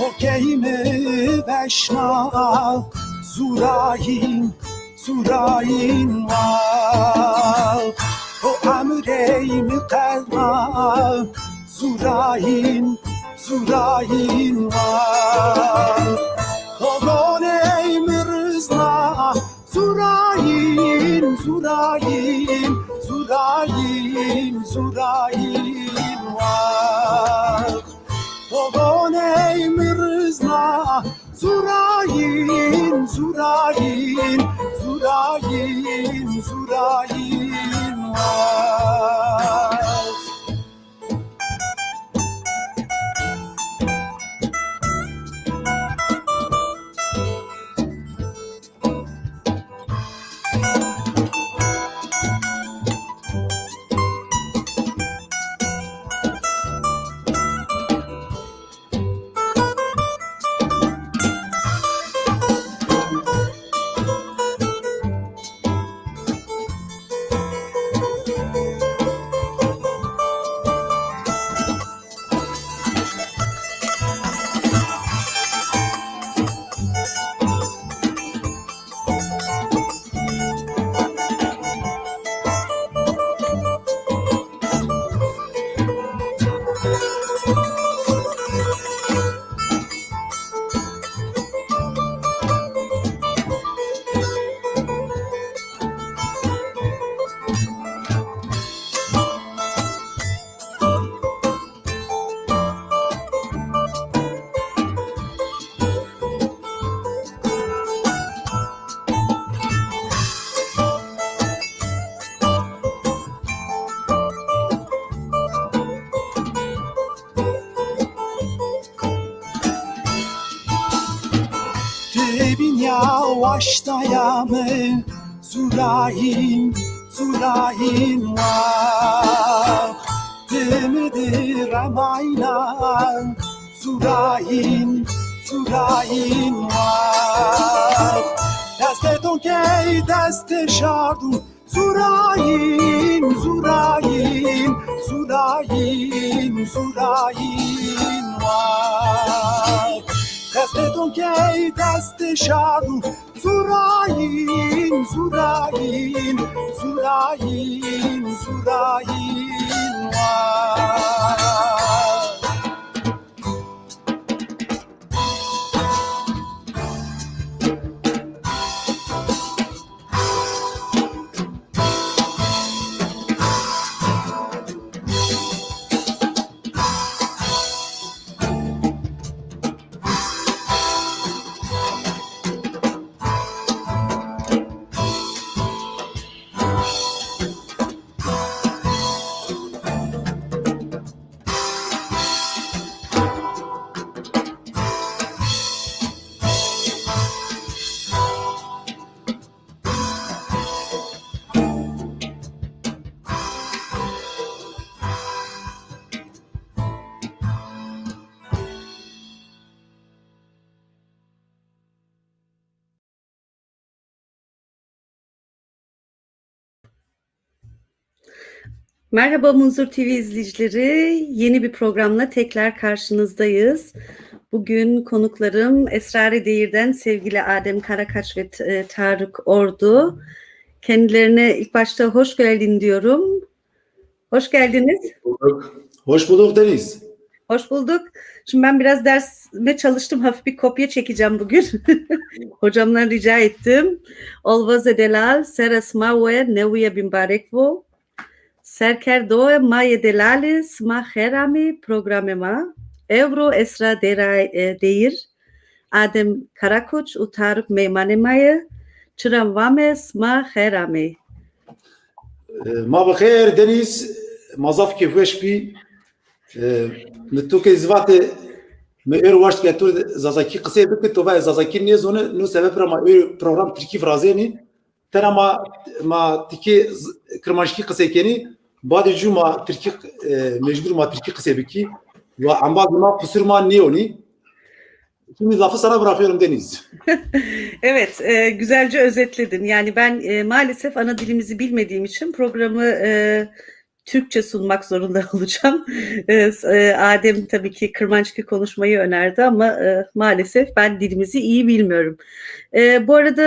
Hokeyimi veşna Zurayin var. O emreyimi kalma Zurayin var. Kogoneyimi rızna Zurayin var. Kogoneyimi rızna Zurayin var. Dibin yavaştayamı Zurayin var. Dimidir amaylan Zurayin var. Deste tokey deste şardun Zurayin var. Deste tokey deste şardun Zurayin var. Merhaba Munzur TV izleyicileri. Yeni bir programla tekrar karşınızdayız. Bugün konuklarım Esrar-ı Değir'den sevgili Adem Karakaç ve Tarık Ordu. Kendilerine ilk başta hoş geldin diyorum. Hoş geldiniz. Hoş bulduk Deniz. Hoş bulduk. Şimdi ben biraz dersime çalıştım. Hafif bir kopya çekeceğim bugün. Hocamdan rica ettim. Olvaze delal, serasma ve neviye bimbarekvo. Serkerdo maye delali sma herami programema. Evro Esra Değir. Adem Karakoç u Tarık Meymanemaya. Çıramvame sma herami. Ma bixêr Deniz. Mazaf kevweş bi. Nituke zivate me ör waşt ke tu zazaki qise bik tu va zazaki ne zone no sebep ma ör program Türkiye frazeni tena ma tiki kırmaşki qise keni bad cuma Türkiye mecbur ma Türkiye qise biki ve amba ma pusurma neoni. Şimdi lafı sana bırakıyorum Deniz. Evet, güzelce özetledin. Yani ben maalesef ana dilimizi bilmediğim için programı Türkçe sunmak zorunda olacağım. Adem tabii ki Kırmançki konuşmayı önerdi ama maalesef ben dilimizi iyi bilmiyorum. Bu arada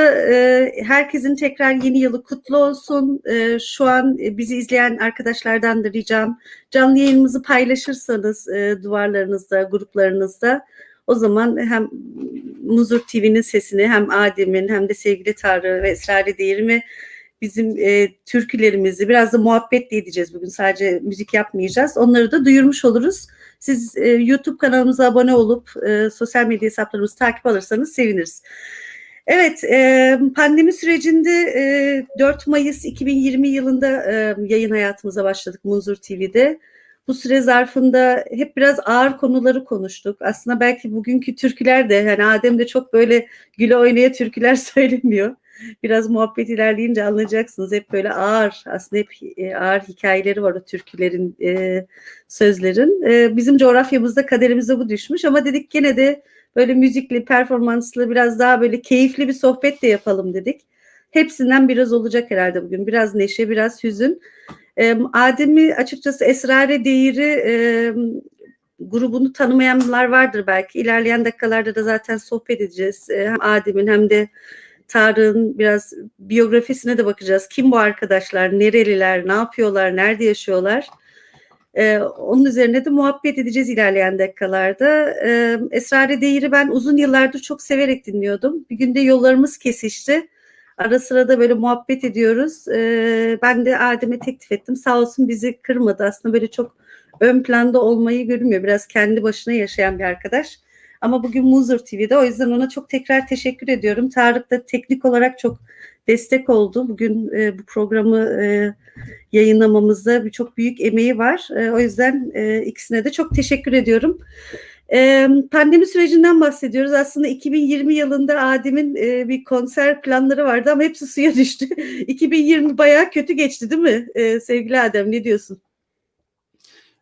herkesin tekrar yeni yılı kutlu olsun. Şu an bizi izleyen arkadaşlardan da ricam canlı yayınımızı paylaşırsanız duvarlarınızda, gruplarınızda, o zaman hem Muzur TV'nin sesini hem Adem'in hem de sevgili Tarık ve Esrar'ı değirmi bizim türkülerimizi biraz da muhabbetle edeceğiz bugün. Sadece müzik yapmayacağız. Onları da duyurmuş oluruz. Siz YouTube kanalımıza abone olup sosyal medya hesaplarımızı takip alırsanız seviniriz. Evet, pandemi sürecinde 4 Mayıs 2020 yılında yayın hayatımıza başladık Munzur TV'de. Bu süre zarfında hep biraz ağır konuları konuştuk. Aslında belki bugünkü türküler de, yani Adem de çok böyle güle oynaya türküler söylemiyor. Biraz muhabbet ilerleyince anlayacaksınız. Hep böyle ağır, aslında hep ağır hikayeleri var o türkülerin, sözlerin. Bizim coğrafyamızda, kaderimize bu düşmüş ama dedik gene de böyle müzikli, performanslı, biraz daha böyle keyifli bir sohbet de yapalım dedik. Hepsinden biraz olacak herhalde bugün. Biraz neşe, biraz hüzün. Adem'i açıkçası Esrare Değiri grubunu tanımayanlar vardır belki. İlerleyen dakikalarda da zaten sohbet edeceğiz. Hem Adem'in hem de Tarık'ın biraz biyografisine de bakacağız. Kim bu arkadaşlar, nereliler, ne yapıyorlar, nerede yaşıyorlar? Onun üzerine de muhabbet edeceğiz ilerleyen dakikalarda. Esrare Değir'i ben uzun yıllardır çok severek dinliyordum. Bir günde yollarımız kesişti. Ara sıra da böyle muhabbet ediyoruz. Ben de Adem'e teklif ettim. Sağ olsun bizi kırmadı. Aslında böyle çok ön planda olmayı görmüyor. Biraz kendi başına yaşayan bir arkadaş. Ama bugün Muzur TV'de. O yüzden ona çok tekrar teşekkür ediyorum. Tarık da teknik olarak çok destek oldu. Bugün bu programı yayınlamamızda çok büyük emeği var. O yüzden ikisine de çok teşekkür ediyorum. Pandemi sürecinden bahsediyoruz. Aslında 2020 yılında Adem'in bir konser planları vardı ama hepsi suya düştü. 2020 bayağı kötü geçti değil mi sevgili Adem? Ne diyorsun?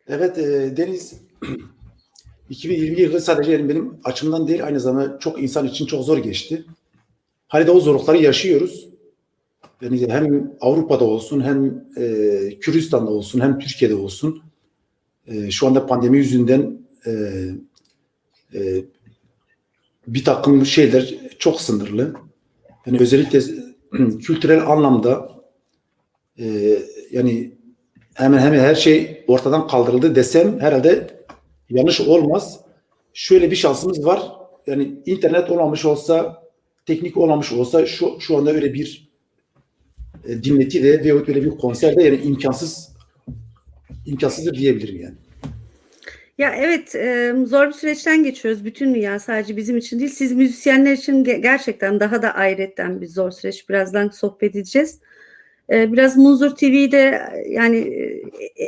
Evet Deniz, 2020 yılı sadece yani benim açımdan değil, aynı zamanda çok insan için çok zor geçti. Hani de o zorlukları yaşıyoruz. Yani hem Avrupa'da olsun, hem Kürdistan'da olsun, hem Türkiye'de olsun. Şu anda pandemi yüzünden bir takım şeyler çok sınırlı. Yani özellikle kültürel anlamda yani hemen hemen her şey ortadan kaldırıldı desem herhalde yanlış olmaz. Şöyle bir şansımız var. Yani internet olmamış olsa, teknik olmamış olsa şu anda öyle bir dinleti de veyahut öyle bir konserde yani imkansızdır diyebilirim yani. Ya evet, zor bir süreçten geçiyoruz bütün dünya, sadece bizim için değil. Siz müzisyenler için gerçekten daha da ayrıyetten bir zor süreç. Birazdan sohbet edeceğiz. Biraz Muzur TV'de yani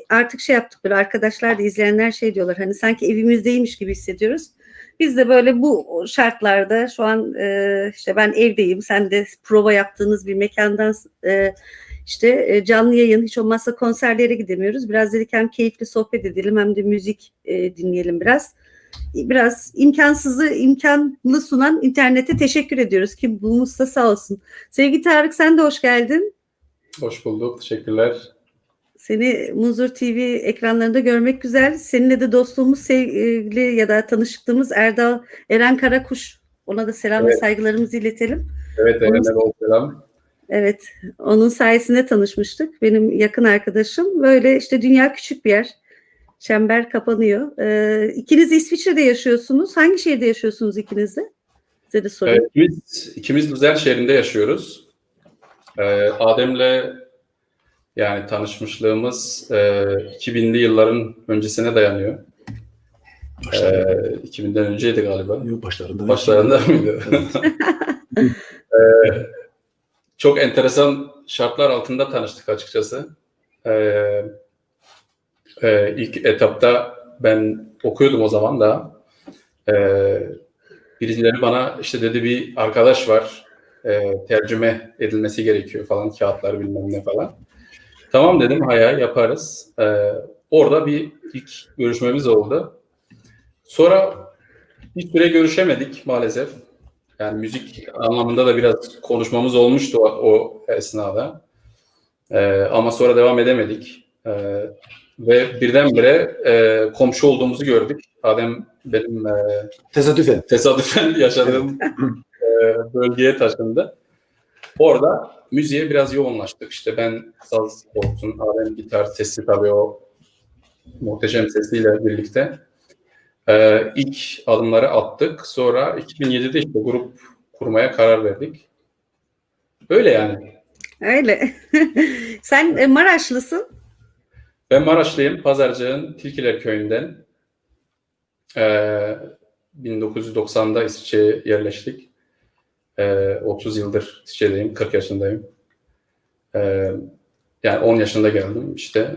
artık şey yaptık, böyle arkadaşlar da izleyenler şey diyorlar, hani sanki evimizdeymiş gibi hissediyoruz. Biz de böyle bu şartlarda şu an işte ben evdeyim, sen de prova yaptığınız bir mekandan işte canlı yayın, hiç olmazsa konserlere gidemiyoruz. Biraz dedik hem keyifli sohbet edelim hem de müzik dinleyelim biraz. Biraz imkansızı imkanlı sunan internete teşekkür ediyoruz. Kim bulmuşsa sağ olsun. Sevgili Tarık, sen de hoş geldin. Hoş bulduk. Teşekkürler. Seni Muzur TV ekranlarında görmek güzel. Seninle de dostluğumuz, sevgili ya da tanışıklığımız Eren Karakuş. Ona da selam ve saygılarımızı iletelim. Evet, Eren'e bol selam. Evet, onun sayesinde tanışmıştık. Benim yakın arkadaşım. Böyle işte dünya küçük bir yer. Çember kapanıyor. İkiniz İsviçre'de yaşıyorsunuz. Hangi şehirde yaşıyorsunuz ikiniz de? Size de sorayım. İkimiz Düzel şehrinde yaşıyoruz. Adem'le yani tanışmışlığımız 2000'li yılların öncesine dayanıyor. 2000'den önceydi galiba. Yok, başlarında mıydı? Çok enteresan şartlar altında tanıştık açıkçası. İlk etapta ben okuyordum o zaman da. Birileri bana işte dedi, bir arkadaş var, tercüme edilmesi gerekiyor falan, kağıtlar bilmem ne falan. Tamam dedim, hayal yaparız. Orada bir ilk görüşmemiz oldu. Sonra bir süre görüşemedik maalesef. Yani müzik anlamında da biraz konuşmamız olmuştu o esnada. Ama sonra devam edemedik. Ve birdenbire komşu olduğumuzu gördük. Adem benim tesadüfen yaşadığım bölgeye taşındı. Orada müziğe biraz yoğunlaştık. İşte ben saz olsun, Adem gitar, sesi tabii o muhteşem sesiyle birlikte. İlk adımları attık. Sonra 2007'de işte grup kurmaya karar verdik. Öyle yani. Öyle. Sen Maraşlısın. Ben Maraşlıyım. Pazarcık'ın Tilkiler Köyü'nden. 1990'da İsviçre'ye yerleştik. 30 yıldır İsviçre'deyim. 40 yaşındayım. Yani 10 yaşında geldim işte.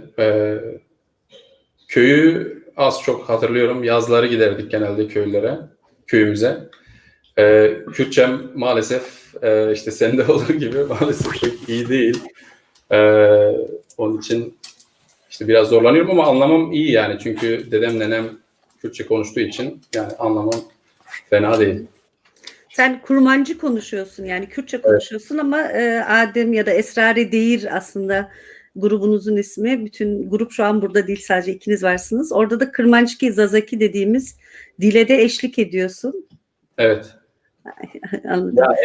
Köyü az çok hatırlıyorum. Yazları giderdik genelde köyümüze. Kürtçem maalesef işte sende olduğu gibi maalesef pek iyi değil. Onun için işte biraz zorlanıyorum ama anlamam iyi yani. Çünkü dedem nenem Kürtçe konuştuğu için yani anlamam fena değil. Sen Kurmancı konuşuyorsun yani Kürtçe konuşuyorsun ama Adem ya da Esrari Değir aslında grubunuzun ismi. Bütün grup şu an burada değil, sadece ikiniz varsınız. Orada da Kırmançki, Zazaki dediğimiz dile de eşlik ediyorsun. Evet. Anladım. Yani,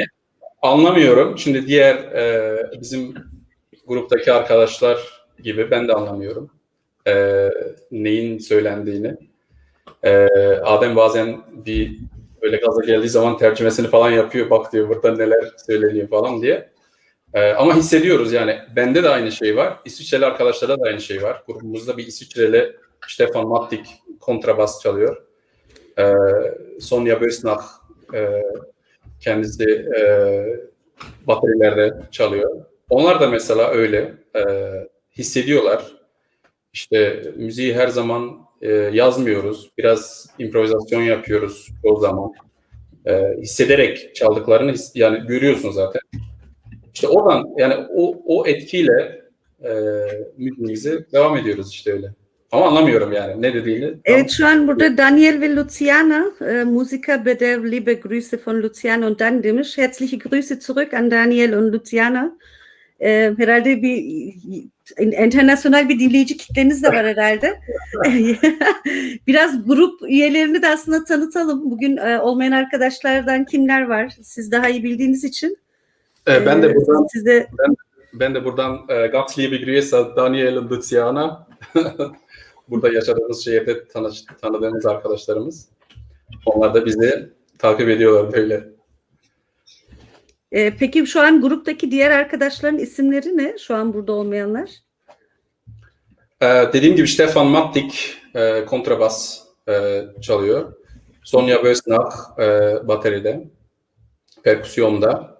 anlamıyorum. Şimdi diğer bizim gruptaki arkadaşlar gibi ben de anlamıyorum neyin söylendiğini. Adem bazen bir böyle gaza geldiği zaman tercümesini falan yapıyor. Bak diyor burada neler söyleniyor falan diye. Ama hissediyoruz yani. Bende de aynı şey var. İsviçreli arkadaşlarda da aynı şey var. Grubumuzda bir İsviçreli Stefan Mattik kontrabas çalıyor. Sonja Bösnach kendisi batarilerde çalıyor. Onlar da mesela öyle hissediyorlar. İşte müziği her zaman yazmıyoruz. Biraz improvizasyon yapıyoruz o zaman. Hissederek çaldıklarını yani görüyorsun zaten. İşte oradan yani o etkiyle müziğimize devam ediyoruz işte öyle. Ama anlamıyorum yani ne dediğini. Evet, şu an burada Daniel ve Luciana, Musiker Bedev, liebe Grüße von Luciana und Dan demiş. Herzliche Grüße zurück an Daniel und Luciana. Herhalde bir internasyonel bir dinleyici kitleniz de var herhalde. Biraz grup üyelerini de aslında tanıtalım. Bugün olmayan arkadaşlardan kimler var? Siz daha iyi bildiğiniz için. Ben de buradan ganz liebe Grüße Daniel und Luciana. Burada yaşadığımız şehirde tanıdığımız arkadaşlarımız. Onlar da bizi takip ediyorlar böyle. Peki şu an gruptaki diğer arkadaşların isimleri ne? Şu an burada olmayanlar. Dediğim gibi Stefan Mattik kontrabas çalıyor. Sonja Bösnach bateride, perküsyonda.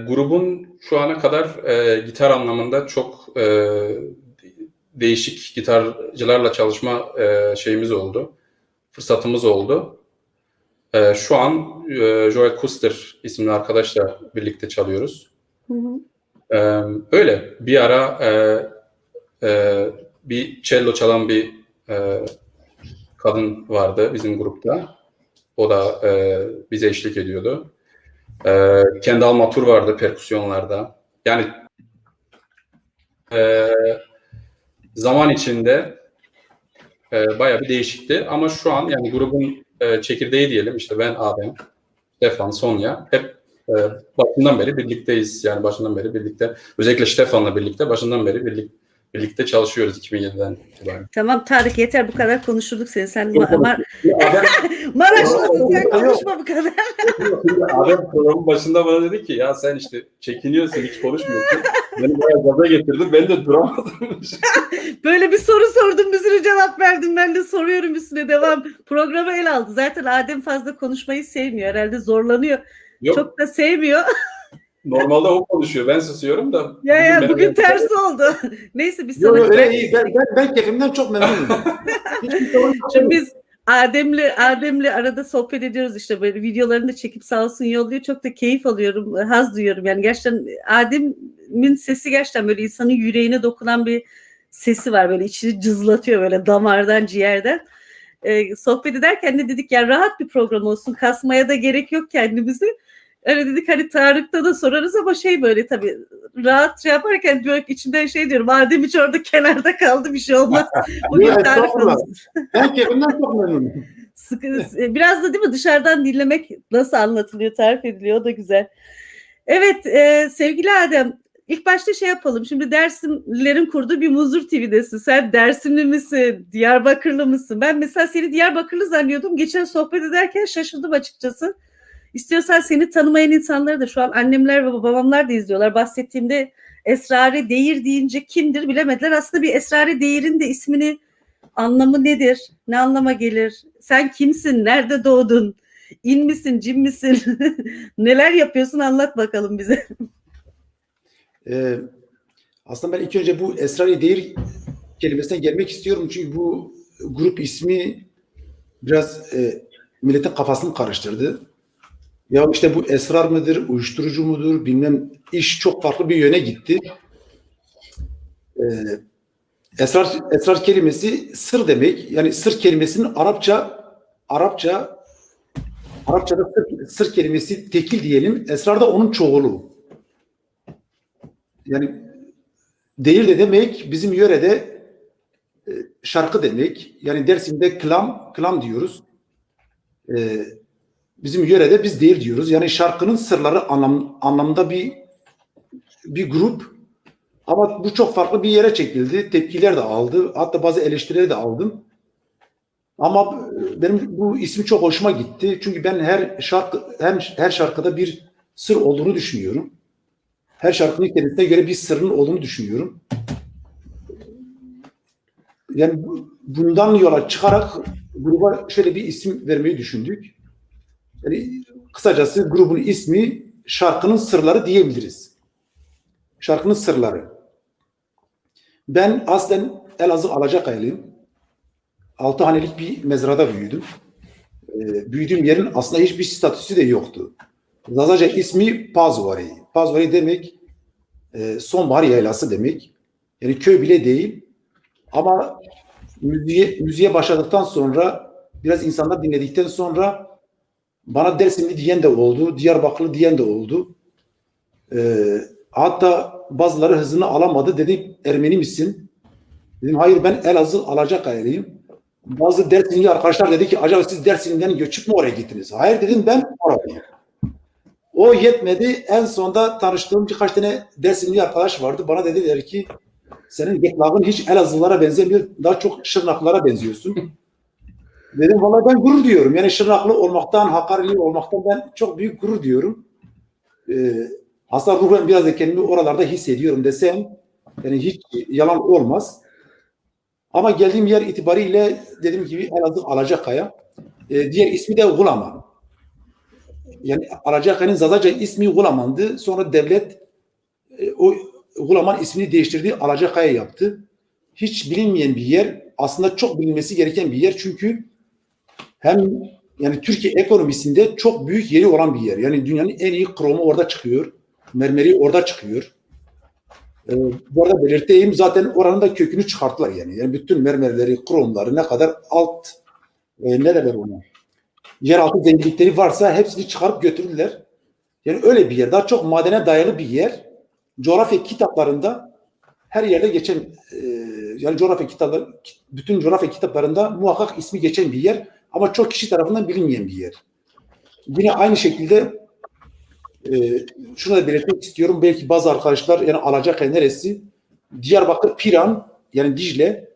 Grubun şu ana kadar gitar anlamında çok değişik gitarcılarla çalışma şeyimiz oldu. Fırsatımız oldu. Şu an Joel Kuster isimli arkadaşla birlikte çalıyoruz. Hı hı. Öyle. Bir ara bir cello çalan bir kadın vardı bizim grupta. O da bize eşlik ediyordu. Kendall Matur vardı perküsyonlarda. Yani zaman içinde bayağı bir değişikti. Ama şu an yani grubun çekirdeği diyelim. İşte ben, Adem, Stefan, Sonja hep başından beri birlikteyiz. Yani başından beri birlikte. Özellikle Stefan'la birlikte başından beri birlikte çalışıyoruz 2007'den itibaren. Tamam Tarık, yeter, bu kadar konuşurduk seni. Sen Maraşlısın, sen konuşma bu kadar. Adem programın başında bana dedi ki ya sen işte çekiniyorsun, hiç konuşmuyorsun. Beni bayağı gaza getirdin, ben de duramadım. Böyle bir soru sordum, bir sürü cevap verdim. Ben de soruyorum, üstüne devam. Programa el aldı. Zaten Adem fazla konuşmayı sevmiyor. Herhalde zorlanıyor. Yok. Çok da sevmiyor. Normalde o konuşuyor. Ben susuyorum da. Ya bugün tersi oldu. Neyse biz sana... Öyle iyi. Ben keyfimden çok memnunum. Şimdi biz Adem'le arada sohbet ediyoruz, işte böyle videolarını da çekip sağ olsun yolluyor. Çok da keyif alıyorum, haz duyuyorum. Yani gerçekten Adem'in sesi gerçekten böyle insanın yüreğine dokunan bir sesi var. Böyle içini cızlatıyor böyle damardan, ciğerden. Sohbet ederken de dedik ya rahat bir program olsun. Kasmaya da gerek yok kendimizi. Öyle dedik hani Tarık'ta da sorarız ama şey böyle tabii rahat şey yaparken böyle içimden şey diyorum. Adem hiç orada kenarda kaldı bir şey olmaz. Bugün Yok, Tarık estağfurullah. olsun. Ben keyfimden çok memnunum. Biraz da değil mi dışarıdan dinlemek nasıl anlatılıyor, tarif ediliyor o da güzel. Evet sevgili Adem ilk başta şey yapalım. Şimdi Dersimlilerin kurduğu bir Muzur TV'desin. Sen Dersimli misin? Diyarbakırlı mısın? Ben mesela seni Diyarbakırlı zannediyordum. Geçen sohbet ederken şaşırdım açıkçası. İstiyorsan seni tanımayan insanları da şu an annemler ve babamlar da izliyorlar. Bahsettiğimde Esrare Değir deyince kimdir bilemediler. Aslında bir Esrare Değir'in de ismini anlamı nedir? Ne anlama gelir? Sen kimsin? Nerede doğdun? İn misin? Cin misin? Neler yapıyorsun? Anlat bakalım bize. Aslında ben ilk önce bu Esrar-ı Değir kelimesine gelmek istiyorum. Çünkü bu grup ismi biraz milletin kafasını karıştırdı. Ya işte bu esrar mıdır, uyuşturucu mudur, bilmem iş çok farklı bir yöne gitti. Esrar kelimesi sır demek. Yani sır kelimesinin Arapçada sır kelimesi tekil diyelim. Esrar da onun çoğulu. Yani değil de demek bizim yörede şarkı demek. Yani Dersim'de klam diyoruz. Bizim yörede biz değil diyoruz. Yani şarkının sırları anlamda bir grup. Ama bu çok farklı bir yere çekildi. Tepkiler de aldı. Hatta bazı eleştirileri de aldım. Ama benim bu ismi çok hoşuma gitti. Çünkü ben her şarkıda bir sır olduğunu düşünüyorum. Her şarkının kendisine göre bir sırrın olduğunu düşünüyorum. Yani bundan yola çıkarak gruba şöyle bir isim vermeyi düşündük. Yani kısacası grubun ismi Şarkının Sırları diyebiliriz. Şarkının Sırları. Ben aslen Elazığ Alacakaylıyım. 6 hanelik bir mezrada büyüdüm. Büyüdüğüm yerin aslında hiçbir statüsü de yoktu. Zazaca ismi Pazvari. Pazvari demek sonbahar yaylası demek. Yani köy bile değil. Ama müziğe başladıktan sonra biraz insanlar dinledikten sonra bana Dersimli diyen de oldu, Diyarbakırlı diyen de oldu. Hatta bazıları hızını alamadı. Dedi Ermeni misin? Dedim hayır ben Elazığ Alacakaylıyım. Bazı Dersimli arkadaşlar dedi ki acaba siz Dersimli'den göçüp mü oraya gittiniz? Hayır dedim ben oradayım. O yetmedi. En sonda tanıştığım birkaç tane Dersimli arkadaş vardı. Bana dediler ki senin getlağın hiç Elazığlılara benzemiyor. Daha çok Şırnaklılara benziyorsun. Dedim vallahi ben gurur diyorum. Yani Şırnaklı olmaktan, Hakkari olmaktan ben çok büyük gurur diyorum. Aslında ruhen biraz da kendimi oralarda hissediyorum desem yani hiç yalan olmaz. Ama geldiğim yer itibariyle dediğim gibi Elazığ Alacakaya. Diğer ismi de Gulaman. Yani Alacakaya'nın Zazaca ismi Gulaman'dı. Sonra devlet o Gulaman ismini değiştirdi, Alacakaya yaptı. Hiç bilinmeyen bir yer. Aslında çok bilinmesi gereken bir yer. Çünkü hem yani Türkiye ekonomisinde çok büyük yeri olan bir yer. Yani dünyanın en iyi kromu orada çıkıyor. Mermeri orada çıkıyor. Bu arada belirteyim zaten oranın da kökünü çıkarttılar yani. Yani bütün mermerleri, kromları ne kadar ne derler ona? Yeraltı zenginlikleri varsa hepsini çıkarıp götürdüler. Yani öyle bir yer. Daha çok madene dayalı bir yer. Coğrafya kitaplarında her yerde geçen yani bütün coğrafya kitaplarında muhakkak ismi geçen bir yer ama çok kişi tarafından bilinmeyen bir yer. Yine aynı şekilde şunu da belirtmek istiyorum. Belki bazı arkadaşlar yani Alacakaya neresi? Diyarbakır, Piran yani Dicle,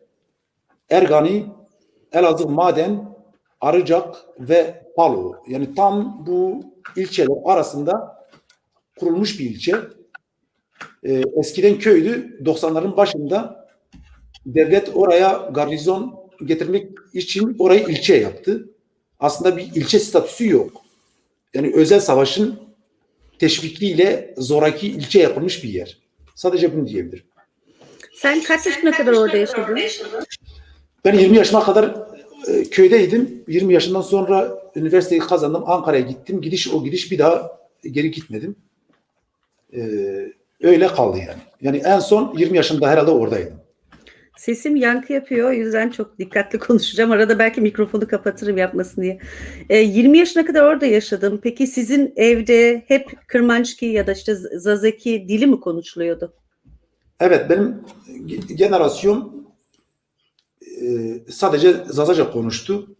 Ergani, Elazığ, Maden, Arıcak ve Palo. Yani tam bu ilçeler arasında kurulmuş bir ilçe. Eskiden köydü. 90'ların başında devlet oraya garnizon getirmek için orayı ilçe yaptı. Aslında bir ilçe statüsü yok. Yani özel savaşın teşvikliyle zoraki ilçe yapılmış bir yer. Sadece bunu diyebilirim. Sen kaç yaşına kadar orada yaşadın? Ben 20 yaşıma kadar köydeydim. 20 yaşından sonra üniversiteyi kazandım. Ankara'ya gittim. O gidiş bir daha geri gitmedim. Öyle kaldı yani. Yani en son 20 yaşında herhalde oradaydım. Sesim yankı yapıyor. O yüzden çok dikkatli konuşacağım. Arada belki mikrofonu kapatırım yapmasın diye. 20 yaşına kadar orada yaşadım. Peki sizin evde hep Kırmançki ya da işte Zazaki dili mi konuşuluyordu? Evet, benim jenerasyon sadece Zazaca konuştu.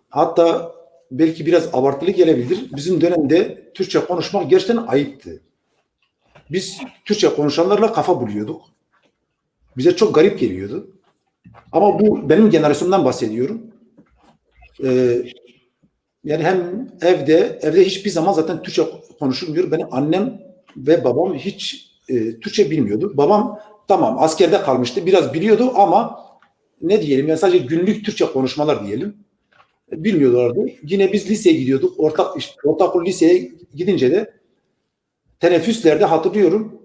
Hatta belki biraz abartılı gelebilir. Bizim dönemde Türkçe konuşmak gerçekten ayıptı. Biz Türkçe konuşanlarla kafa buluyorduk. Bize çok garip geliyordu. Ama bu benim jenerasyonumdan bahsediyorum. Yani hem evde hiçbir zaman zaten Türkçe konuşulmuyor. Benim annem ve babam hiç Türkçe bilmiyordu. Babam tamam askerde kalmıştı. Biraz biliyordu ama ne diyelim yani sadece günlük Türkçe konuşmalar diyelim. Bilmiyorlardı. Yine biz liseye gidiyorduk. Ortaokul liseye gidince de teneffüslerde hatırlıyorum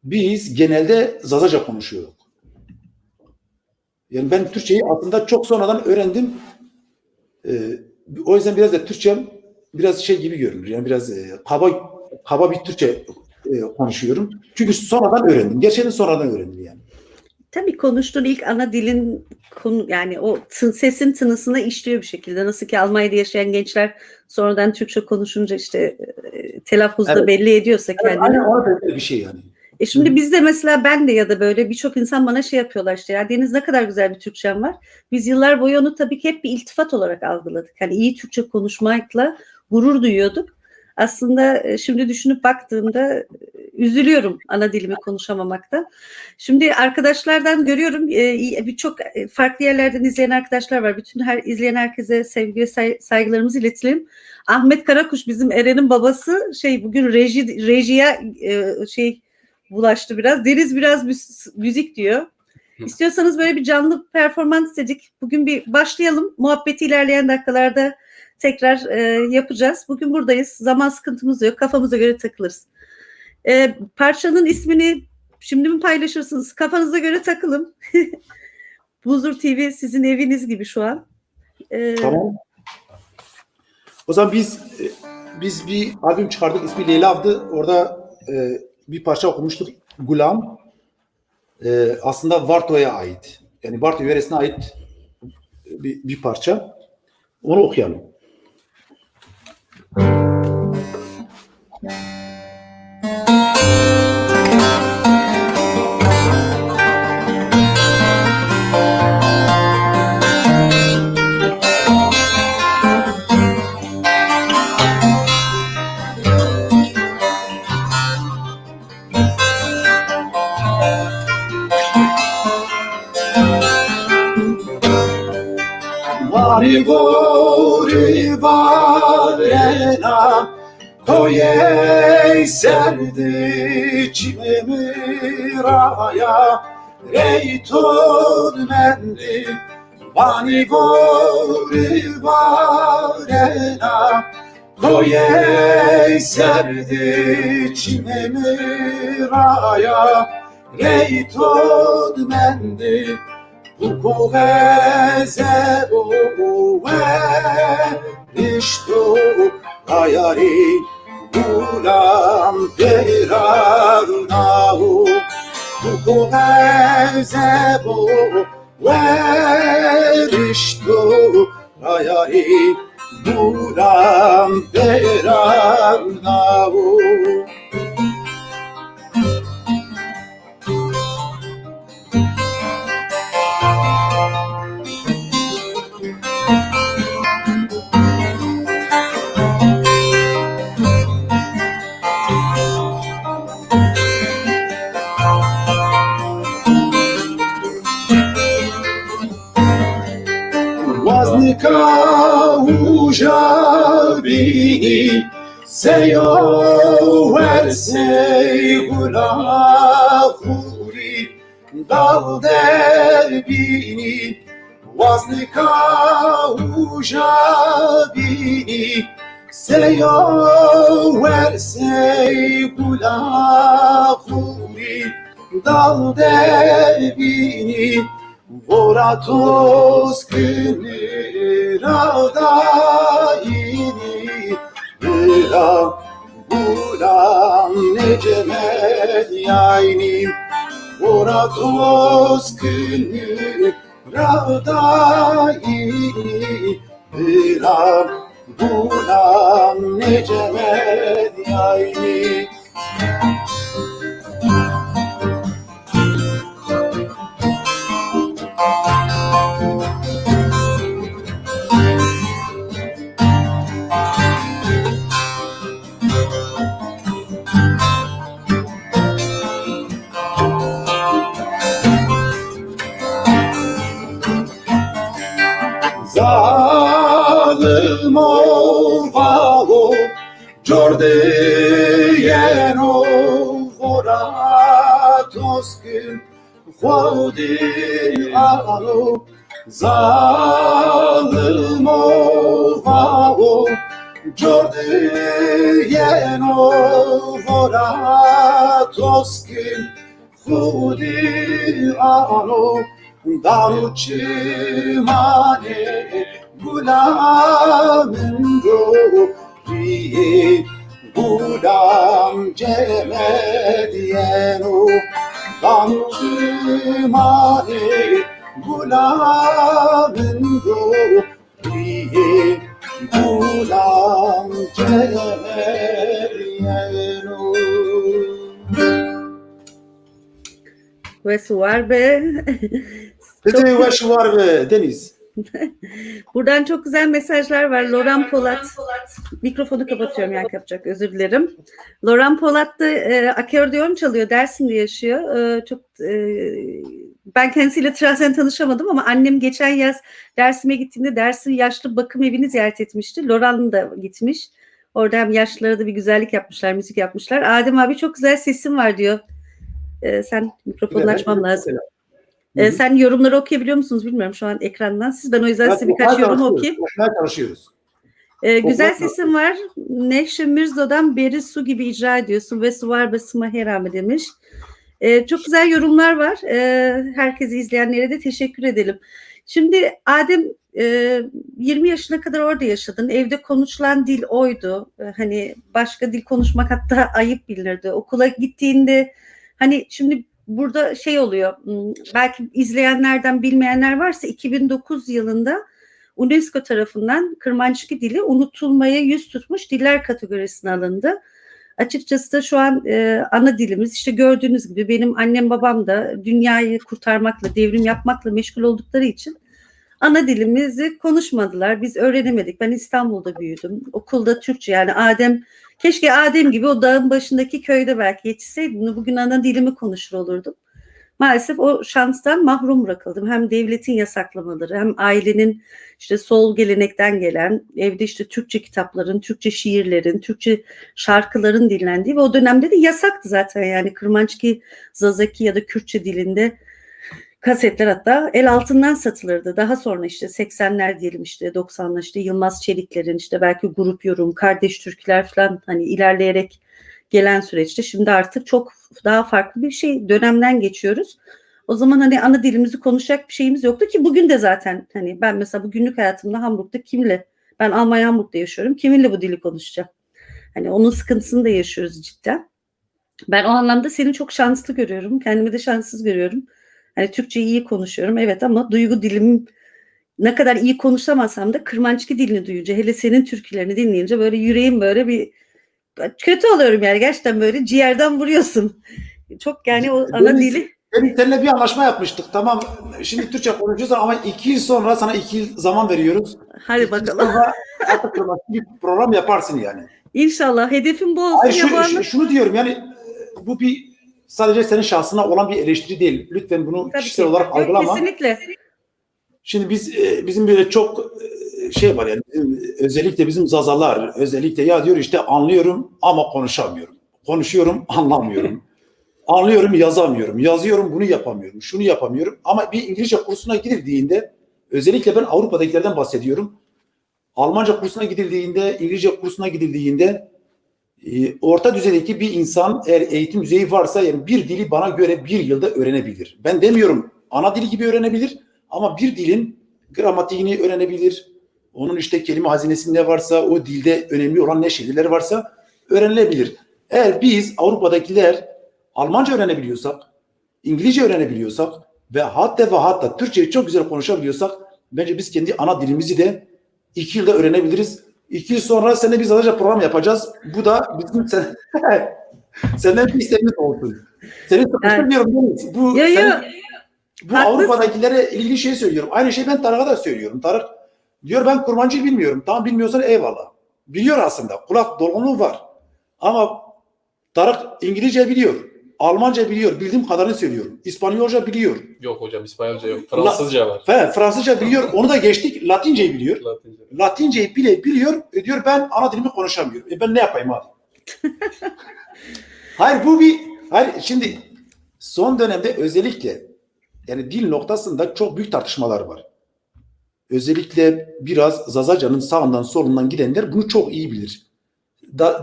biz genelde Zazaca konuşuyorduk. Yani ben Türkçeyi aslında çok sonradan öğrendim. O yüzden biraz da Türkçem biraz şey gibi görünür. Yani biraz kaba bir Türkçe konuşuyorum. Çünkü sonradan öğrendim. Gerçekten sonradan öğrendim yani. Tabii konuştuğun ilk ana dilin yani o sesin tınısına işliyor bir şekilde. Nasıl ki Almanya'da yaşayan gençler sonradan Türkçe konuşunca işte telaffuzda belli ediyorsa kendini. Aynen o bir şey yani. Şimdi bizde mesela ben de ya da böyle birçok insan bana şey yapıyorlar işte ya Deniz ne kadar güzel bir Türkçem var. Biz yıllar boyu onu tabii ki hep bir iltifat olarak algıladık. Hani iyi Türkçe konuşmakla gurur duyuyorduk. Aslında şimdi düşünüp baktığımda üzülüyorum ana dilimi konuşamamaktan. Şimdi arkadaşlardan görüyorum birçok farklı yerlerden izleyen arkadaşlar var. Bütün izleyen herkese sevgi ve saygılarımızı iletelim. Ahmet Karakuş bizim Eren'in babası bugün rejiye bulaştı biraz. Deniz biraz müzik diyor. İstiyorsanız böyle bir canlı performans dedik. Bugün bir başlayalım. Muhabbeti ilerleyen dakikalarda tekrar yapacağız. Bugün buradayız. Zaman sıkıntımız yok. Kafamıza göre takılırız. Parçanın ismini şimdi mi paylaşırsınız? Kafanıza göre takılın. Buzur TV sizin eviniz gibi şu an. Tamam. O zaman biz bir albüm çıkardık. İsmi Leyla'dı. Orada bir parça okumuştuk. Gulam. Aslında Varto'ya ait. Yani Varto yöresine ait bir parça. Onu okuyalım. Varena koye serdi çimemiraya reytun mendi vani varena koye serdi çimemiraya reytun mendi bu geze bu iştu ayari bulam perarnahu bu geze bu iştu ayari bulam perarnahu. Ujabini seyo versey gulahuri dal derbini vaznika ujabini seyo versey gulahuri dal derbini voratos kınıradaini bulam bulam necemen yayni Oratos günü Radai Ilan Bulam Necemet Yayni Zalim olvago Jordiyen Oratos gün Khodi alo Zalim olvago Jordiyen Oratos gün Khodi alo Daruçimane gulamın ruhi Gulam cemediyenu Daruçimane gulamın ruhi Gulam cemediyenu Ve suvar be. Dedi ve şu var be Deniz. Buradan çok güzel mesajlar var. Loran Polat. Mikrofonu kapatıyorum yani kapacak. Özür dilerim. Loran Polat da akordeon çalıyor. Dersim'de yaşıyor. Ben kendisiyle şahsen tanışamadım ama annem geçen yaz Dersim'e gittiğinde Dersim yaşlı bakım evini ziyaret etmişti. Loran da gitmiş. Orada hem yaşlılara da bir güzellik yapmışlar, müzik yapmışlar. Adem abi çok güzel sesin var diyor. Sen mikrofonu açmam lazım. Sen yorumları okuyabiliyor musunuz bilmiyorum şu an ekrandan. Ben o yüzden size birkaç yorum okuyayım. Çalışıyoruz. Güzel sesin var. Neşe Mirzo'dan beri su gibi icra ediyorsun ve su var basıma herame demiş. Çok güzel yorumlar var. Herkesi izleyenlere de teşekkür edelim. Şimdi Adem 20 yaşına kadar orada yaşadın. Evde konuşulan dil oydu. Hani başka dil konuşmak hatta ayıp bilinirdi. Okula gittiğinde hani şimdi burada şey oluyor, belki izleyenlerden bilmeyenler varsa 2009 yılında UNESCO tarafından Kırmançıki dili unutulmaya yüz tutmuş diller kategorisine alındı. Açıkçası da şu an ana dilimiz işte gördüğünüz gibi benim annem babam da dünyayı kurtarmakla, devrim yapmakla meşgul oldukları için ana dilimizi konuşmadılar. Biz öğrenemedik. Ben İstanbul'da büyüdüm. Okulda Türkçe yani keşke Adem gibi o dağın başındaki köyde belki yetişseydim. Bugün ana dilimi konuşur olurdum. Maalesef o şanstan mahrum bırakıldım. Hem devletin yasaklamaları hem ailenin işte sol gelenekten gelen evde işte Türkçe kitapların, Türkçe şiirlerin, Türkçe şarkıların dinlendiği ve o dönemde de yasaktı zaten yani Kırmançki, Zazaki ya da Kürtçe dilinde kasetler hatta el altından satılırdı. Daha sonra işte 80'ler diyelim işte 90'lar işte Yılmaz Çelikler'in işte belki Grup Yorum, Kardeş Türküler falan hani ilerleyerek gelen süreçte şimdi artık çok daha farklı bir dönemden geçiyoruz. O zaman hani ana dilimizi konuşacak bir şeyimiz yoktu ki bugün de zaten hani ben mesela bu günlük hayatımda Hamburg'da ben Almanya Hamburg'da yaşıyorum. Kiminle bu dili konuşacağım? Hani onun sıkıntısını da yaşıyoruz cidden. Ben o anlamda seni çok şanslı görüyorum. Kendimi de şanssız görüyorum. Hani Türkçeyi iyi konuşuyorum evet ama duygu dilim ne kadar iyi konuşamasam da Kırmançki dilini duyunca hele senin türkülerini dinleyince böyle yüreğim böyle bir kötü oluyorum yani gerçekten böyle ciğerden vuruyorsun. Çok yani o ana dili. Seninle bir anlaşma yapmıştık tamam şimdi Türkçe konuşuyoruz ama 2 yıl sonra sana 2 yıl zaman veriyoruz. Hadi bakalım. Artık bir program yaparsın yani. İnşallah hedefim bu olsun. Hayır, şunu diyorum yani bu sadece senin şahsına olan bir eleştiri değil. Lütfen bunu tabii kişisel ki. olarak algılama. Kesinlikle. Şimdi bizim böyle çok var yani özellikle bizim Zazalar özellikle ya diyor işte anlıyorum ama konuşamıyorum. Konuşuyorum anlamıyorum. Anlıyorum yazamıyorum. Yazıyorum bunu yapamıyorum. Şunu yapamıyorum. Ama bir İngilizce kursuna gidildiğinde özellikle ben Avrupa'dakilerden bahsediyorum. Almanca kursuna gidildiğinde, İngilizce kursuna gidildiğinde orta düzeydeki bir insan eğer eğitim düzeyi varsa yani bir dili bana göre 1 yılda öğrenebilir. Ben demiyorum ana dili gibi öğrenebilir ama bir dilin gramatiğini öğrenebilir. Onun işte kelime hazinesi ne varsa o dilde önemli olan ne şeyler varsa öğrenilebilir. Eğer biz Avrupa'dakiler Almanca öğrenebiliyorsak, İngilizce öğrenebiliyorsak ve hatta Türkçeyi çok güzel konuşabiliyorsak bence biz kendi ana dilimizi de 2 yılda öğrenebiliriz. 2 yıl sonra seninle biz zaten program yapacağız. Bu da bizim senden bir isteğimiz olsun. Seni sıkıştırmıyorum. Bu, bu Avrupa'dakilere ilgili şey söylüyorum. Aynı şey ben Tarık'a da söylüyorum. Tarık diyor ben kurmancıyı bilmiyorum. Tamam bilmiyorsan eyvallah. Biliyor aslında. Kulak dolgunluğu var. Ama Tarık İngilizce biliyor. Almanca biliyor. Bildiğim kadarını söylüyorum. İspanyolca biliyor. Yok hocam İspanyolca yok. Fransızca var. Fransızca biliyor. Onu da geçtik. Latinceyi biliyor. Latinceyi biliyor. Diyor ben ana dilimi konuşamıyorum. Ben ne yapayım abi? Hayır şimdi son dönemde özellikle yani dil noktasında çok büyük tartışmalar var. Özellikle biraz Zazaca'nın sağından solundan gidenler bunu çok iyi bilir.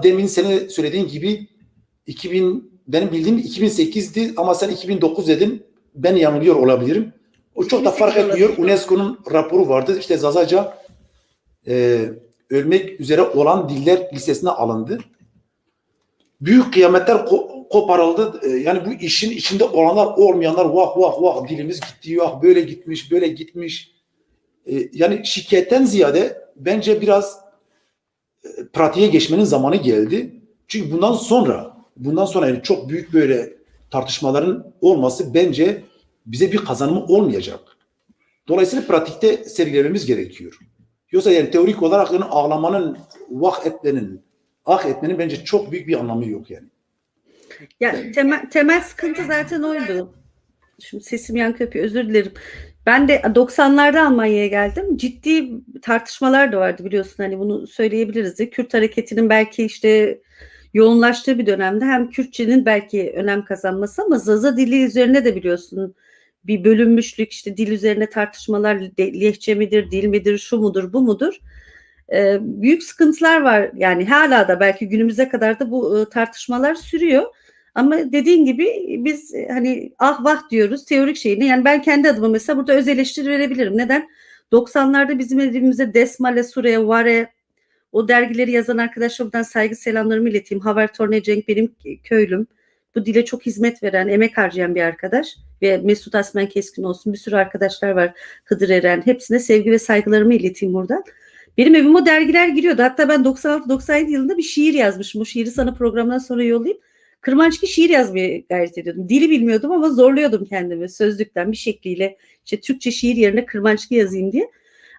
Demin senin söylediğin gibi benim bildiğim 2008'di ama sen 2009 dedin. Ben yanılıyor olabilirim. O çok da fark etmiyor. UNESCO'nun raporu vardı. İşte Zazaca ölmek üzere olan diller listesine alındı. Büyük kıyametler koparıldı. Yani bu işin içinde olanlar olmayanlar vah dilimiz gitti, vah böyle gitmiş. Yani şikayetten ziyade bence biraz pratiğe geçmenin zamanı geldi. Çünkü bundan sonra yani çok büyük böyle tartışmaların olması bence bize bir kazanımı olmayacak. Dolayısıyla pratikte sergilememiz gerekiyor. Yoksa yani teorik olarak yani ağlamanın, vah etmenin, ah etmenin bence çok büyük bir anlamı yok yani. Ya temel sıkıntı zaten oydu. Şimdi sesim yankı yapıyor, özür dilerim. Ben de 90'larda Almanya'ya geldim. Ciddi tartışmalar da vardı biliyorsun, hani bunu söyleyebiliriz de. Kürt hareketinin belki işte yoğunlaştığı bir dönemde hem Kürtçenin belki önem kazanması ama Zaza dili üzerine de biliyorsun bir bölünmüşlük, işte dil üzerine tartışmalar, lehçe midir, dil midir, şu mudur, bu mudur? Büyük sıkıntılar var yani, hala da belki günümüze kadar da bu tartışmalar sürüyor. Ama dediğin gibi biz hani ah vah diyoruz teorik şeyini. Yani ben kendi adıma mesela burada öz eleştiri verebilirim. Neden? 90'larda bizim evimize Desmale, Sure, Vare, o dergileri yazan arkadaşlar, buradan saygı selamlarımı ileteyim. Haber Torne Cenk benim köylüm. Bu dile çok hizmet veren, emek harcayan bir arkadaş. Ve Mesut Asmen Keskin olsun, bir sürü arkadaşlar var. Hıdır Eren. Hepsine sevgi ve saygılarımı ileteyim buradan. Benim evime o dergiler giriyordu. Hatta ben 96-97 yılında bir şiir yazmışım. Bu şiiri sana programdan sonra yollayayım. Kırmançki şiir yazmaya gayret ediyordum. Dili bilmiyordum ama zorluyordum kendimi sözlükten bir şekliyle. İşte Türkçe şiir yerine Kırmançki yazayım diye.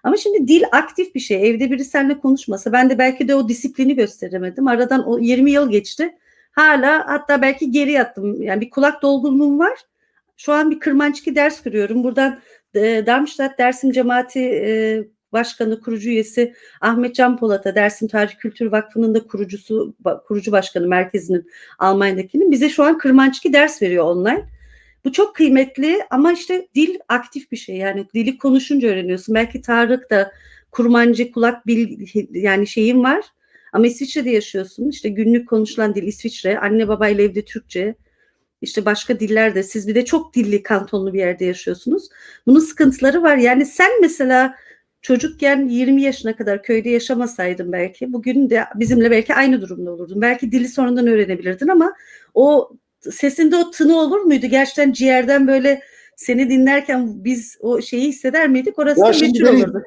Ama şimdi dil aktif bir şey. Evde biri seninle konuşmasa ben de belki de o disiplini gösteremedim. Aradan o 20 yıl geçti. Hala hatta belki geri yattım. Yani bir kulak dolgunluğum var. Şu an bir Kırmançki ders görüyorum. Buradan Darmstadt Dersim Cemaati Başkanı, kurucu üyesi Ahmet Can Polat'a, Dersim Tarih Kültür Vakfı'nın da kurucu başkanı, merkezinin Almanya'dakinin, bize şu an Kırmançki ders veriyor online. Bu çok kıymetli ama işte dil aktif bir şey. Yani dili konuşunca öğreniyorsun. Belki Tarık da kurmancı kulak bil yani şeyin var. Ama İsviçre'de yaşıyorsun. İşte günlük konuşulan dil İsviçre. Anne babayla evde Türkçe. İşte başka diller de. Siz bir de çok dilli kantonlu bir yerde yaşıyorsunuz. Bunun sıkıntıları var. Yani sen mesela çocukken 20 yaşına kadar köyde yaşamasaydın belki bugün de bizimle belki aynı durumda olurdun. Belki dili sonradan öğrenebilirdin ama o sesinde o tını olur muydu? Gerçekten ciğerden böyle seni dinlerken biz o şeyi hisseder miydik? Orası da meçhul olurdu.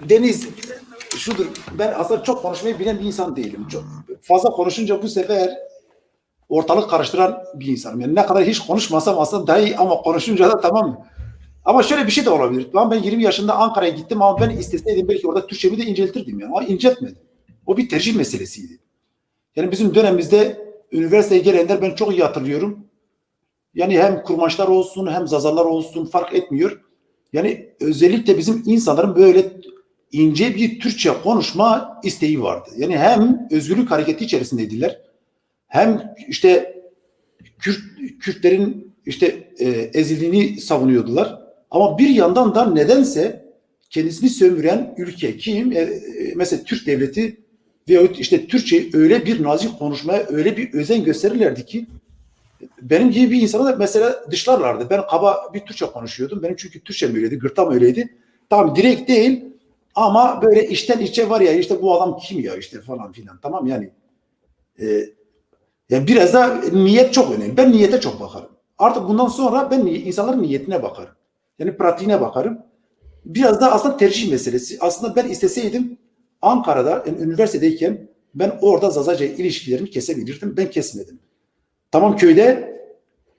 Deniz şudur, ben aslında çok konuşmayı bilen bir insan değilim. Çok fazla konuşunca bu sefer ortalık karıştıran bir insanım. Yani ne kadar hiç konuşmasam aslında daha iyi ama konuşunca da tamam mı? Ama şöyle bir şey de olabilir. Ben 20 yaşında Ankara'ya gittim ama ben isteseydim belki orada Türkçemi de inceltirdim. Yani. Ama inceltmedim. O bir tercih meselesiydi. Yani bizim dönemimizde üniversiteye gelenler ben çok iyi hatırlıyorum. Yani hem kurmaçlar olsun hem zazalar olsun fark etmiyor. Yani özellikle bizim insanların böyle ince bir Türkçe konuşma isteği vardı. Yani hem özgürlük hareketi içerisindeydiler. Hem işte Kürtlerin işte ezildiğini savunuyordular. Ama bir yandan da nedense kendisini sömüren ülke kim? Mesela Türk devleti veyahut işte Türkçe öyle bir nazik konuşmaya öyle bir özen gösterirlerdi ki benim gibi bir insana da mesela dışlarlardı. Ben kaba bir Türkçe konuşuyordum. Benim çünkü Türkçem öyleydi, gırtlağım öyleydi. Tamam direkt değil ama böyle içten içe var ya işte bu adam kim ya işte falan filan. Tamam yani. Yani biraz da niyet çok önemli. Ben niyete çok bakarım. Artık bundan sonra ben insanların niyetine bakarım. Yani pratiğine bakarım. Biraz da aslında tercih meselesi. Aslında ben isteseydim Ankara'da yani üniversitedeyken ben orada Zazaca ilişkilerimi kesebilirdim. Ben kesmedim. Tamam köyde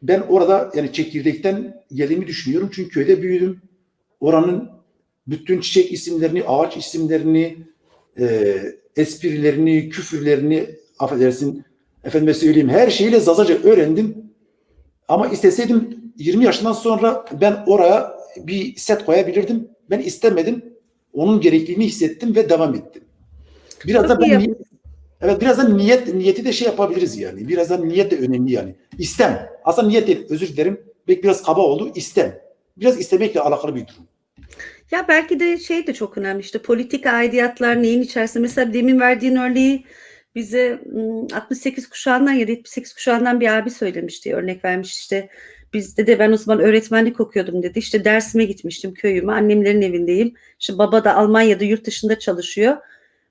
ben orada yani çekirdekten geldiğimi düşünüyorum. Çünkü köyde büyüdüm. Oranın bütün çiçek isimlerini, ağaç isimlerini, esprilerini, küfürlerini affedersin efendime söyleyeyim her şeyiyle Zazaca öğrendim. Ama isteseydim 20 yaşından sonra ben oraya bir set koyabilirdim. Ben istemedim. Onun gerekliliğini hissettim ve devam ettim. Biraz da ben evet biraz da niyeti de şey yapabiliriz yani. Biraz da niyet de önemli yani. İstem. Aslında niyet değil. Özür dilerim. Belki biraz kaba oldu. İstem. Biraz istemekle alakalı bir durum. Ya belki de şey de çok önemli işte politik aidiyatlar neyin içerisinde. Mesela demin verdiğin örneği bize 68 kuşağından ya da 78 kuşağından bir abi söylemişti. Örnek vermiş işte bizde de ben o zaman öğretmenlik okuyordum dedi. İşte dersime gitmiştim köyüme. Annemlerin evindeyim. İşte baba da Almanya'da yurt dışında çalışıyor.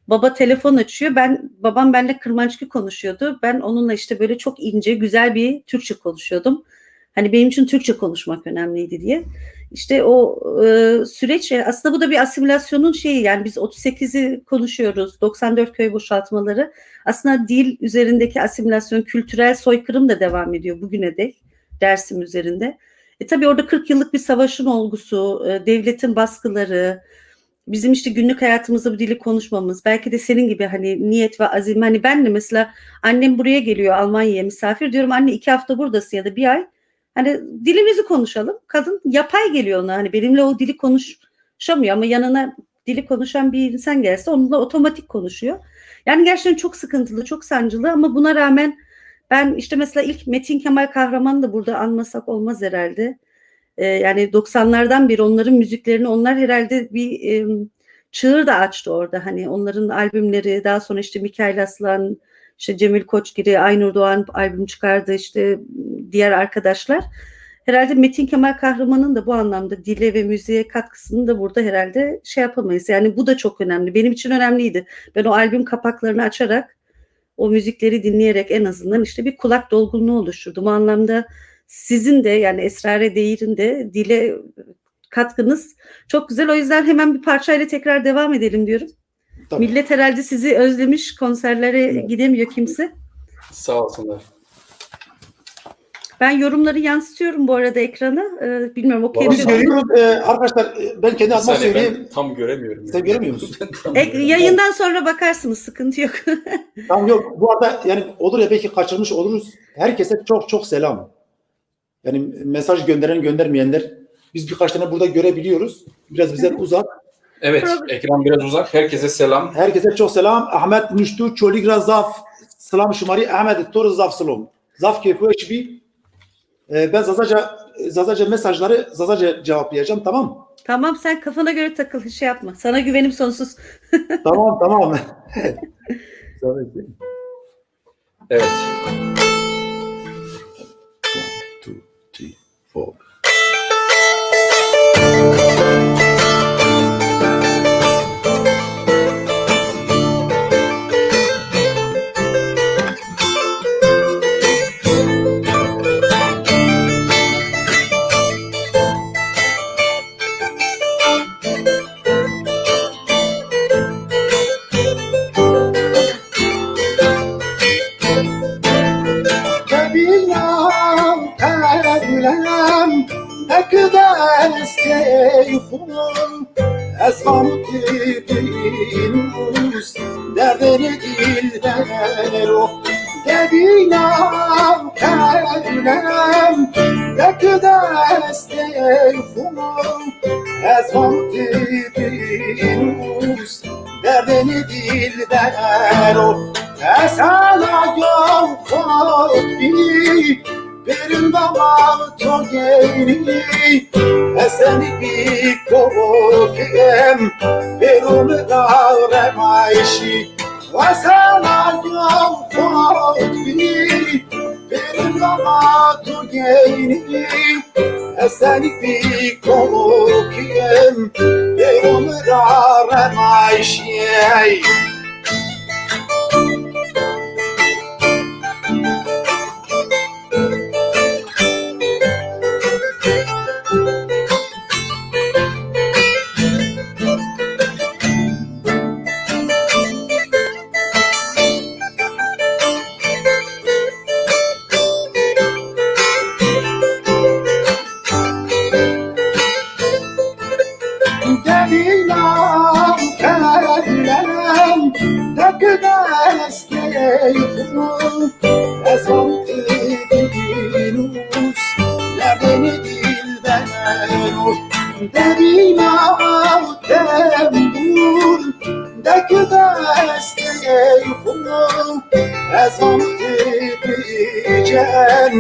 Baba telefon açıyor. Babam benimle Kırmançgı konuşuyordu. Ben onunla işte böyle çok ince, güzel bir Türkçe konuşuyordum. Hani benim için Türkçe konuşmak önemliydi diye. İşte o süreç aslında bu da bir asimilasyonun şeyi yani biz 38'i konuşuyoruz. 94 köy boşaltmaları. Aslında dil üzerindeki asimilasyon, kültürel soykırım da devam ediyor bugüne dek Dersim üzerinde. Tabii orada 40 yıllık bir savaşın olgusu, devletin baskıları, bizim işte günlük hayatımızda bu dili konuşmamız, belki de senin gibi hani niyet ve azim. Hani ben de mesela annem buraya geliyor Almanya'ya misafir diyorum anne 2 hafta buradasın ya da bir ay. Hani dilimizi konuşalım. Kadın yapay geliyor ona. Hani benimle o dili konuşamıyor ama yanına dili konuşan bir insan gelse onunla otomatik konuşuyor. Yani gerçekten çok sıkıntılı, çok sancılı ama buna rağmen ben işte mesela ilk Metin Kemal Kahraman'ı da burada anmasak olmaz herhalde. Yani 90'lardan beri onların müziklerini onlar herhalde bir çığır da açtı orada. Hani onların albümleri daha sonra işte Mikail Aslan, işte Cemil Koçgiri, Aynur Doğan albüm çıkardı işte diğer arkadaşlar. Herhalde Metin Kemal Kahraman'ın da bu anlamda dile ve müziğe katkısını da burada herhalde şey yapamayız. Yani bu da çok önemli. Benim için önemliydi. Ben o albüm kapaklarını açarak o müzikleri dinleyerek en azından işte bir kulak dolgunluğu oluşturdum. O anlamda sizin de yani Esrare Değir'in de dile katkınız çok güzel. O yüzden hemen bir parçayla tekrar devam edelim diyorum. Tabii. Millet herhalde sizi özlemiş. Konserlere gidemiyor kimse. Sağ olsunlar. Ben yorumları yansıtıyorum bu arada ekrana. Bilmiyorum okuyabiliyor musunuz? Biz görüyoruz. Arkadaşlar ben kendi adıma söyleyeyim. Ben tam göremiyorum. Sen göremiyor musun? Yayından sonra bakarsınız. Sıkıntı yok. Tamam yok. Bu arada yani olur ya belki kaçırmış oluruz. Herkese çok çok selam. Yani mesaj gönderen göndermeyenler biz birkaç tane burada görebiliyoruz. Biraz bizden uzak. Evet, ekran biraz uzak. Herkese selam. Herkese çok selam. Ahmet Müştu Çoligra Zaf Selam Şumari Ahmet Tor Zaf Selam. Zaf kefu eşbi. Ben Zazaca mesajları Zazaca cevaplayacağım, tamam mı? Tamam, sen kafana göre takıl, şey yapma. Sana güvenim sonsuz. Tamam. Evet. 1, 2, 3, 4. Derdini dilber o Dedinam kalem Dekü desteyfum Ezham tibinus Derdini dilber o Esala gök kutbi Berim damar togeni Eseni bir kovukem Berumu davremayşi Esala gök kutbi Berim damar togeni Eseni bir kovukem Berumu davremayşi esteyum ezan edinus derdini dilden o devina tembur deki esteyum ezan edicen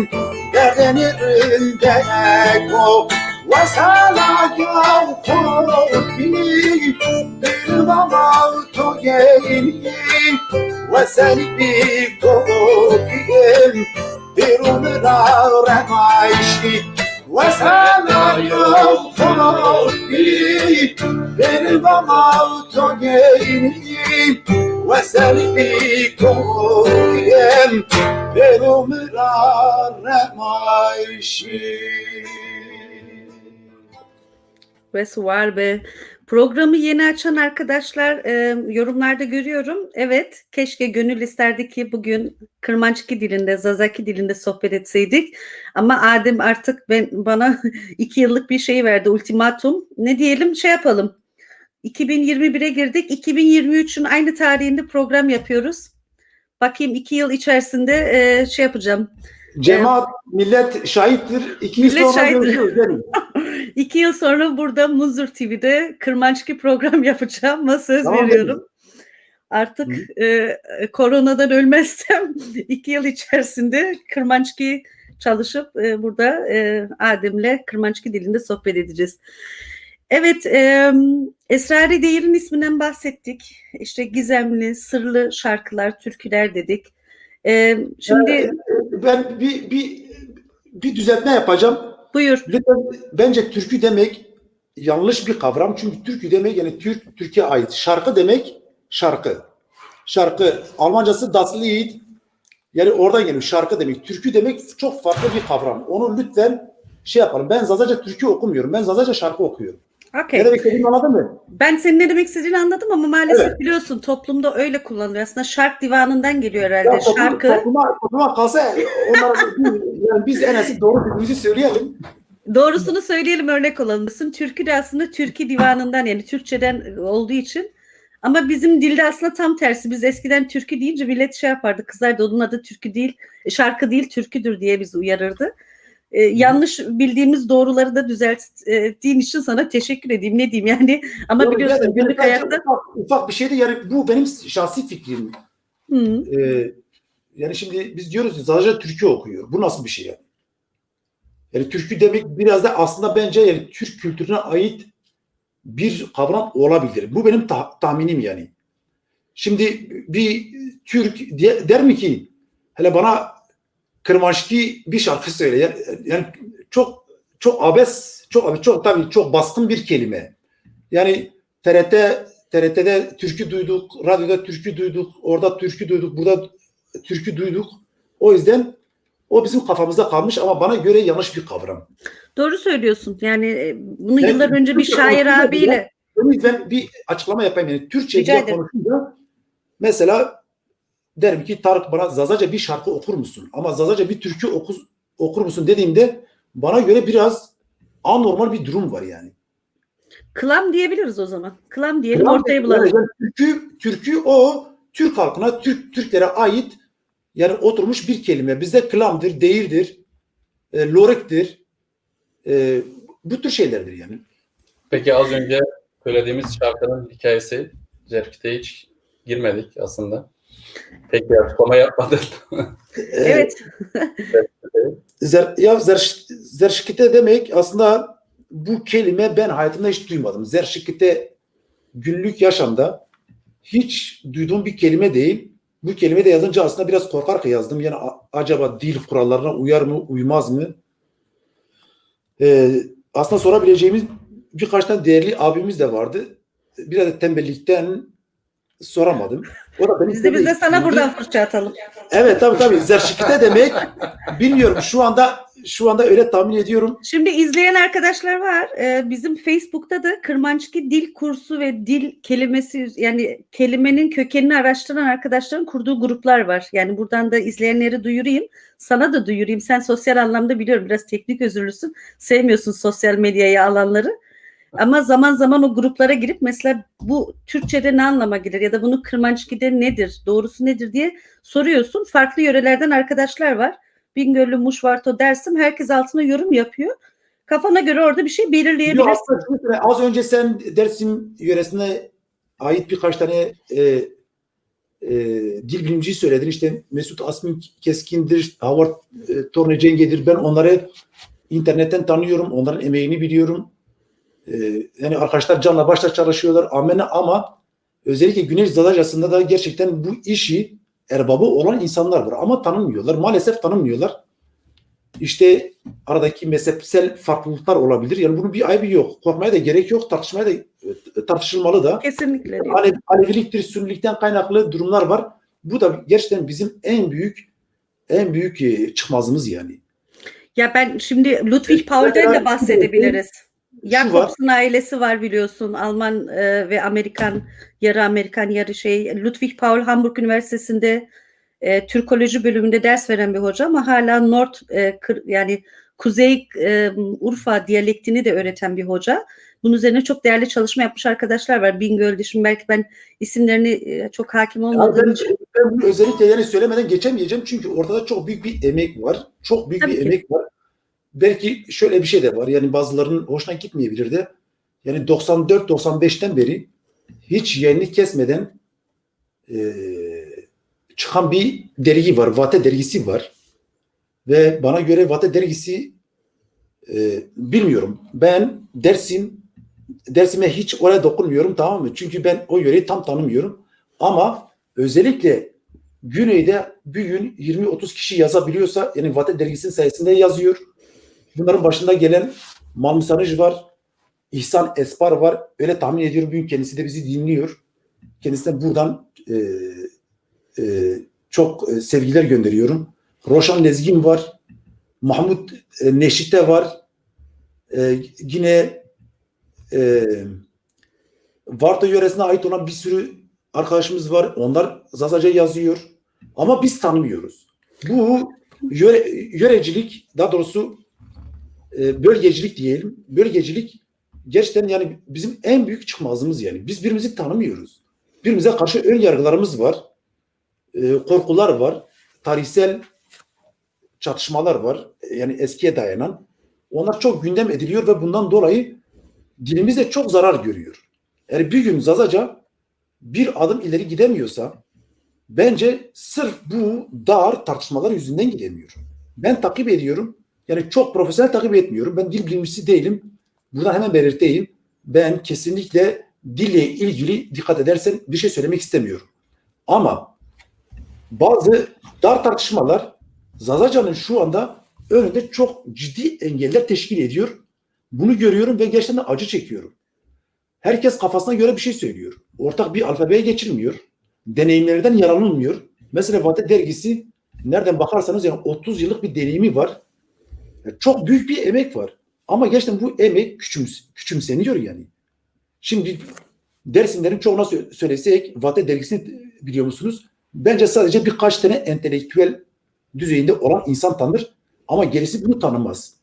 derdini dilden o وسالا يومي بالموت جيني وسلبي كوكيم برمرار معيشي وسالا يومي بالموت جيني وسلبي كوكيم برمرار معيشي. Ve Suvarbe. Programı yeni açan arkadaşlar yorumlarda görüyorum. Evet, keşke gönül isterdi ki bugün Kırmançki dilinde, Zazaki dilinde sohbet etseydik. Ama Adem artık bana 2 yıllık bir şey verdi, ultimatum. Ne diyelim, şey yapalım. 2021'e girdik. 2023'ün aynı tarihinde program yapıyoruz. Bakayım 2 yıl içerisinde şey yapacağım. Cemaat, millet şahittir. 2 yıl sonra görüşürüz. 2 yıl sonra burada Muzur TV'de Kırmançki program yapacağım. Söz veriyorum. Artık koronadan ölmezsem 2 yıl içerisinde Kırmançki çalışıp burada Adem'le Kırmançki dilinde sohbet edeceğiz. Evet, Esrar-ı Değir'in isminden bahsettik. İşte gizemli, sırlı şarkılar, türküler dedik. Şimdi ben bir düzeltme yapacağım. Buyur. Bence türkü demek yanlış bir kavram. Çünkü türkü demek yani Türkiye ait. Şarkı demek şarkı. Şarkı Almancası das Lied. Yani oradan geliyor. Şarkı demek. Türkü demek çok farklı bir kavram. Onu lütfen şey yapalım. Ben Zazaca türkü okumuyorum. Ben Zazaca şarkı okuyorum. Okay. Ne demek istediğimi anladın mı? Ben senin ne demek istediğini anladım ama maalesef Evet. biliyorsun toplumda öyle kullanılıyor. Aslında şark divanından geliyor herhalde. Şarkı. Topluma kalsa yani biz en azından doğru dediğimizi söyleyelim. Doğrusunu söyleyelim, örnek olalım. Türkü de aslında Türkiye divanından, yani Türkçeden olduğu için. Ama bizim dilde aslında tam tersi. Biz eskiden türkü deyince millet şey yapardı. Kızlar da onun adı türkü değil, şarkı değil türküdür diye bizi uyarırdı. Yanlış bildiğimiz doğruları da düzelttiğin için sana teşekkür edeyim. Ne diyeyim yani. Ama Yok, biliyorsun yani, günlük hayatta. Ufak bir şeydi yani bu benim şahsi fikrim. Yani şimdi biz diyoruz ki Zazaca türkü okuyor. Bu nasıl bir şey yani? Yani türkü demek biraz da aslında bence yani Türk kültürüne ait bir kavram olabilir. Bu benim tahminim yani. Şimdi bir Türk der mi ki hele bana Kırmançki bir şarkı söyle. Yani çok abes, çok tabii çok baskın bir kelime. Yani TRT'de türkü duyduk, radyoda türkü duyduk, orada türkü duyduk, burada türkü duyduk. O yüzden o bizim kafamızda kalmış ama bana göre yanlış bir kavram. Doğru söylüyorsun. Yani bunu yıllar önce bir şair abiyle. Ben bir açıklama yapayım. Yani Türkçe diye konuşunca mesela derim ki Tarık bana Zazaca bir şarkı okur musun? Ama Zazaca bir türkü okur musun dediğimde bana göre biraz anormal bir durum var yani. Kılam diyebiliriz o zaman. Kılam diyelim, ortaya bulalım. Yani türkü o Türk halkına, Türklere ait yani oturmuş bir kelime. Bizde kılamdır, değirdir, lorektir. Bu tür şeylerdir yani. Peki az önce söylediğimiz şarkının hikayesi Zerkit'e hiç girmedik aslında. Pek bir açıklama yapmadın. Evet. Zerşikite demek aslında bu kelime ben hayatımda hiç duymadım. Zerşikite günlük yaşamda hiç duyduğum bir kelime değil. Bu kelime de yazınca aslında biraz korkarak yazdım. Yani acaba dil kurallarına uyar mı, uymaz mı? Aslında sorabileceğimiz birkaç tane değerli abimiz de vardı. Biraz da tembellikten soramadım. O da Biz de sana buradan fırça atalım. Evet tabii. Zerşikite demek bilmiyorum. Şu anda öyle tahmin ediyorum. Şimdi izleyen arkadaşlar var. Bizim Facebook'ta da Kırmançki dil kursu ve dil kelimesi, yani kelimenin kökenini araştıran arkadaşların kurduğu gruplar var. Yani buradan da izleyenleri duyurayım. Sana da duyurayım. Sen sosyal anlamda biliyorum biraz teknik özürlüsün. Sevmiyorsun sosyal medyayı alanları. Ama zaman zaman o gruplara girip mesela bu Türkçe'de ne anlama gelir ya da bunu Kırmançki'de nedir, doğrusu nedir diye soruyorsun. Farklı yörelerden arkadaşlar var. Bingöl'lü, Muşvarto, Dersim, herkes altına yorum yapıyor. Kafana göre orada bir şey belirleyebilirsin. Az önce sen Dersim yöresine ait birkaç tane dil bilimciyi söyledin. İşte Mesut Asmin Keskin'dir, Howard Torne Cenge'dir. Ben onları internetten tanıyorum. Onların emeğini biliyorum. Yani arkadaşlar canla başla çalışıyorlar. Amenna, ama özellikle Güneş Zazacası'nda da gerçekten bu işi erbabı olan insanlar var. Ama tanınmıyorlar. Maalesef tanınmıyorlar. İşte aradaki mezhepsel farklılıklar olabilir. Yani bunun bir ayıbı yok. Korkmaya da gerek yok. Tartışmaya da tartışılmalı da. Kesinlikle. Aleviliktir, Sünnilikten kaynaklı durumlar var. Bu da gerçekten bizim en büyük çıkmazımız yani. Ya ben şimdi Ludwig Paul'den de bahsedebiliriz. Jakobs'un ailesi var biliyorsun. Alman ve Amerikan, yarı Amerikan yarı şey. Ludwig Paul Hamburg Üniversitesi'nde Türkoloji bölümünde ders veren bir hoca ama hala yani Kuzey Urfa diyalektini de öğreten bir hoca. Bunun üzerine çok değerli çalışma yapmış arkadaşlar var. Bingöl'de, şimdi belki ben isimlerini çok hakim olmadığım için. Ben bunu özellikle yani söylemeden geçemeyeceğim çünkü ortada çok büyük bir emek var. Çok büyük bir emek var. Belki şöyle bir şey de var. Yani bazılarının hoşuna gitmeyebilir de. Yani 94-95'ten beri hiç yayını kesmeden çıkan bir dergi var. Vate dergisi var. Ve bana göre Vate dergisi bilmiyorum. Ben Dersim'e hiç oraya dokunmuyorum, tamam mı? Çünkü ben o yöreyi tam tanımıyorum. Ama özellikle Güney'de bir gün 20-30 kişi yazabiliyorsa, yani Vate dergisinin sayesinde yazıyor. Bunların başında gelen Malum Sanıcı var. İhsan Espar var. Öyle tahmin ediyorum, bugün kendisi de bizi dinliyor. Kendisine buradan çok sevgiler gönderiyorum. Roşan Lezgin var. Mahmut Neşit'te var. Yine Varto yöresine ait olan bir sürü arkadaşımız var. Onlar Zazaca yazıyor. Ama biz tanımıyoruz. Bu yörecilik, daha doğrusu bölgecilik diyelim. Bölgecilik gerçekten yani bizim en büyük çıkmazımız yani. Biz birbirimizi tanımıyoruz. Birbirimize karşı ön yargılarımız var. Korkular var. Tarihsel çatışmalar var. Yani eskiye dayanan. Onlar çok gündem ediliyor ve bundan dolayı dilimiz de çok zarar görüyor. Eğer bir gün Zazaca bir adım ileri gidemiyorsa bence sırf bu dar tartışmalar yüzünden gidemiyor. Ben takip ediyorum. Yani çok profesyonel takip etmiyorum. Ben dil bilimcisi değilim. Buradan hemen belirteyim. Ben kesinlikle dille ilgili dikkat edersen bir şey söylemek istemiyorum. Ama bazı dar tartışmalar Zazaca'nın şu anda önünde çok ciddi engeller teşkil ediyor. Bunu görüyorum ve gerçekten acı çekiyorum. Herkes kafasına göre bir şey söylüyor. Ortak bir alfabeye geçilmiyor. Deneyimlerden yararlanılmıyor. Mesela Vate dergisi nereden bakarsanız yani 30 yıllık bir deneyimi var. Çok büyük bir emek var. Ama gerçekten bu emek küçümseniyor yani. Şimdi Dersimlerin çoğuna söylesek Vate dergisini biliyor musunuz? Bence sadece birkaç tane entelektüel düzeyinde olan insan tanır. Ama gerisi bunu tanımaz.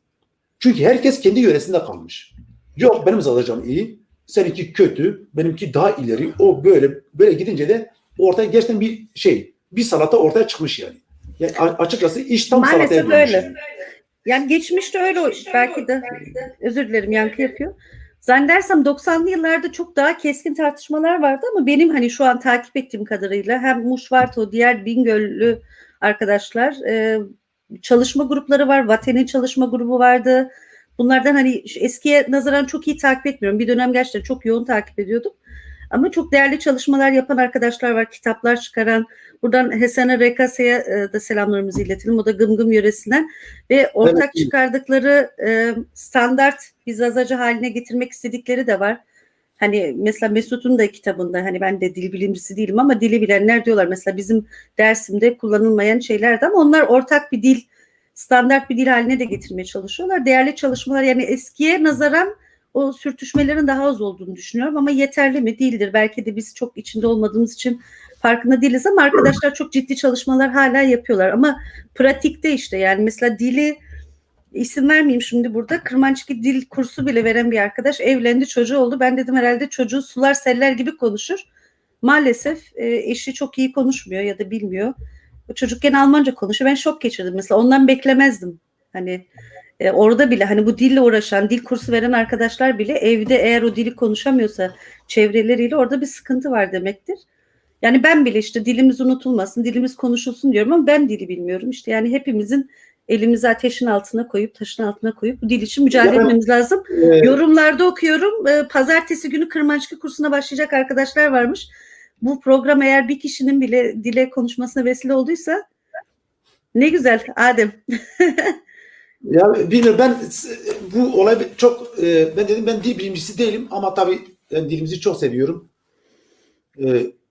Çünkü herkes kendi yöresinde kalmış. Yok benim Zazaca'm iyi, seninki kötü, benimki daha ileri. O böyle gidince de ortaya gerçekten bir salata ortaya çıkmış yani. Yani açıkçası iş tam maalesef salataya dönmüş. öyle. Yani geçmişte öyle belki de, özür dilerim yankı yapıyor. Zannedersem 90'lı yıllarda çok daha keskin tartışmalar vardı ama benim hani şu an takip ettiğim kadarıyla hem Muşvarto, diğer Bingöllü arkadaşlar çalışma grupları var. Vate'nin çalışma grubu vardı. Bunlardan hani eskiye nazaran çok iyi takip etmiyorum. Bir dönem gerçekten çok yoğun takip ediyordum. Ama çok değerli çalışmalar yapan arkadaşlar var. Kitaplar çıkaran. Buradan Hesene Rekase'ye da selamlarımızı iletelim. O da Gımgım yöresinden. Ve ortak çıkardıkları standart bir Zazaca haline getirmek istedikleri de var. Hani mesela Mesut'un da kitabında, hani ben de dil bilimcisi değilim ama dili bilenler diyorlar. Mesela bizim Dersim'de kullanılmayan şeylerdi ama onlar ortak bir dil, standart bir dil haline de getirmeye çalışıyorlar. Değerli çalışmalar, yani eskiye nazaran o sürtüşmelerin daha az olduğunu düşünüyorum ama yeterli mi? Değildir. Belki de biz çok içinde olmadığımız için farkında değiliz ama arkadaşlar çok ciddi çalışmalar hala yapıyorlar. Ama pratikte işte yani mesela dili isim vermeyeyim şimdi burada. Kırmançki dil kursu bile veren bir arkadaş evlendi, çocuğu oldu. Ben dedim herhalde çocuğu sular seller gibi konuşur. Maalesef eşi çok iyi konuşmuyor ya da bilmiyor. O çocuk gene Almanca konuşuyor. Ben şok geçirdim mesela. Ondan beklemezdim. Hani orada bile hani bu dille uğraşan, dil kursu veren arkadaşlar bile evde eğer o dili konuşamıyorsa çevreleriyle orada bir sıkıntı var demektir. Yani ben bile işte dilimiz unutulmasın, dilimiz konuşulsun diyorum ama ben dili bilmiyorum. İşte yani hepimizin elimizi ateşin altına koyup, taşın altına koyup bu dil için mücadele etmemiz lazım. Yorumlarda okuyorum. Pazartesi günü Kırmançki kursuna başlayacak arkadaşlar varmış. Bu program eğer bir kişinin bile dile konuşmasına vesile olduysa ne güzel Adem. Ya bilmiyorum, ben bu olay çok ben dedim ben dil bilimcisi değilim ama tabii ben dilimizi çok seviyorum.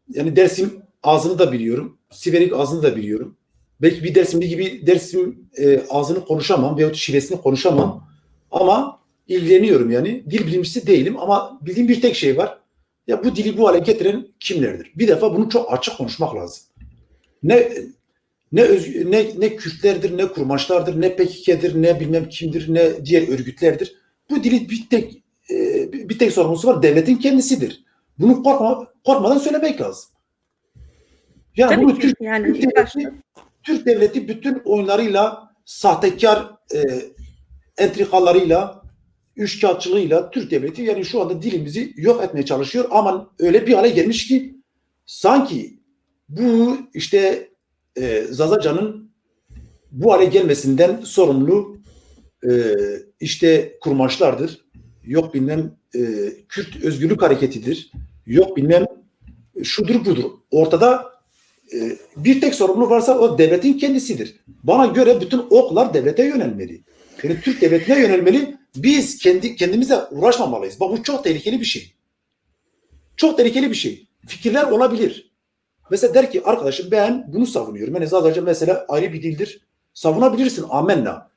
Yani Dersim ağzını da biliyorum. Siverik ağzını da biliyorum. Belki bir Dersimli gibi Dersim ağzını konuşamam veyahut şivesini konuşamam ama ilgileniyorum yani. Dil bilimcisi değilim ama bildiğim bir tek şey var. Ya bu dili bu hale getiren kimlerdir? Bir defa bunu çok açık konuşmak lazım. Ne Kürtlerdir, ne kurmaçlardır, ne PKK'dir, ne bilmem kimdir, ne diğer örgütlerdir. Bu dili bir tek sorumlusu var, devletin kendisidir. Bunu korkmadan söylemek lazım. Yani Tabii bunu ki, yani Türk devleti bütün oyunlarıyla, sahtekar entrikalarıyla, üçkağıtçılığıyla Türk devleti yani şu anda dilimizi yok etmeye çalışıyor ama öyle bir hale gelmiş ki sanki bu işte Zazacan'ın bu hale gelmesinden sorumlu işte kurmaçlardır. Yok bilmem Kürt Özgürlük Hareketi'dir. Yok bilmem şudur budur. Ortada bir tek sorumlu varsa o devletin kendisidir. Bana göre bütün oklar devlete yönelmeli. Yani Türk devletine yönelmeli. Biz kendimize uğraşmamalıyız. Bak bu çok tehlikeli bir şey. Çok tehlikeli bir şey. Fikirler olabilir. Mesela der ki arkadaşım ben bunu savunuyorum. Yani Zazaca mesela ayrı bir dildir. Savunabilirsin. Amenna.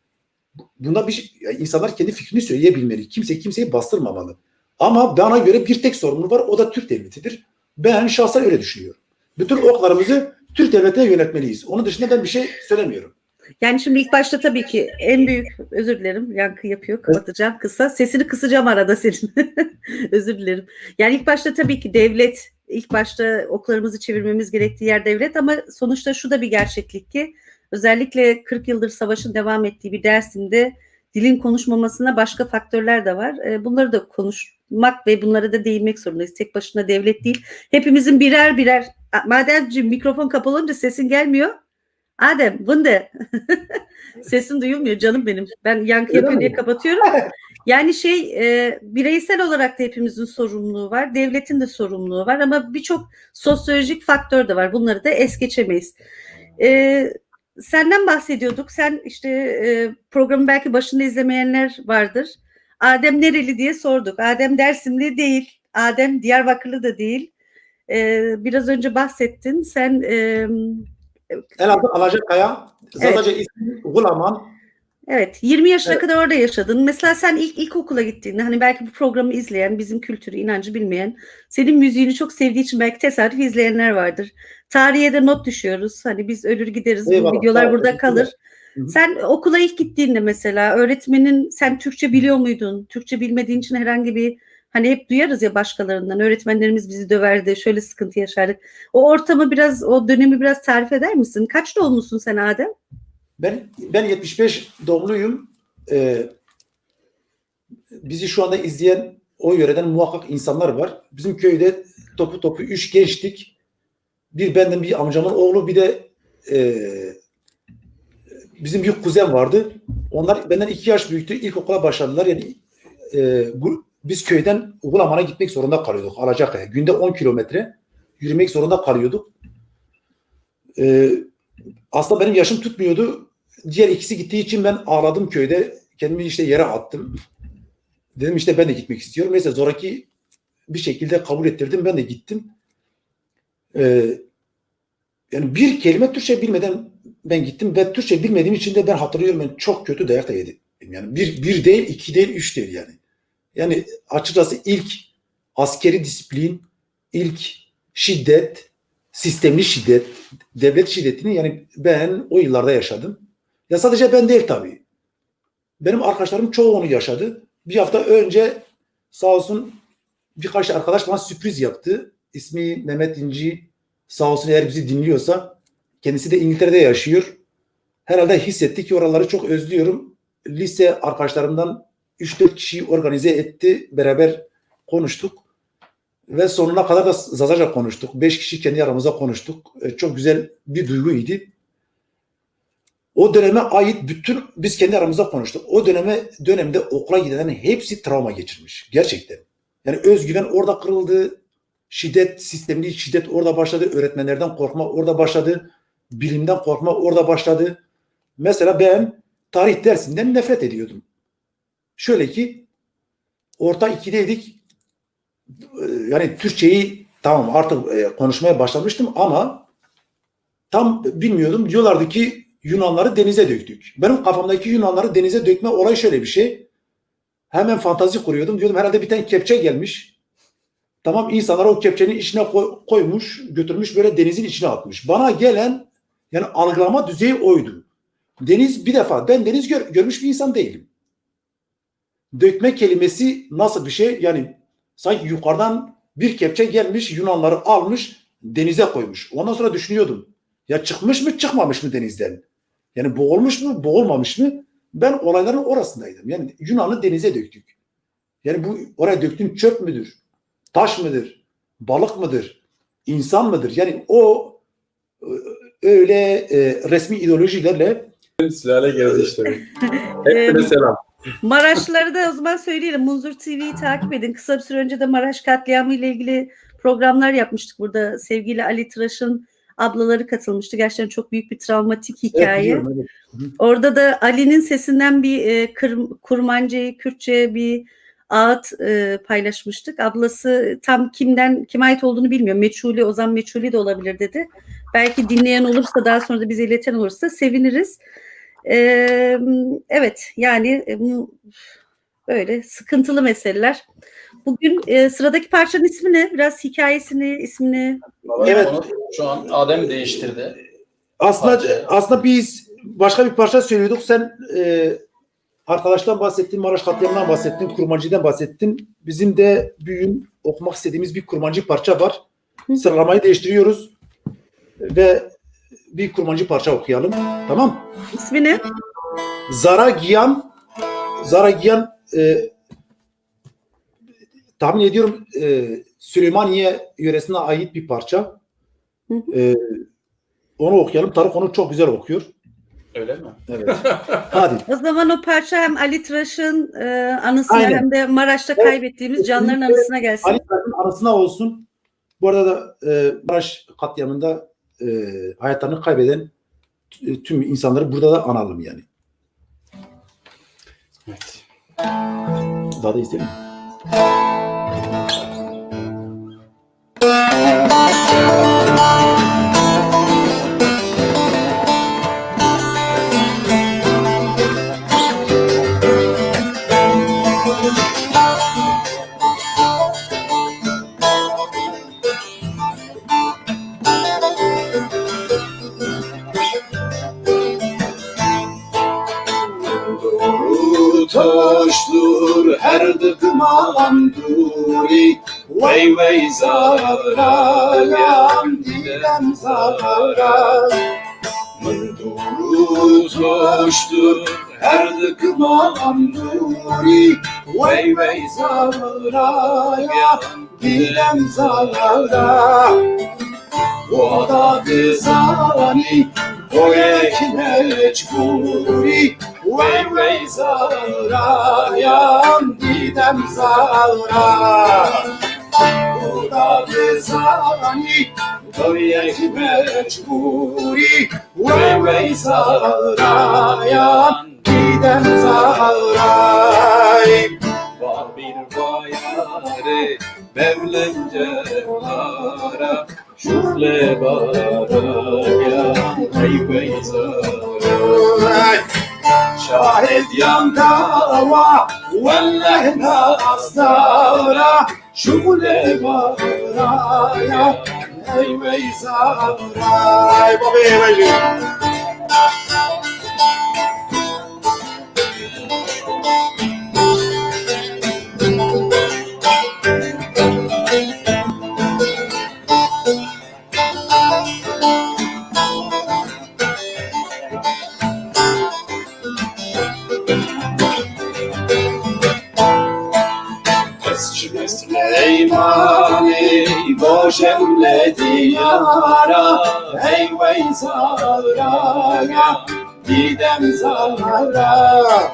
Bunda bir şey, yani insanlar kendi fikrini söyleyebilmeli. Kimse kimseyi bastırmamalı. Ama bana göre bir tek sorumlu var. O da Türk devletidir. Ben şahsen öyle düşünüyorum. Bütün oklarımızı Türk devletine yönetmeliyiz. Onun dışında ben bir şey söylemiyorum. Yani şimdi ilk başta tabii ki en büyük, özür dilerim, yankı yapıyor, kapatacağım kısa. Sesini kısacağım arada senin. Özür dilerim. Yani ilk başta tabii ki devlet, ilk başta oklarımızı çevirmemiz gerektiği yer devlet ama sonuçta şu da bir gerçeklik ki özellikle 40 yıldır savaşın devam ettiği bir Dersim'de dilin konuşmamasına başka faktörler de var. Bunları da konuşmak ve bunlara da değinmek zorundayız. Tek başına devlet değil. Hepimizin birer birer, Mademciğim mikrofon kapalı olunca sesin gelmiyor. Adem, bunda sesin duyulmuyor canım benim. Ben yankı yapıyor diye kapatıyorum. Yani bireysel olarak da hepimizin sorumluluğu var. Devletin de sorumluluğu var ama birçok sosyolojik faktör de var. Bunları da es geçemeyiz. Senden bahsediyorduk. Sen işte programı belki başında izlemeyenler vardır. Adem nereli diye sorduk. Adem Dersimli değil. Adem Diyarbakırlı da değil. Biraz önce bahsettin. Sen Elazığ Alacakaya, Zazaca ismi Gulaman. Evet, 20 yaşına kadar orada yaşadın. Mesela sen ilkokula gittiğinde hani belki bu programı izleyen, bizim kültürü, inancı bilmeyen, senin müziğini çok sevdiği için belki tesadüf izleyenler vardır. Tarihe de not düşüyoruz. Hani biz ölür gideriz, Eyvallah, bu videolar burada teşekkürler. kalır. Sen okula ilk gittiğinde mesela öğretmenin, sen Türkçe biliyor muydun? Türkçe bilmediğin için herhangi bir, hani hep duyarız ya başkalarından, öğretmenlerimiz bizi döverdi, şöyle sıkıntı yaşardık. O ortamı biraz, o dönemi biraz tarif eder misin? Kaç doğumlusun sen Adem? Ben 75 doğumluyum. Bizi şu anda izleyen o yöreden muhakkak insanlar var. Bizim köyde topu 3 gençtik. Bir benden, bir amcamın oğlu, bir de bizim bir kuzen vardı. Onlar benden 2 yaş büyüktü. İlkokula başladılar. Yani biz köyden Ugulaman'a gitmek zorunda kalıyorduk. Alacakaya. Günde 10 kilometre yürümek zorunda kalıyorduk. Aslında benim yaşım tutmuyordu. Diğer ikisi gittiği için ben ağladım köyde. Kendimi işte yere attım. Dedim işte ben de gitmek istiyorum. Neyse zoraki bir şekilde kabul ettirdim. Ben de gittim. Yani bir kelime Türkçe bilmeden ben gittim ve Türkçe bilmediğim için de ben hatırlıyorum, ben çok kötü dayak da yedim. Yani bir değil, 2 değil, 3 değil yani. Yani açıkçası ilk askeri disiplin, ilk şiddet, sistemli şiddet, devlet şiddetini yani ben o yıllarda yaşadım. Ya sadece ben değil tabii. Benim arkadaşlarım çoğu onu yaşadı. Bir hafta önce sağ olsun birkaç arkadaş bana sürpriz yaptı. İsmi Mehmet İnci. Sağ olsun, eğer bizi dinliyorsa. Kendisi de İngiltere'de yaşıyor. Herhalde hissetti ki oraları çok özlüyorum. Lise arkadaşlarımdan 3-4 kişiyi organize etti. Beraber konuştuk. Ve sonuna kadar da Zazaca konuştuk. 5 kişi kendi aramızda konuştuk. Çok güzel bir duyguydu. O döneme ait biz kendi aramızda konuştuk. O dönemde okula gidenlerin hepsi travma geçirmiş. Gerçekten. Yani özgüven orada kırıldı. Sistemli şiddet orada başladı. Öğretmenlerden korkma orada başladı. Bilimden korkma orada başladı. Mesela ben tarih dersinden nefret ediyordum. Şöyle ki orta 2'deydik. Yani Türkçeyi tamam artık konuşmaya başlamıştım ama tam bilmiyordum. Diyorlardı ki Yunanları denize döktük. Benim kafamdaki Yunanları denize dökme olayı şöyle bir şey. Hemen fantazi kuruyordum. Diyordum herhalde bir tane kepçe gelmiş. Tamam, insanlar o kepçenin içine koymuş, götürmüş, böyle denizin içine atmış. Bana gelen yani algılama düzeyi oydu. Deniz, bir defa ben deniz görmüş bir insan değilim. Dökme kelimesi nasıl bir şey? Yani sanki yukarıdan bir kepçe gelmiş, Yunanları almış, denize koymuş. Ondan sonra düşünüyordum. Ya çıkmış mı, çıkmamış mı denizden? Yani boğulmuş mu, boğulmamış mı? Ben olayların orasındaydım. Yani Yunan'ı denize döktük. Yani bu oraya döktüğün çöp müdür? Taş mıdır? Balık mıdır? İnsan mıdır? Yani o öyle resmi ideolojilerle Sülale geldi işte. Hepsine selam. Maraşlıları da o zaman söyleyelim. Munzur TV'yi takip edin. Kısa bir süre önce de Maraş katliamı ile ilgili programlar yapmıştık burada. Sevgili Ali Tıraş'ın ablaları katılmıştı. Gerçekten çok büyük bir travmatik hikaye. Evet, evet. Orada da Ali'nin sesinden bir kurmancayı, Kürtçe bir ağıt paylaşmıştık. Ablası tam kime ait olduğunu bilmiyorum. Meçhuli, Ozan Meçhuli de olabilir dedi. Belki dinleyen olursa, daha sonra da bize ileten olursa seviniriz. Evet, yani böyle sıkıntılı meseleler. Bugün sıradaki parçanın ismi ne? Biraz hikayesini, ismini. Evet. Onu şu an Adem değiştirdi. Aslında biz başka bir parça söylüyorduk. Sen arkadaştan bahsettin, Maraş katliamından bahsettin, kurmancıdan bahsettin. Bizim de bugün okumak istediğimiz bir kurmancı parça var. Sıralamayı değiştiriyoruz ve bir kurmancı parça okuyalım. Tamam? İsmi ne? Zara Giyan tahmin ediyorum Süleymaniye yöresine ait bir parça. Onu okuyalım. Tarık onu çok güzel okuyor. Öyle mi? Evet. Hadi. O zaman o parça hem Ali Tıraş'ın anısına Aynen. hem de Maraş'ta kaybettiğimiz canların anısına gelsin. Ali Tıraş'ın anısına olsun. Bu arada da Maraş katliamında hayatlarını kaybeden tüm insanları burada da analım yani. Evet. Daha da isteyelim mi? Toştur her dıkman duri Vey vey zara yan dilem zara Mınduru toştur her dıkman duri Vey vey zara yan dilem zara O da kızani o mecburi Vey vey zara yan didem zara O da kızani o mecburi Vey vey zara yan didem zara Var bir bayare Mevlence para Şufle bara ya Ey zara Şahit yan dava Vellehna asdara Şufle bara ya Ey zara Baba Süleymani boşemle diyara Ey vey Zahra'ya gidem Zahra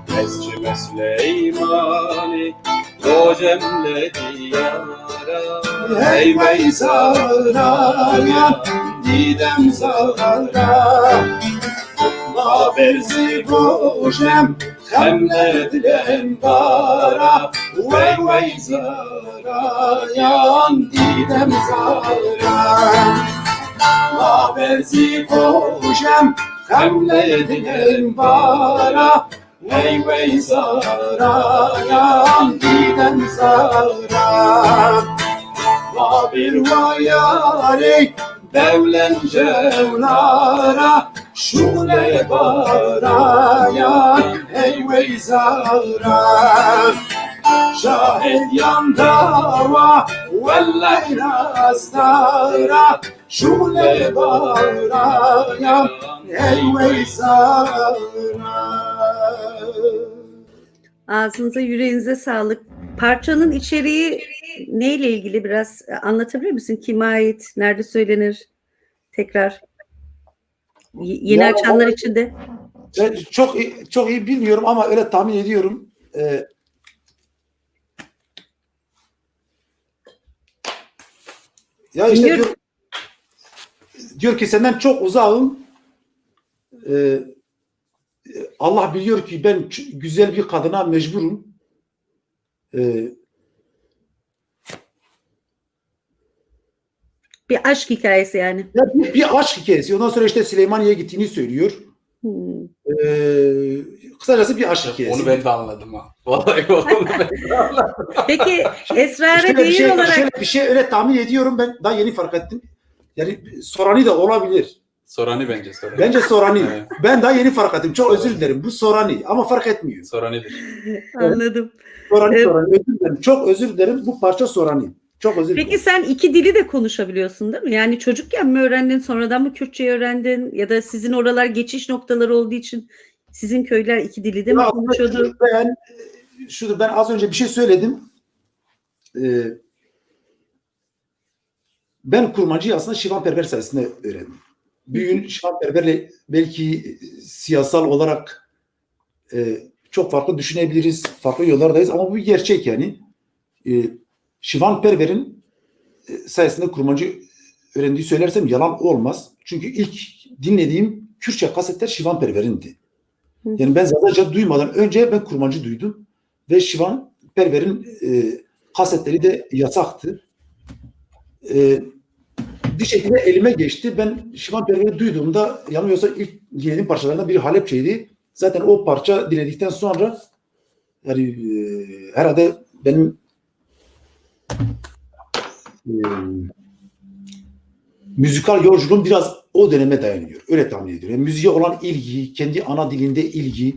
Mescime Süleymani boşemle diyara Ey vey Zahra'ya gidem Zahra Ma berzi boşem Hemle dilen bara Vey vey Zahra'ya gidem Zahra Ma berzi boşem Hemle dilen bara Ey vey Zahra'ya gidem Zahra Va bir vayari Devlen cevlara Şule baraya Ey vey Zahra Şahit yan dava Velley rastara Şule baraya Ey vey Zahra. Ağzınıza yüreğinize sağlık. Parçanın içeriği neyle ilgili biraz anlatabilir misin? Kime ait? Nerede söylenir? Tekrar. Yeni Ya, açanlar için de. Ben çok iyi bilmiyorum ama öyle tahmin ediyorum. Ya işte diyor ki senden çok uzağım. Allah biliyor ki ben güzel bir kadına mecburum. Bir aşk hikayesi yani. Ya bir aşk hikayesi. Ondan sonra işte Süleymaniye'ye gittiğini söylüyor. Kısacası bir aşk hikayesi. Onu ben de anladım ha. Vallahi onu ben de anladım. Peki esrara Şöyle değil olarak şöyle bir şey öyle tahmin ediyorum, ben daha yeni fark ettim. Yani Sorani da olabilir. Sorani bence Sorani. Bence Sorani. Evet. Ben daha yeni fark ettim. Çok özür dilerim. Bu Sorani ama fark etmiyor. Sorani'dir. anladım. Sorani, Evet. Sorani. Özür dilerim. Çok özür dilerim. Bu parça Sorani. Çok özür dilerim. Peki sen iki dili de konuşabiliyorsun değil mi? Yani çocukken mi öğrendin, sonradan mı Kürtçe öğrendin ya da sizin oralar geçiş noktaları olduğu için sizin köyler iki dili de mi Ya, konuşuyordu? Ben az önce bir şey söyledim. Ben kurmacıyı aslında Şivanperver sayesinde öğrendim. Bir gün Şivanperver'le belki siyasal olarak çok farklı düşünebiliriz, farklı yollardayız ama bu bir gerçek yani. Şivanperver'in sayesinde kurmacı öğrendiği söylersem yalan olmaz. Çünkü ilk dinlediğim Kürtçe kasetler Şivanperver'indi. Yani ben Zazaca duymadan önce ben kurmacı duydum ve Şivanperver'in kasetleri de yasaktı. Bir şekilde elime geçti. Ben Şivanperver'i duyduğumda yanılmıyorsa ilk dinlediğim parçalarından biri Halepçe'ydi. Zaten o parça dinledikten sonra yani herhalde benim müzikal yolculuğum biraz o döneme dayanıyor. Öyle tahmin ediyorum. Yani müziğe olan ilgi, kendi ana dilinde ilgi.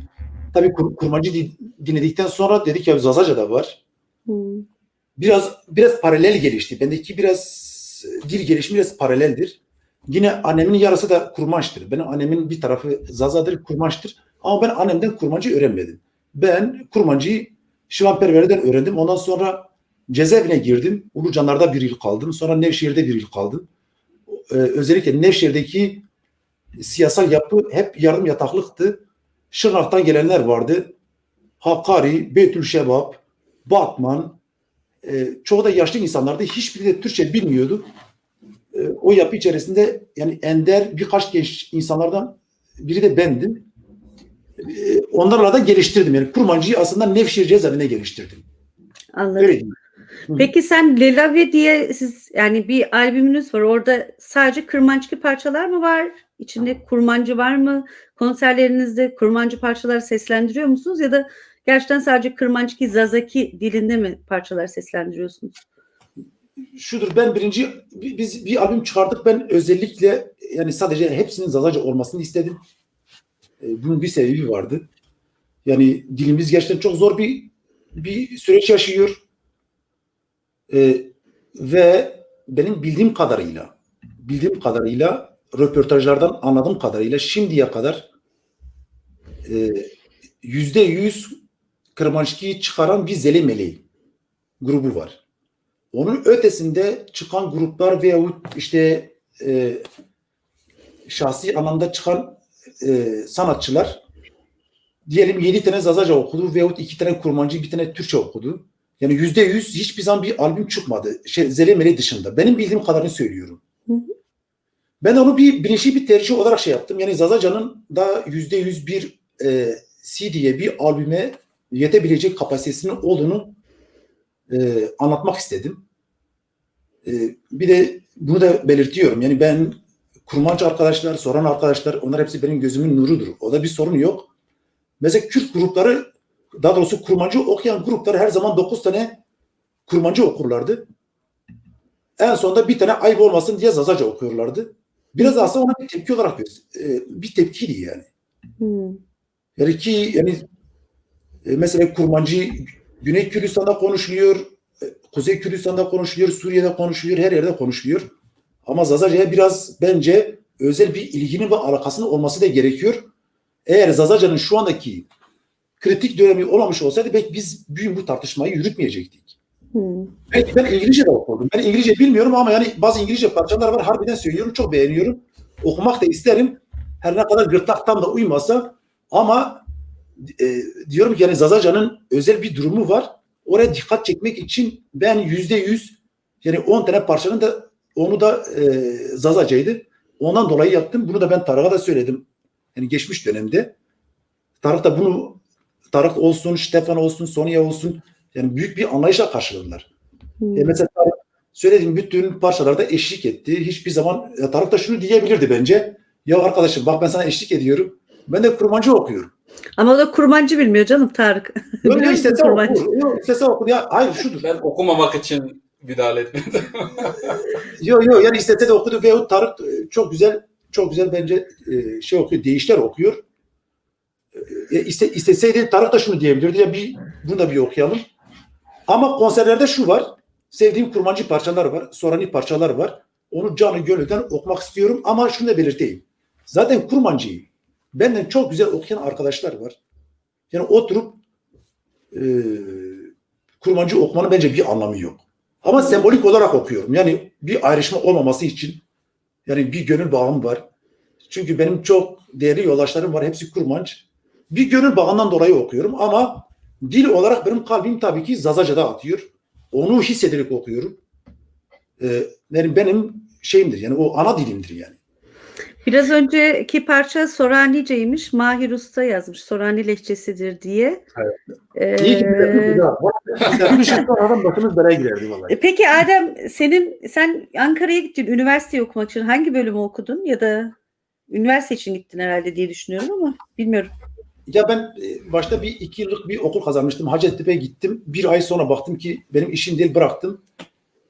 Tabii kurmacı dinledikten sonra dedik ya Zazaca da var. Biraz paralel gelişti. Bendeki biraz dil gelişimi biraz paraleldir. Yine annemin yarısı da kurmaçtır. Benim annemin bir tarafı Zazadır, kurmaçtır. Ama ben annemden kurmacı öğrenmedim. Ben kurmacıyı Şivanperver'den öğrendim. Ondan sonra cezaevine girdim. Ulucanlar'da bir yıl kaldım. Sonra Nevşehir'de bir yıl kaldım. Özellikle Nevşehir'deki siyasal yapı hep yardım yataklıktı. Şırnak'tan gelenler vardı. Hakkari, Beytülşebap, Batman, çoğu da yaşlı insanlardı. Hiçbiri de Türkçe bilmiyordu. O yapı içerisinde yani ender birkaç genç insanlardan biri de bendim. Onlarla da geliştirdim. Yani kurmacıyı aslında Nevşehir cezaevine geliştirdim. Anladım. Öyle diyeyim. Peki sen Lelave diye siz yani bir albümünüz var. Orada sadece kırmançlı parçalar mı var? İçinde kurmancı var mı? Konserlerinizde kurmancı parçalar seslendiriyor musunuz? Ya da gerçekten sadece kırmançki, zazaki dilinde mi parçalar seslendiriyorsunuz? Şudur, biz bir albüm çıkardık. Ben özellikle yani sadece hepsinin Zazaca olmasını istedim. Bunun bir sebebi vardı. Yani dilimiz gerçekten çok zor bir süreç yaşıyor. Ve benim bildiğim kadarıyla röportajlardan anladığım kadarıyla şimdiye kadar %100 Kırmançki'yi çıkaran bir Zeli Meleği grubu var. Onun ötesinde çıkan gruplar veyahut işte şahsi anlamda çıkan sanatçılar diyelim 7 tane Zazaca okudu veyahut 2 tane Kurmancı, bir tane Türkçe okudu. Yani %100 hiçbir zaman bir albüm çıkmadı. Zelemeli dışında. Benim bildiğim kadarını söylüyorum. Hı hı. Ben onu bilinçli bir tercih olarak şey yaptım. Yani Zazaca'nın da %100 bir CD'ye, bir albüme yetebilecek kapasitesinin olduğunu anlatmak istedim. Bir de bunu da belirtiyorum. Yani ben kurmancı arkadaşlar, soran arkadaşlar, onlar hepsi benim gözümün nurudur. O da bir sorun yok. Mesela Kürt grupları, daha doğrusu kurmancı okuyan gruplar her zaman 9 tane kurmancı okurlardı. En sonunda bir tane ayıp olmasın diye Zazaca okuyorlardı. Biraz aslında ona bir tepki olarak bir tepkiydi yani. Yani mesela kurmancı Güney Kürdistan'da konuşuluyor, Kuzey Kürdistan'da konuşuluyor, Suriye'de konuşuluyor, her yerde konuşuluyor. Ama Zazaca'ya biraz bence özel bir ilginin ve alakasının olması da gerekiyor. Eğer Zazaca'nın şu andaki kritik dönemi olmamış olsaydı belki biz bu tartışmayı yürütmeyecektik. Belki ben İngilizce de okudum. Ben İngilizce bilmiyorum ama yani bazı İngilizce parçalar var. Harbiden söylüyorum. Çok beğeniyorum. Okumak da isterim. Her ne kadar gırtlak tam da uymasa ama diyorum ki yani Zazaca'nın özel bir durumu var. Oraya dikkat çekmek için ben %100 yani 10 tane parçanın da onu da Zazaca'ydı. Ondan dolayı yaptım. Bunu da ben Tarık'a da söyledim. Yani geçmiş dönemde. Tarık olsun, Stefan olsun, Sonya olsun yani büyük bir anlayışla karşıladılar. Mesela Tarık söylediğim bütün parçalarda eşlik etti. Hiçbir zaman Tarık da şunu diyebilirdi bence. Ya arkadaşım bak ben sana eşlik ediyorum. Ben de kurmancı okuyorum. Ama o da kurmancı bilmiyor canım Tarık. Böyle istese okur. Yok istese okur. Ya hayır şudur. Ben okumamak için müdahale etmedim. Yok yani istese de okudu veyahut Tarık çok güzel bence şey okuyor, deyişler okuyor. İsteseydi Tarık da şunu diyebilirdi. Ya bunu da bir okuyalım. Ama konserlerde şu var. Sevdiğim kurmancı parçalar var. Sorani parçalar var. Onu canı gönülden okumak istiyorum ama şunu da belirteyim. Zaten kurmancıyı benden çok güzel okuyan arkadaşlar var. Yani oturup kurmancı okumanın bence bir anlamı yok. Ama sembolik olarak okuyorum. Yani bir ayrışma olmaması için yani bir gönül bağım var. Çünkü benim çok değerli yoldaşlarım var. Hepsi kurmanç. Bir gönül bağından dolayı okuyorum ama dil olarak benim kalbim tabii ki Zazaca'da atıyor. Onu hissederek okuyorum. Yani benim şeyimdir yani o ana dilimdir yani. Biraz önceki parça Soraniceymiş. Mahir Usta yazmış. Sorani lehçesidir diye. Evet. İyi ki başımız belaya girerdi vallahi. Peki Adem sen Ankara'ya gittin üniversiteyi okumak için hangi bölümü okudun ya da üniversite için gittin herhalde diye düşünüyorum ama bilmiyorum. Ya ben başta 2 yıllık bir okul kazanmıştım. Hacettepe'ye gittim. 1 ay sonra baktım ki benim işim değil bıraktım.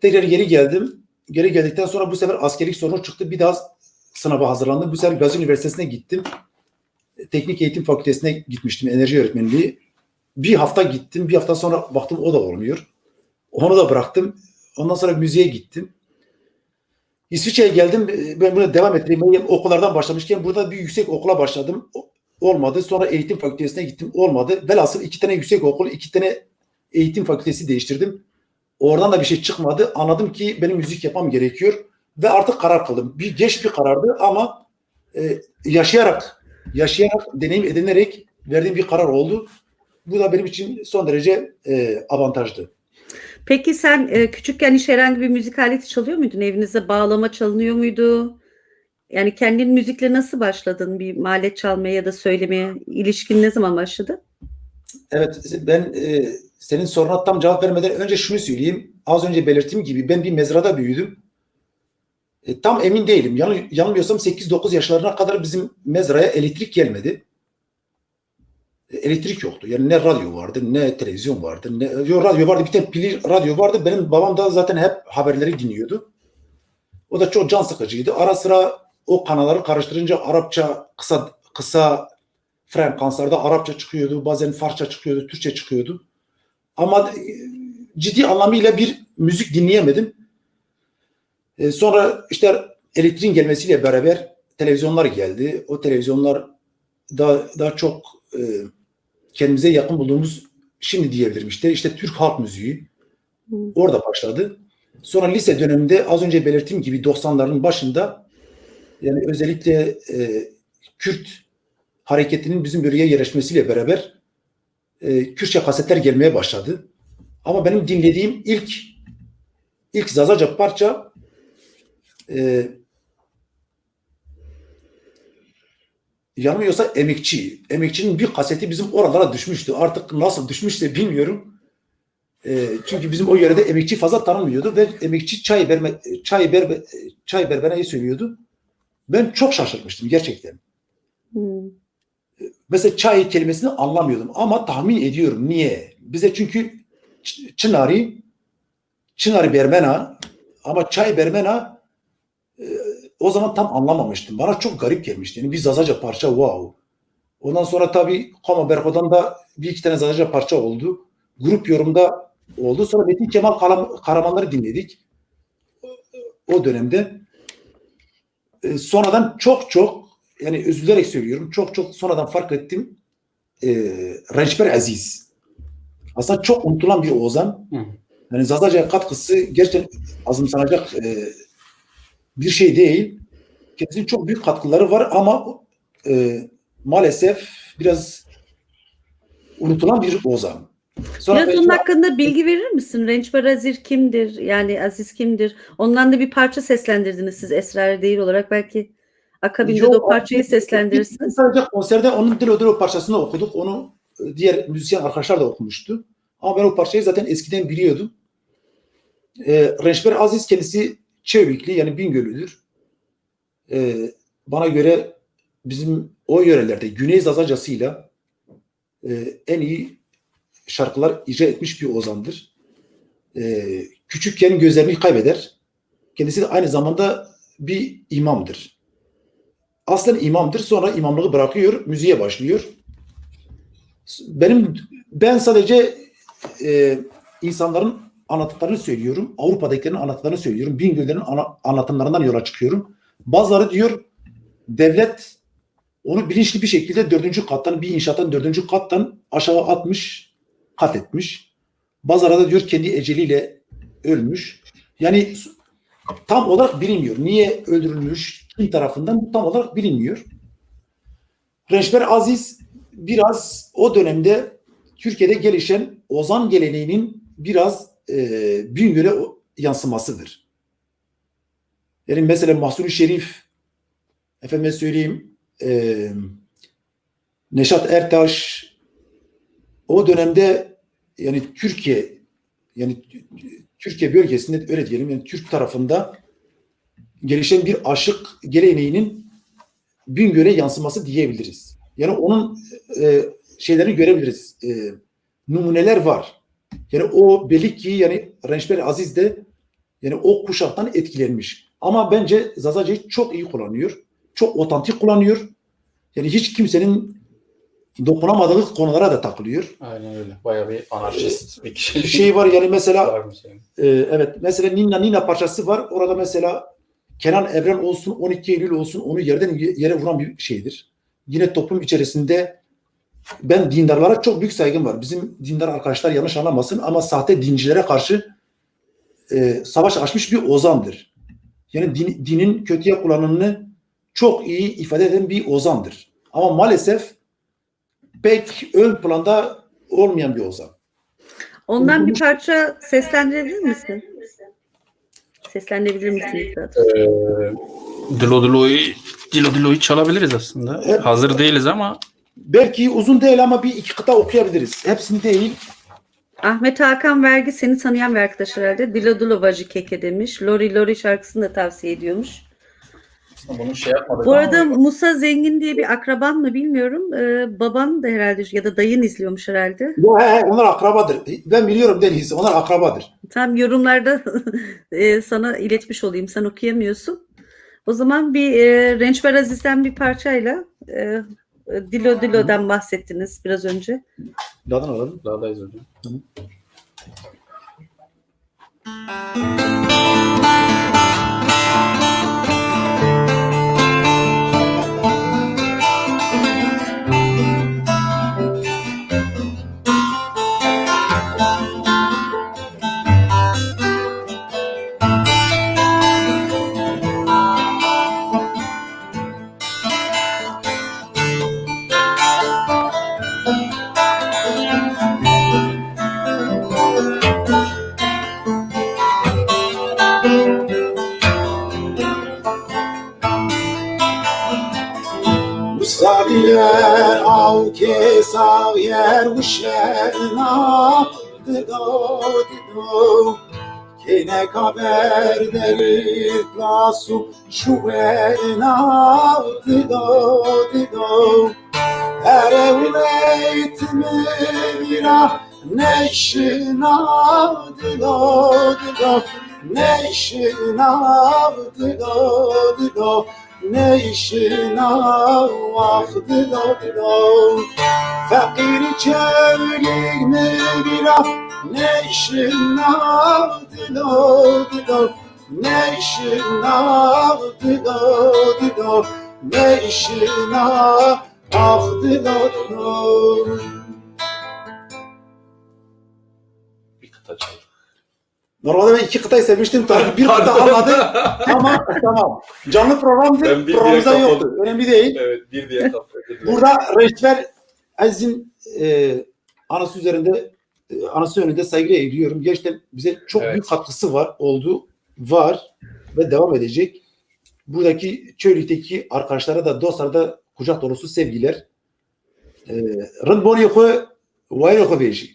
Tekrar geri geldim. Geri geldikten sonra bu sefer askerlik sorunu çıktı. Bir daha sınava hazırlandım. Bu sefer Gazi Üniversitesi'ne gittim. Teknik Eğitim Fakültesi'ne gitmiştim. Enerji öğretmenliği. Bir hafta gittim. Bir hafta sonra baktım o da olmuyor. Onu da bıraktım. Ondan sonra müziğe gittim. İsviçre'ye geldim. Ben buna devam ettireyim. Okullardan başlamışken burada bir yüksek okula başladım. Olmadı. Sonra eğitim fakültesine gittim. Olmadı. Velhasıl 2 tane yüksek okul, 2 tane eğitim fakültesi değiştirdim. Oradan da bir şey çıkmadı. Anladım ki benim müzik yapmam gerekiyor. Ve artık karar kıldım. Geç bir karardı ama yaşayarak, deneyim edinerek verdiğim bir karar oldu. Bu da benim için son derece avantajlı. Peki sen küçükken hiç herhangi bir müzik aleti çalıyor muydun? Evinizde bağlama çalınıyor muydu? Yani kendin müzikle nasıl başladın? Bir alet çalmaya ya da söylemeye ilişkin ne zaman başladı? Evet, ben senin soruna tam cevap vermeden önce şunu söyleyeyim. Az önce belirttiğim gibi ben bir mezrada büyüdüm. Tam emin değilim. Yanılmıyorsam 8-9 yaşlarına kadar bizim mezraya elektrik gelmedi. Elektrik yoktu. Yani ne radyo vardı, ne televizyon vardı, radyo vardı. Bir tane pili radyo vardı. Benim babam da zaten hep haberleri dinliyordu. O da çok can sıkıcıydı. Ara sıra o kanalları karıştırınca Arapça kısa frekanslarda Arapça çıkıyordu. Bazen Farsça çıkıyordu, Türkçe çıkıyordu. Ama ciddi anlamıyla bir müzik dinleyemedim. Sonra işte elektriğin gelmesiyle beraber televizyonlar geldi. O televizyonlar daha çok kendimize yakın bulduğumuz şimdi diyebilirim işte Türk halk müziği orada başladı. Sonra lise döneminde az önce belirttiğim gibi 90'ların başında yani özellikle Kürt hareketinin bizim bölgeye yerleşmesiyle beraber Kürtçe kasetler gelmeye başladı. Ama benim dinlediğim ilk Zazaca parça yanılmıyorsa Emekçi. Emekçi'nin bir kaseti bizim oralara düşmüştü. Artık nasıl düşmüşse bilmiyorum. Çünkü bizim o yörede emekçi fazla tanınmıyordu ve emekçi çay berbereyi söylüyordu. Ben çok şaşırmıştım gerçekten. Mesela çay kelimesini anlamıyordum ama tahmin ediyorum niye? Bize çünkü Çınarı Bermena ama çay Bermena o zaman tam anlamamıştım. Bana çok garip gelmişti. Yani bir Zazaca parça wow. Ondan sonra tabii Kama Berko'dan da bir iki tane Zazaca parça oldu. Grup yorumda oldu. Sonra Metin Kemal Karamanları dinledik. O dönemde. Sonradan çok yani üzülerek söylüyorum. Çok sonradan fark ettim. Rençber Aziz. Aslında çok unutulan bir ozan. Yani Zazaca'ya katkısı gerçekten azımsanacak bir şey değil. Kendisinin çok büyük katkıları var ama maalesef biraz unutulan bir ozan. Sonra biraz onun hakkında bilgi verir misin? Rençber Aziz kimdir? Yani Aziz kimdir? Ondan da bir parça seslendirdiniz siz Esrar değil olarak. Belki akabinde de o parçayı seslendirirsiniz. Sadece konserde onun Dilo parçasını okuduk. Onu diğer müzisyen arkadaşlar da okumuştu. Ama ben o parçayı zaten eskiden biliyordum. Rençber Aziz kendisi Çevikli yani Bingöl'lüdür. Bana göre bizim o yörelerde Güney Zazacasıyla en iyi şarkılar icra etmiş bir ozandır. Küçükken gözlerini kaybeder. Kendisi de aynı zamanda bir imamdır. Aslen imamdır. Sonra imamlığı bırakıyor, müziğe başlıyor. Ben sadece insanların anlattıklarını söylüyorum. Avrupa'dakilerin anlattıklarını söylüyorum. Bingöl'lerin anlatımlarından yola çıkıyorum. Bazıları diyor devlet onu bilinçli bir şekilde 4. kattan bir inşaattan 4. kattan aşağı atmış, kat etmiş. Bazıları da diyor kendi eceliyle ölmüş. Yani tam olarak bilinmiyor. Niye öldürülmüş, kim tarafından tam olarak bilinmiyor. Rençber Aziz biraz o dönemde Türkiye'de gelişen ozan geleneğinin biraz Bingöl'e yansımasıdır. Yani mesela Mahsuni Şerif, efendime söyleyeyim Neşat Ertaş o dönemde yani Türkiye bölgesinde öyle diyelim yani Türk tarafında gelişen bir aşık geleneğinin Bingöl'e yansıması diyebiliriz. Yani onun şeylerini görebiliriz. Numuneler var. Yani o belli ki yani Rençber Aziz de yani o kuşaktan etkilenmiş. Ama bence Zazaca'yı çok iyi kullanıyor. Çok otantik kullanıyor. Yani hiç kimsenin dokunamadığı konulara da takılıyor. Aynen öyle. Bayağı bir anarşist bir kişi. Bir şey var yani mesela var mı senin? evet mesela Nina parçası var. Orada mesela Kenan Evren olsun 12 Eylül olsun onu yerden yere vuran bir şeydir. Yine toplum içerisinde ben dindarlara çok büyük saygım var. Bizim dindar arkadaşlar yanlış anlamasın ama sahte dincilere karşı savaş açmış bir ozandır. Yani dinin kötüye kullanımını çok iyi ifade eden bir ozandır. Ama maalesef pek ön planda olmayan bir ozan. Ondan bir parça seslendirebilir misin? Seslendirebilir misin? Dilo'yu çalabiliriz aslında. Evet. Hazır değiliz ama Belki uzun değil ama bir iki kıta okuyabiliriz. Hepsini değil. Ahmet Hakan Vergi seni tanıyan bir arkadaş herhalde. Dilo Vacı Keke demiş. Lori Lori şarkısını da tavsiye ediyormuş. bunu şey yapmadık. Bu arada Musa Zengin diye bir akraban mı bilmiyorum. Baban da herhalde ya da dayın izliyormuş herhalde. Onlar akrabadır. Ben biliyorum Deniz. Onlar akrabadır. Tam yorumlarda sana iletmiş olayım. Sen okuyamıyorsun. O zaman bir Rençber Aziz'den bir parçayla Dilo'dan bahsettiniz biraz önce. Dağdan alalım. Dağdayız hocam. Sabier av ke sabier uşena dido dido Kene kaber derit lasu şuvena dido dido Erevleyt mevira neşina dido dido Neşina dido dido Neşina vah dido dido Fakir çevlik mevira Neşina dido dido Neşina dido dido Neşina ah dido dido Bir kıta çal. Normalde ben 2 kıtayı sevmiştim. Tabii bir kıta almadı ama tamam. Canlı Ben programdı. bir Programımızda diye yoktu. Önemli değil. Evet, bir diye kapattım. Burada Reçber Aziz'in anası üzerinde anası önünde saygıyla eğiliyorum. Gerçekten bize çok Evet. büyük katkısı var ve devam edecek. Buradaki Çöylük'teki arkadaşlara da dostlara da kucak dolusu sevgiler. Rın yoku vay yoku beji.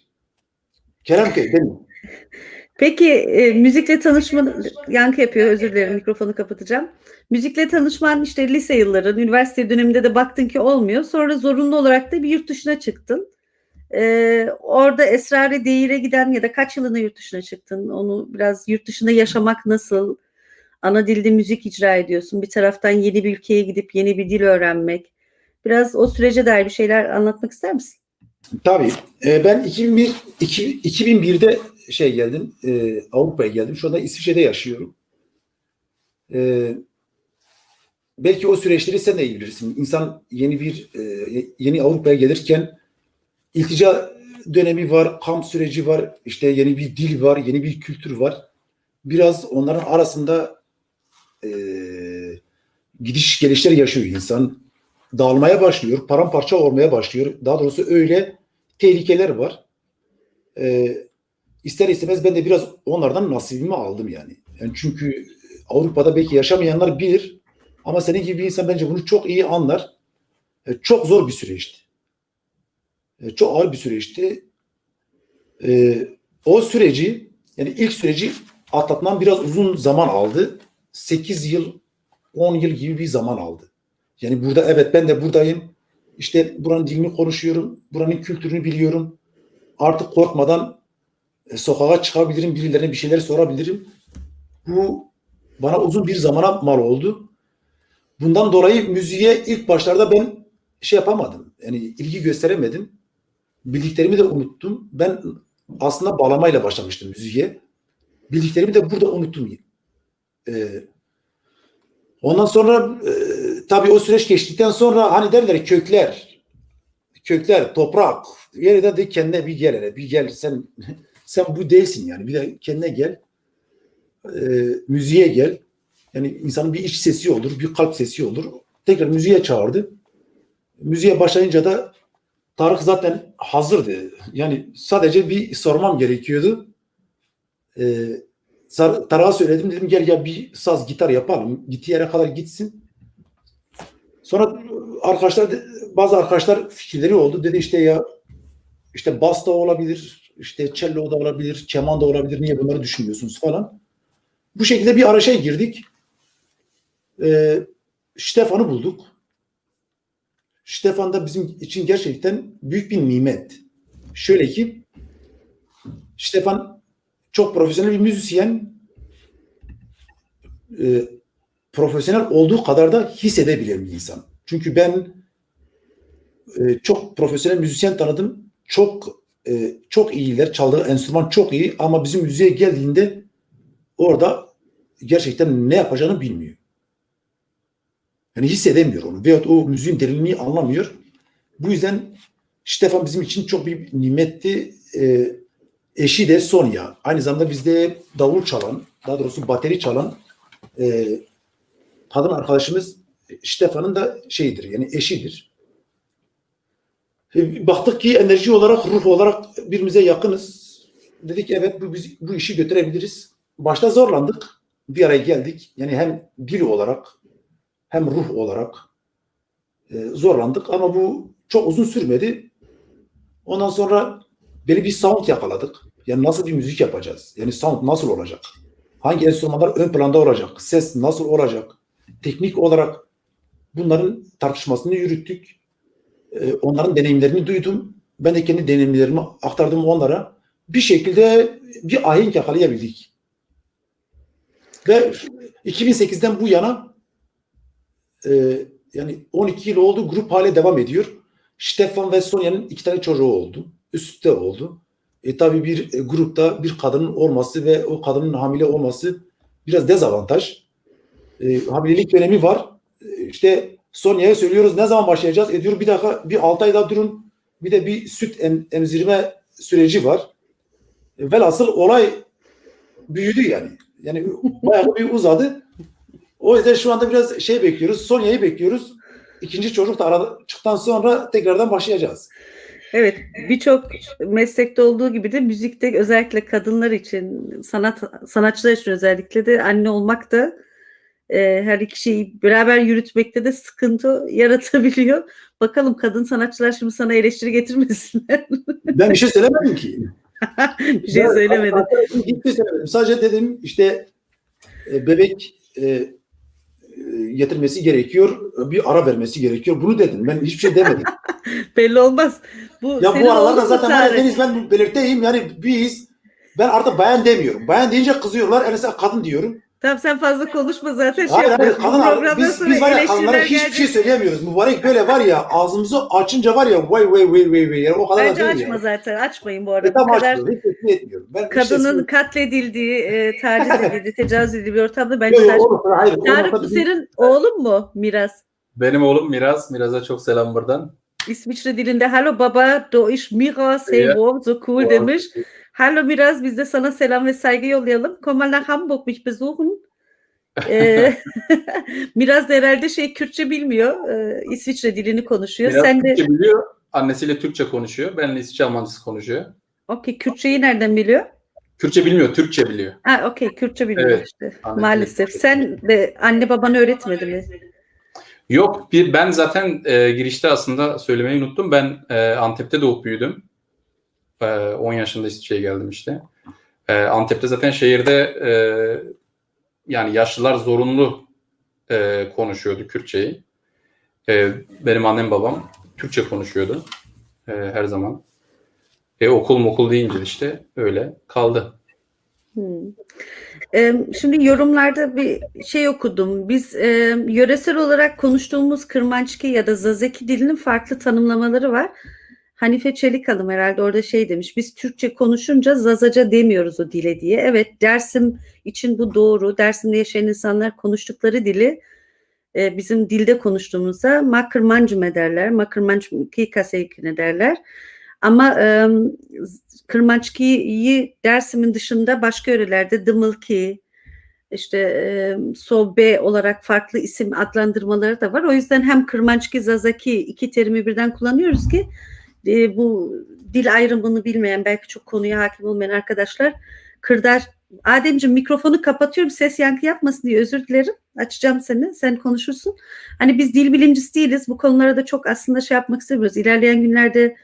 Kerem Key değil mi? Peki müzikle tanışma, yankı yapıyor, özür dilerim, mikrofonu kapatacağım. Müzikle tanışman işte lise yılları, üniversite döneminde de baktın ki olmuyor. Sonra zorunlu olarak da bir yurt dışına çıktın. Orada Esrar-ı Değir'e giden ya da kaç yılında yurt dışına çıktın? Onu biraz yurt dışında yaşamak nasıl? Ana dilde müzik icra ediyorsun. Bir taraftan yeni bir ülkeye gidip yeni bir dil öğrenmek. Biraz o sürece dair bir şeyler anlatmak ister misin? Tabii. Ben 2001'de geldim. Avrupa'ya geldim. Şu anda İsviçre'de yaşıyorum. Belki o süreçleri sen de iyi bilirsin. İnsan yeni Avrupa'ya gelirken iltica dönemi var, kamp süreci var, işte yeni bir dil var, yeni bir kültür var. Biraz onların arasında gidiş gelişler yaşıyor insan. Dağılmaya başlıyor, paramparça olmaya başlıyor. Daha doğrusu öyle tehlikeler var. İster istemez ben de biraz onlardan nasibimi aldım yani. Çünkü Avrupa'da belki yaşamayanlar bilir ama senin gibi bir insan bence bunu çok iyi anlar. Çok zor bir süreçti. Çok ağır bir süreçti. O süreci, yani ilk süreci atlatmam biraz uzun zaman aldı. 8 yıl, 10 yıl gibi bir zaman aldı. Yani burada evet ben de buradayım. İşte buranın dilini konuşuyorum. Buranın kültürünü biliyorum. Artık korkmadan sokağa çıkabilirim. Birilerine bir şeyler sorabilirim. Bu bana uzun bir zamana mal oldu. Bundan dolayı müziğe ilk başlarda ben yapamadım. Yani ilgi gösteremedim. Bildiklerimi de unuttum. Ben aslında bağlamayla başlamıştım müziğe. Bildiklerimi de burada unuttum. Ondan sonra tabii o süreç geçtikten sonra hani derler kökler, toprak. Yeniden de kendine bir gel hele. Bir gel sen bu değilsin yani. Bir de kendine gel. Müziğe gel. Yani insanın bir iç sesi olur, bir kalp sesi olur. Tekrar müziğe çağırdı. Müziğe başlayınca da Tarık zaten hazırdı. Yani sadece bir sormam gerekiyordu. Tarık'a söyledim. Dedim gel bir saz, gitar yapalım. Gittiği yere kadar gitsin. Sonra bazı arkadaşlar fikirleri oldu. Dedi işte bas da olabilir, işte cello da olabilir, keman da olabilir. Niye bunları düşünmüyorsunuz falan. Bu şekilde bir arayışa girdik. Stefan'ı bulduk. Stefan da bizim için gerçekten büyük bir nimet. Şöyle ki Stefan çok profesyonel bir müzisyen. Profesyonel olduğu kadar da hissedebilen bir insan. Çünkü ben çok profesyonel müzisyen tanıdım. Çok iyiler. Çaldığı enstrüman çok iyi ama bizim müziğe geldiğinde orada gerçekten ne yapacağını bilmiyor. Yani hissedemiyor onu. Veyahut o müziğin derinliğini anlamıyor. Bu yüzden Stefan bizim için çok bir nimetti. Eşi de Sonya. Aynı zamanda bizde davul çalan, daha doğrusu bateri çalan kadın arkadaşımız Stefan'ın da yani eşidir. Baktık ki enerji olarak, ruh olarak birbirimize yakınız. Dedik evet bu işi götürebiliriz. Başta zorlandık. Bir araya geldik. Yani hem dil olarak hem ruh olarak zorlandık ama bu çok uzun sürmedi. Ondan sonra belli bir sound yakaladık. Yani nasıl bir müzik yapacağız? Yani sound nasıl olacak? Hangi enstrümanlar ön planda olacak? Ses nasıl olacak? Teknik olarak bunların tartışmasını yürüttük. Onların deneyimlerini duydum. Ben de kendi deneyimlerimi aktardım onlara. Bir şekilde bir ahenk yakalayabildik. Ve 2008'den bu yana yani 12 yıl oldu, grup hale devam ediyor. Stefan ve Sonya'nın 2 tane çocuğu oldu. Üstte oldu. Tabii bir grupta bir kadının olması ve o kadının hamile olması biraz dezavantaj. Hamilelik dönemi var. İşte Sonya'ya söylüyoruz ne zaman başlayacağız? Diyor bir dakika, bir 6 ay daha durun. Bir de bir süt emzirme süreci var. Velhasıl olay büyüdü yani. Yani bayağı bir uzadı. O yüzden şu anda biraz şey bekliyoruz. Sonya'yı bekliyoruz. İkinci çocuk da çıktıktan sonra tekrardan başlayacağız. Evet, birçok meslekte olduğu gibi de müzikte özellikle kadınlar için, sanatçılar için özellikle de anne olmak da her iki şeyi beraber yürütmekte de sıkıntı yaratabiliyor. Bakalım kadın sanatçılar şimdi sana eleştiri getirmesinler. Ben bir şey söylemedim ki. Bir şey söylemedim. Sadece dedim işte bebek getirmesi gerekiyor, bir ara vermesi gerekiyor. Bunu dedim. Ben hiçbir şey demedim. Belli olmaz. Ya bu aralarda zaten Deniz ben belirteyim yani ben artık bayan demiyorum. Bayan deyince kızıyorlar. En kadın diyorum. Tamam sen fazla konuşma zaten. Hayır kadın biz var ya kadınlara hiçbir şey söyleyemiyoruz. Mübarek böyle var ya ağzımızı açınca var ya vay yani o kadar bence da değil açma yani. zaten. Açmayın bu arada. Tam Bu kadar etmiyorum. Ben kadının katledildiği, taciz edildiği, tecavüz edildiği bir ortamda bence Tarık bu senin oğlun mu Miraz? Benim oğlum Miraz. Miraz'a çok selam buradan. İsviçre dilinde Hallo Baba, do ich Miraz, hey wow, so cool demiş. Hallo Miraz, biz de sana selam ve saygı yollayalım. Komm mal nach Hamburg mich besuchen. Miraz da herhalde Kürtçe bilmiyor. İsviçre dilini konuşuyor. Miraz Sen Türkçe de biliyor. Annesiyle Türkçe konuşuyor. Benimle İsviçre Almancası konuşuyor. okey, Kürtçeyi nereden biliyor? Kürtçe bilmiyor, Türkçe biliyor. Okey, Kürtçe biliyor Evet, işte. anladım. Maalesef. Sen de anne babanı öğretmedi mi? Yok, ben zaten girişte aslında söylemeyi unuttum. Ben Antep'te doğup büyüdüm. 10 yaşında İsviçre'ye geldim işte. Antep'te zaten şehirde yani yaşlılar zorunlu konuşuyordu Kürtçeyi. Benim annem babam Türkçe konuşuyordu her zaman. Okul deyince işte öyle kaldı. Şimdi yorumlarda bir şey okudum. Biz yöresel olarak konuştuğumuz Kırmançki ya da Zazaki dilinin farklı tanımlamaları var. Hanife Çelik Hanım herhalde orada demiş. Biz Türkçe konuşunca Zazaca demiyoruz o dile diye. Evet, Dersim için bu doğru. Dersim'de yaşayan insanlar konuştukları dili bizim dilde konuştuğumuzda Makırmancıme derler. Makırmancıki Kaseykine derler. Ama Kırmançki'yi Dersim'in dışında başka yörelerde Dımılki, Sobe olarak farklı isim adlandırmaları da var. O yüzden hem Kırmançki, Zazaki iki terimi birden kullanıyoruz ki bu dil ayrımını bilmeyen, belki çok konuya hakim olmayan arkadaşlar Kırdar. Ademciğim mikrofonu kapatıyorum ses yankı yapmasın diye, özür dilerim. Açacağım seni, sen konuşursun. Hani biz dil bilimcisi değiliz. Bu konulara da çok aslında yapmak istemiyoruz. İlerleyen günlerde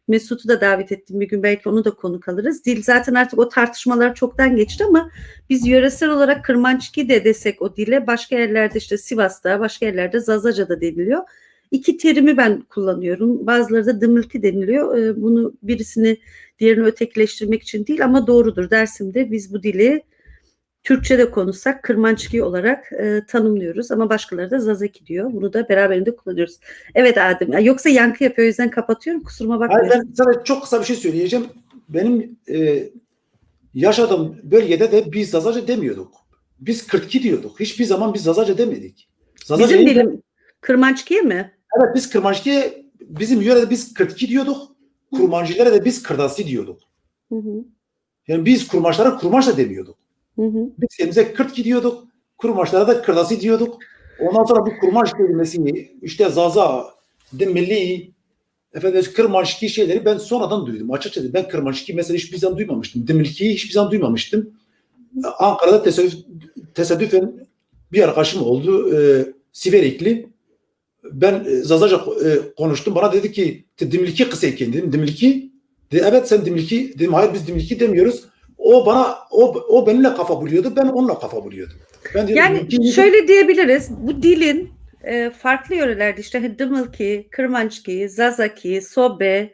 Mesut'u da davet ettim bir gün, belki onu da konuk alırız. Dil zaten artık o tartışmalar çoktan geçti ama biz yöresel olarak Kırmançki de desek o dile, başka yerlerde Sivas'ta, başka yerlerde Zazaca'da deniliyor. İki terimi ben kullanıyorum. Bazıları da Dımılki deniliyor. Bunu birisini diğerini ötekileştirmek için değil ama doğrudur. Dersim'de biz bu dili Türkçe'de konuşsak Kırmançki olarak tanımlıyoruz ama başkaları da Zazaki diyor. Bunu da beraberinde kullanıyoruz. Evet Adem. Yoksa yankı yapıyor, o yüzden kapatıyorum. Kusuruma bakmayın. Ben sana çok kısa bir şey söyleyeceğim. Benim yaşadığım bölgede de biz Zazaca demiyorduk. Biz Kırtki diyorduk. Hiçbir zaman biz Zazaca demedik. Bizim dilim Kırmançki'ye mi? Evet, biz Kırmançki'ye, bizim yörede biz Kırtki diyorduk. Kurmancılara da biz Kırdasi diyorduk. Hı. Yani biz kurmaçlara kurmaç da demiyorduk. Biz kendimize Kırtki diyorduk. Kurmaçlara da Kırdasi diyorduk. Ondan sonra bu kurmaç kelimesini Zaza, Milli, Kırmançki şeyleri ben sonradan duydum. Açıkçası ben Kırmançki mesela hiçbir zaman duymamıştım. Demirki'yi hiçbir zaman duymamıştım. Ankara'da tesadüfen bir arkadaşım oldu. Siverikli. ben Zazaca konuştum. Bana dedi ki Dimliki kısayken dedim. Dimliki? Dedi, evet sen Dimliki. Dedim hayır biz Dimliki demiyoruz. O benimle kafa buluyordu. Ben onunla kafa buluyordum. Ben dedim, Yani şöyle diyebiliriz. Bu dilin farklı yörelerde işte Hıdımılki, Kırmançki, Zazaki, Sobe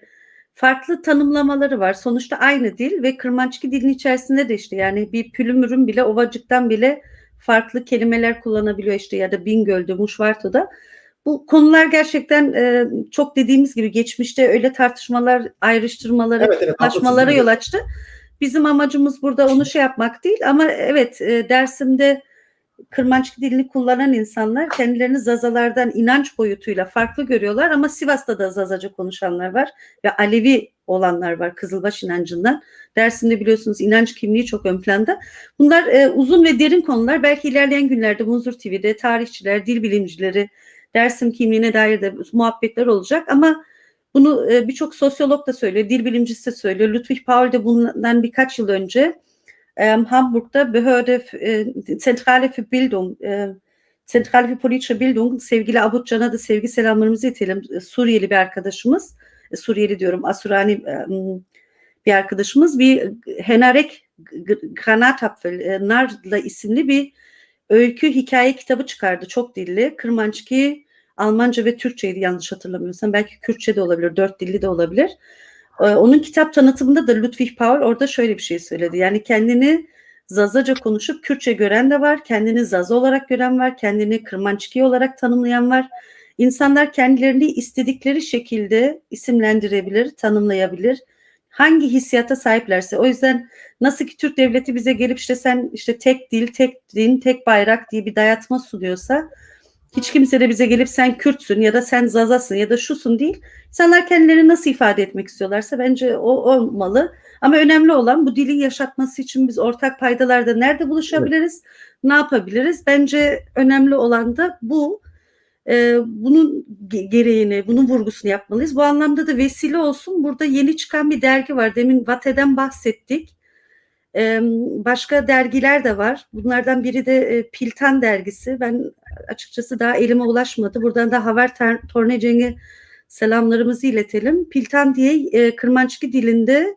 farklı tanımlamaları var. Sonuçta aynı dil ve Kırmançki dilin içerisinde de işte yani bir Pülümür'ün bile Ovacık'tan bile farklı kelimeler kullanabiliyor işte ya da Bingöl'de, Muşvarto'da. Bu konular gerçekten çok dediğimiz gibi geçmişte öyle tartışmalar, ayrıştırmaları, evet, anlaşmalara yol açtı. Bizim amacımız burada onu şey yapmak değil ama evet Dersim'de Kırmançki dilini kullanan insanlar kendilerini Zazalardan inanç boyutuyla farklı görüyorlar ama Sivas'ta da Zazaca konuşanlar var ve Alevi olanlar var Kızılbaş inancından. Dersim'de biliyorsunuz inanç kimliği çok ön planda. Bunlar uzun ve derin konular. Belki ilerleyen günlerde Munzur TV'de tarihçiler, dil bilimcileri, Dersim kimliğine dair de muhabbetler olacak ama bunu birçok sosyolog da söylüyor, dil bilimcisi de söylüyor. Ludwig Paul de bundan birkaç yıl önce Hamburg'da Behörde Zentrale für Bildung, Zentrale für politische Bildung, sevgili Abut Can'a da sevgi selamlarımızı iletelim. Suriyeli bir arkadaşımız, Suriyeli diyorum, Asurani bir arkadaşımız bir Henarek Granatapfel, Narla isimli bir öykü hikaye kitabı çıkardı. Çok dilli. Kırmançki, Almanca ve Türkçeydi yanlış hatırlamıyorsam. Belki Kürtçe de olabilir, 4 dilli de olabilir. Onun kitap tanıtımında da Ludwig Paul orada şöyle bir şey söyledi. Yani kendini Zazaca konuşup Kürtçe gören de var. Kendini Zaza olarak gören var. Kendini Kırmançki olarak tanımlayan var. İnsanlar kendilerini istedikleri şekilde isimlendirebilir, tanımlayabilir. Hangi hissiyata sahiplerse. O yüzden nasıl ki Türk devleti bize gelip işte sen işte tek dil, tek din, tek bayrak diye bir dayatma sunuyorsa hiç kimse de bize gelip sen Kürtsün ya da sen Zazasın ya da şusun değil. İnsanlar kendilerini nasıl ifade etmek istiyorlarsa bence o olmalı. Ama önemli olan bu dilin yaşatması için biz ortak paydalarda nerede buluşabiliriz, ne yapabiliriz? Bence önemli olan da bu. Bunun gereğini, bunun vurgusunu yapmalıyız. Bu anlamda da vesile olsun. Burada yeni çıkan bir dergi var. Demin Vate'den bahsettik. Başka dergiler de var. Bunlardan biri de Piltan dergisi. Ben açıkçası daha elime ulaşmadı. Buradan da Haber Torneceng'e selamlarımızı iletelim. Piltan diye Kırmançki dilinde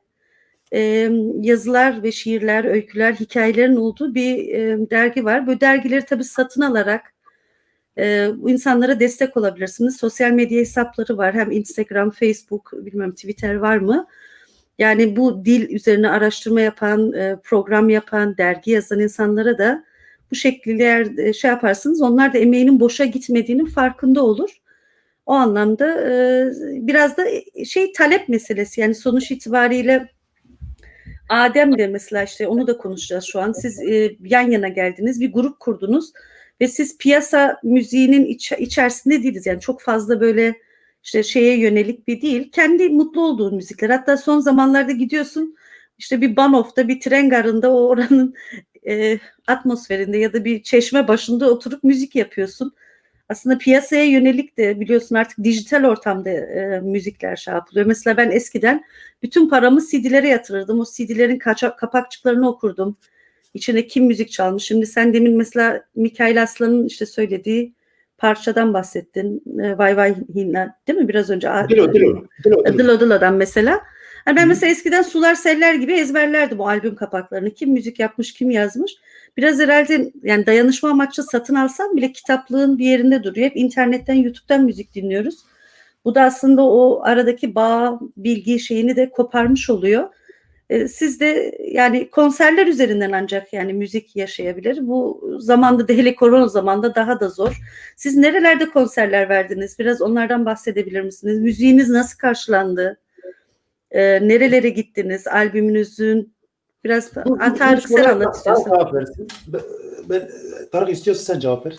yazılar ve şiirler, öyküler, hikayelerin olduğu bir dergi var. Bu dergileri tabii satın alarak bu insanlara destek olabilirsiniz. Sosyal medya hesapları var. Hem Instagram, Facebook, bilmem Twitter var mı? Yani bu dil üzerine araştırma yapan, program yapan, dergi yazan insanlara da bu şekilde şey yaparsınız. Onlar da emeğinin boşa gitmediğinin farkında olur. O anlamda biraz da talep meselesi. Yani sonuç itibariyle Adem de mesela işte onu da konuşacağız şu an. Siz yan yana geldiniz, bir grup kurdunuz ve siz piyasa müziğinin içerisinde değiliz. Yani çok fazla böyle işte şeye yönelik bir değil. Kendi mutlu olduğun müzikler. Hatta son zamanlarda gidiyorsun işte bir Banof'ta, bir tren garında o oranın atmosferinde ya da bir çeşme başında oturup müzik yapıyorsun. Aslında piyasaya yönelik de biliyorsun artık dijital ortamda müzikler şey yapılıyor. Mesela ben eskiden bütün paramı CD'lere yatırırdım. O CD'lerin kapakçıklarını okurdum. İçine kim müzik çalmış. Şimdi sen demin mesela Mikail Aslan'ın işte söylediği parçadan bahsettin. Vay Vay Hinna değil mi biraz önce? Dilo'dan mesela. Yani ben mesela eskiden sular seller gibi ezberlerdim o albüm kapaklarını. Kim müzik yapmış, kim yazmış. Biraz herhalde yani dayanışma amaçlı satın alsam bile kitaplığın bir yerinde duruyor. Hep internetten, YouTube'dan müzik dinliyoruz. Bu da aslında o aradaki bağ, bilgi şeyini de koparmış oluyor. Siz de yani konserler üzerinden ancak yani müzik yaşayabilir. Bu zamanda da hele korona zamanda daha da zor. Siz nerelerde konserler verdiniz? Biraz onlardan bahsedebilir misiniz? Müziğiniz nasıl karşılandı? Nerelere gittiniz? Albümünüzün biraz Tarık sen anlat istiyorsan. Cevap versin. Ben Tarık istiyorsan sen cevap ver.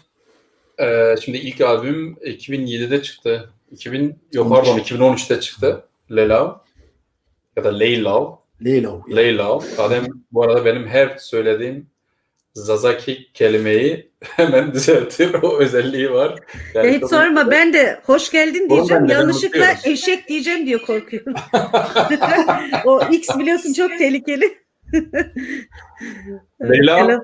Şimdi ilk albüm 2007'de çıktı. 2013'te çıktı. Leylav ya da Leylav. Leylav. Adem bu arada benim her söylediğim Zazaki kelimeyi hemen düzeltir. O özelliği var. Yani hiç sorma ben de hoş geldin diyeceğim. Yanlışlıkla eşek diyeceğim diye korkuyorum. O X biliyorsun çok tehlikeli. Leyla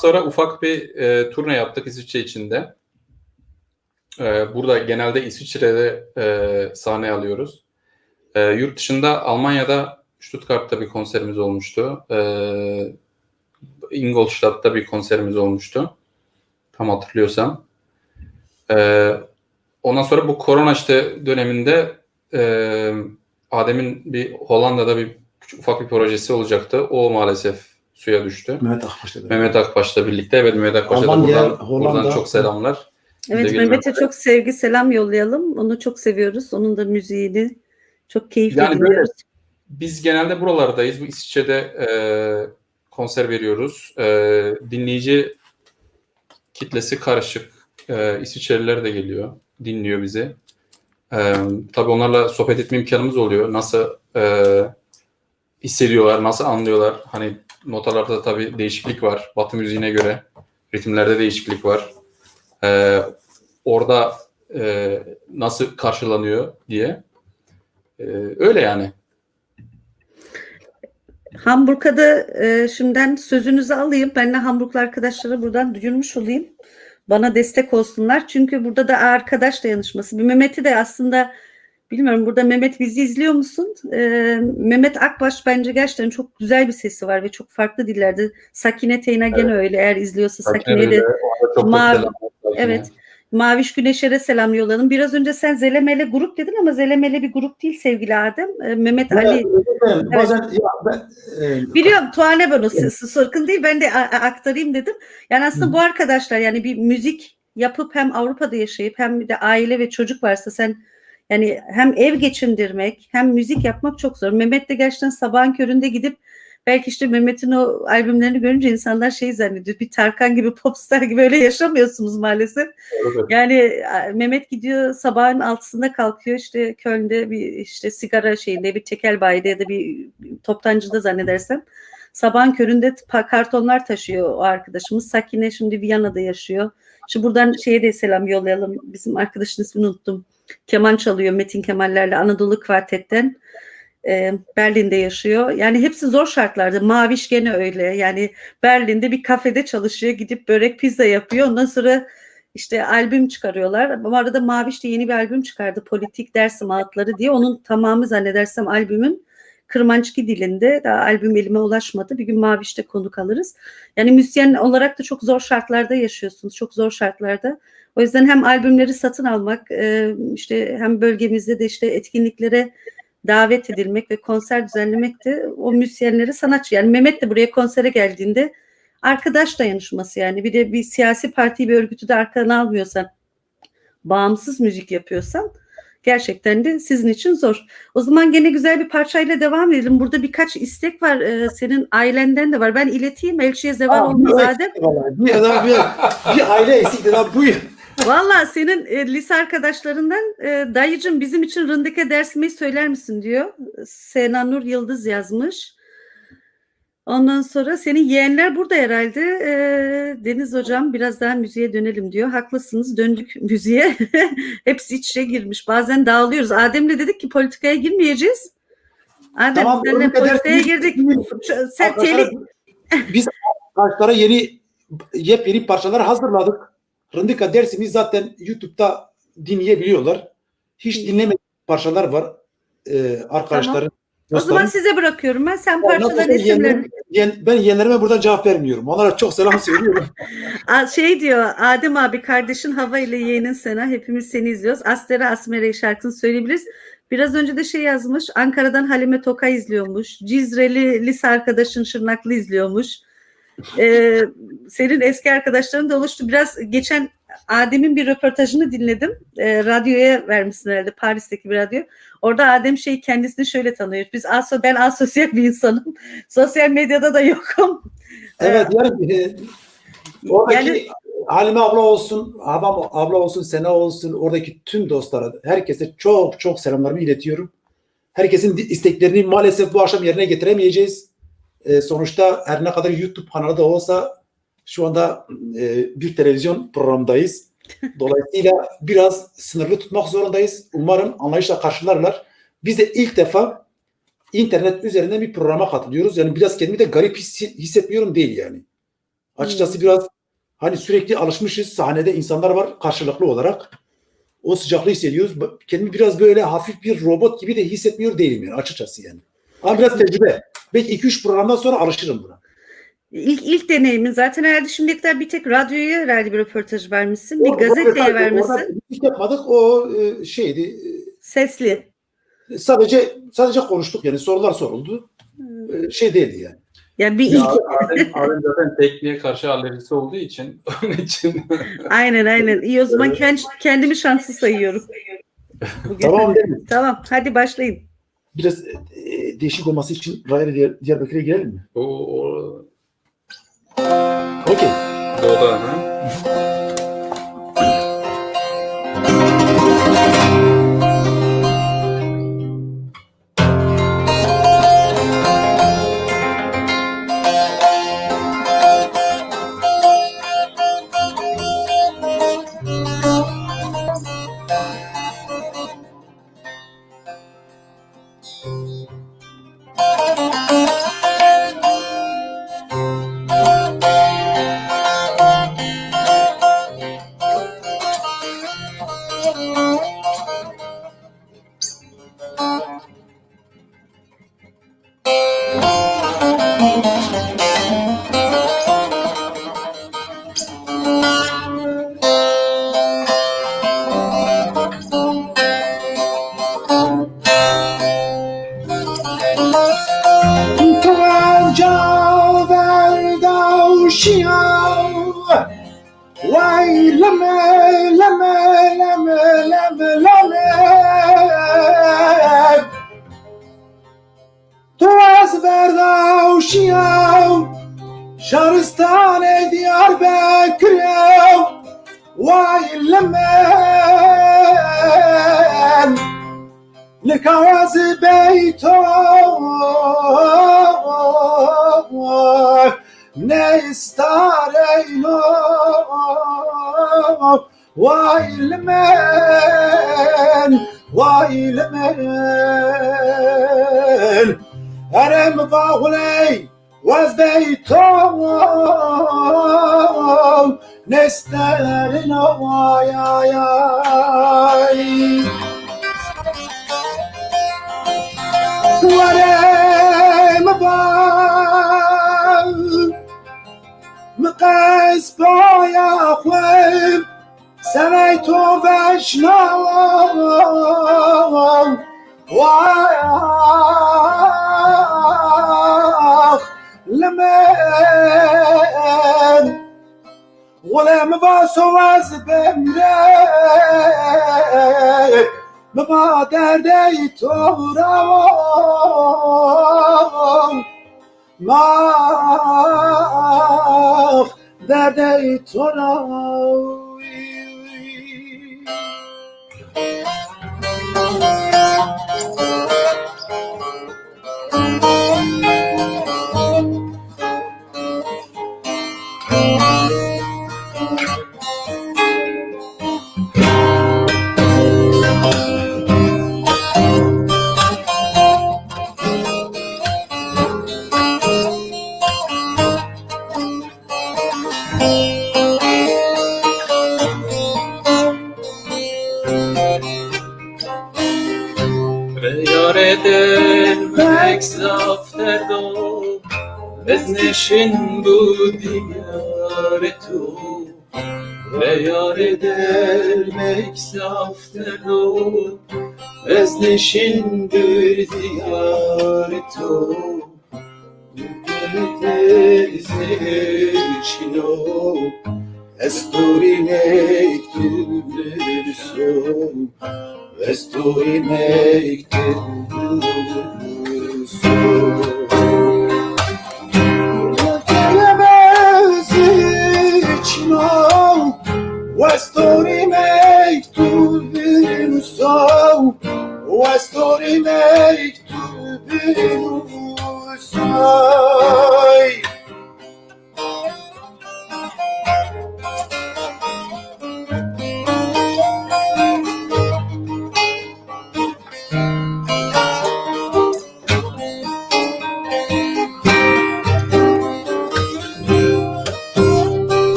sonra ufak bir turne yaptık İsviçre içinde. Burada genelde İsviçre'de sahne alıyoruz. Yurt dışında Almanya'da Stuttgart'ta bir konserimiz olmuştu. Ingolstadt'ta bir konserimiz olmuştu. Tam hatırlıyorsam. Ondan sonra bu korona işte döneminde Adem'in bir Hollanda'da ufak bir projesi olacaktı. O maalesef suya düştü. Mehmet Akbaş'la birlikte. Evet, Mehmet Akbaş'a da buradan çok selamlar. Evet, Mehmet'e çok sevgi selam yollayalım. Onu çok seviyoruz. Onun da müziğini çok keyifle yani dinliyoruz. Böyle, biz genelde buralardayız. Bu İsviçre'de konser veriyoruz. Dinleyici kitlesi karışık. İsviçreliler de geliyor. Dinliyor bizi. Tabii onlarla sohbet etme imkanımız oluyor. Nasıl hissediyorlar, nasıl anlıyorlar. Hani notalarda tabii değişiklik var. Batı müziğine göre ritimlerde değişiklik var. Orada nasıl karşılanıyor diye. Öyle yani. Hamburg'a da şimdiden sözünüzü alayım. Ben de Hamburg'lu arkadaşlara buradan duyurmuş olayım. Bana destek olsunlar. Çünkü burada da arkadaş dayanışması. Bir Mehmet'i de aslında bilmiyorum, burada Mehmet bizi izliyor musun? Mehmet Akbaş bence gerçekten çok güzel bir sesi var ve çok farklı dillerde. Sakine Teyna gene öyle, eğer izliyorsa Sakine'ye de evet. Maviş Güneşer'e selam yollayalım. Biraz önce sen Zelemele grup dedin ama Zelemele bir grup değil sevgili Adem. Mehmet Ali. Bazen Biliyorum, Tuane ben o sırkın değil, ben de aktarayım dedim. Yani aslında bu arkadaşlar, yani bir müzik yapıp hem Avrupa'da yaşayıp hem de aile ve çocuk varsa sen yani hem ev geçindirmek hem müzik yapmak çok zor. Mehmet de gerçekten sabahın köründe gidip belki işte Mehmet'in o albümlerini görünce insanlar şey zannediyor. Bir Tarkan gibi, popstar gibi öyle yaşamıyorsunuz maalesef. Evet. Yani Mehmet gidiyor sabahın 6'sında kalkıyor, işte Köln'de bir işte sigara şeyinde, bir tekel bayide ya da bir toptancıda zannedersem. Sabahın köründe kartonlar taşıyor o arkadaşımız. Sakine şimdi Viyana'da yaşıyor. Şimdi buradan şeye de selam yollayalım. Bizim arkadaşın ismini unuttum. Keman çalıyor Metin Kemallerle Anadolu Kvartet'ten. Berlin'de yaşıyor. Yani hepsi zor şartlarda. Maviş gene öyle. Yani Berlin'de bir kafede çalışıyor. Gidip börek pizza yapıyor. Ondan sonra işte albüm çıkarıyorlar. Bu arada Maviş de yeni bir albüm çıkardı. Politik Dersim Ağıtları diye. Onun tamamı zannedersem albümün Kırmançki dilinde. Daha albüm elime ulaşmadı. Bir gün Maviş'te konuk alırız. Yani müzisyen olarak da çok zor şartlarda yaşıyorsunuz. Çok zor şartlarda. O yüzden hem albümleri satın almak, işte hem bölgemizde de işte etkinliklere davet edilmek ve konser düzenlemek de o müzisyenleri sanatçı. Yani Mehmet de buraya konsere geldiğinde arkadaş dayanışması, yani bir de bir siyasi partiyi, bir örgütü de arkana almıyorsan, bağımsız müzik yapıyorsan gerçekten de sizin için zor. O zaman gene güzel bir parçayla devam edelim. Burada birkaç istek var. Senin ailenden de var. Ben ileteyim. Elçiye zeval olmaz Adem. Bir aile eksikti. Buyur. Valla senin lise arkadaşlarından dayıcım bizim için Rındike dersimi söyler misin diyor. Sena Nur Yıldız yazmış. Ondan sonra senin yeğenler burada herhalde. Deniz hocam biraz daha müziğe dönelim diyor. Haklısınız, döndük müziğe. Hepsi iç içe girmiş. Bazen dağılıyoruz. Adem'le dedik ki politikaya girmeyeceğiz. Adem tamam, senle politikaya girdik. Sen biz parçalara yepyeni parçalar hazırladık. Rındika dersimiz zaten YouTube'da dinleyebiliyorlar. Hiç dinlemediğim parçalar var. Arkadaşların. Tamam. O zaman size bırakıyorum ben. Sen parçaların isimlerini. Ben yeğenlerime buradan cevap vermiyorum. Onlara çok selam söylüyorum. Şey diyor Adem abi, kardeşin Hava ile yeğenin Sena. Hepimiz seni izliyoruz. Astere Asmere şarkısını söyleyebiliriz. Biraz önce de şey yazmış. Ankara'dan Halime Tokay izliyormuş. Cizreli lise arkadaşın Şırnaklı izliyormuş. Senin eski arkadaşların da oluştu. Biraz geçen Adem'in bir röportajını dinledim. Radyoya vermişsin herhalde, Paris'teki bir radyo. Orada Adem kendisini şöyle tanıyor. Ben asosyal bir insanım. Sosyal medyada da yokum. Evet, yani oradaki Halime abla olsun, Havam abla olsun, Sena olsun, oradaki tüm dostlara, herkese çok çok selamlarımı iletiyorum. Herkesin isteklerini maalesef bu akşam yerine getiremeyeceğiz. Sonuçta her ne kadar YouTube kanalı da olsa şu anda bir televizyon programındayız. Dolayısıyla biraz sınırlı tutmak zorundayız. Umarım anlayışla karşılarlar. Biz de ilk defa internet üzerinden bir programa katılıyoruz. Yani biraz kendimi de garip hissetmiyorum değil yani. Açıkçası biraz hani sürekli alışmışız. Sahnede insanlar var karşılıklı olarak. o sıcaklığı hissediyoruz. Kendimi biraz böyle hafif bir robot gibi de hissetmiyor değilim yani açıkçası yani. Ama biraz tecrübe. Belki 2-3 programdan sonra alışırım buna. İlk deneyimin zaten herhalde şimdiye kadar bir tek radyoya herhalde bir röportaj vermişsin. Bir Orada gazeteye vermişsin. Orada hiç yapmadık. O şeydi. Sesli. Sadece konuştuk yani sorular soruldu. Şey değildi yani. Ya bir Ya ilk. Adem zaten tekniğe karşı alerjisi olduğu için onun için. Aynen. İyi o zaman kendimi şanslı sayıyorum. Bugün. Tamam değil mi? Tamam hadi başlayın. Biraz değişik olması için Rayla Diyarbakır'a girelim mi? O Okey. doğuda ha. Vay lame lame lame lame lame Tuaz Verdavşiyav Şaristane Diyarbakır'yav Vay lame Likavaz Beytov Ne istareyno Vay lemen Erem bağley Vaz beytom Ne istareyno Vay ay ay Varem bağ مقاس بایا خویم سمی تو وشنام وایخ لمن غلام واسو از بمره بما درده تو روام ماخ درده تو را Edermek zafterdom Bezneşin bu diyar tu Ve yar edermek zafterdom Bezneşin bir diyar tu Tezneşino Esturi mektublersun Estoy mektubusun Gelemez içinom Estoy mektubusun Estoy mektubusun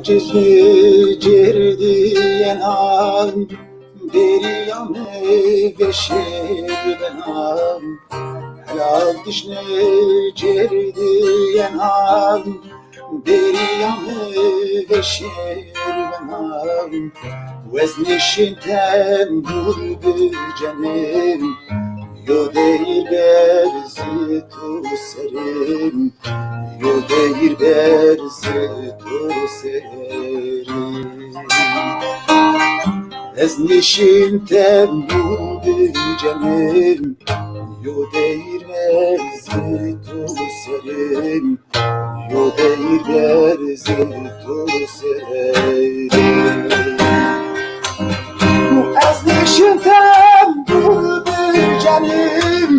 çeşni cerdiyen an deriyam veşirden an helal dişni cerdiyen an deriyam veşirden an veznişinden buldu canım yo değil berzi tu serim yo değil berzi tu serim veznişinden buldu canım yo değil berzi tu serim yo değil berzi tu serim از نشتم بود جنیم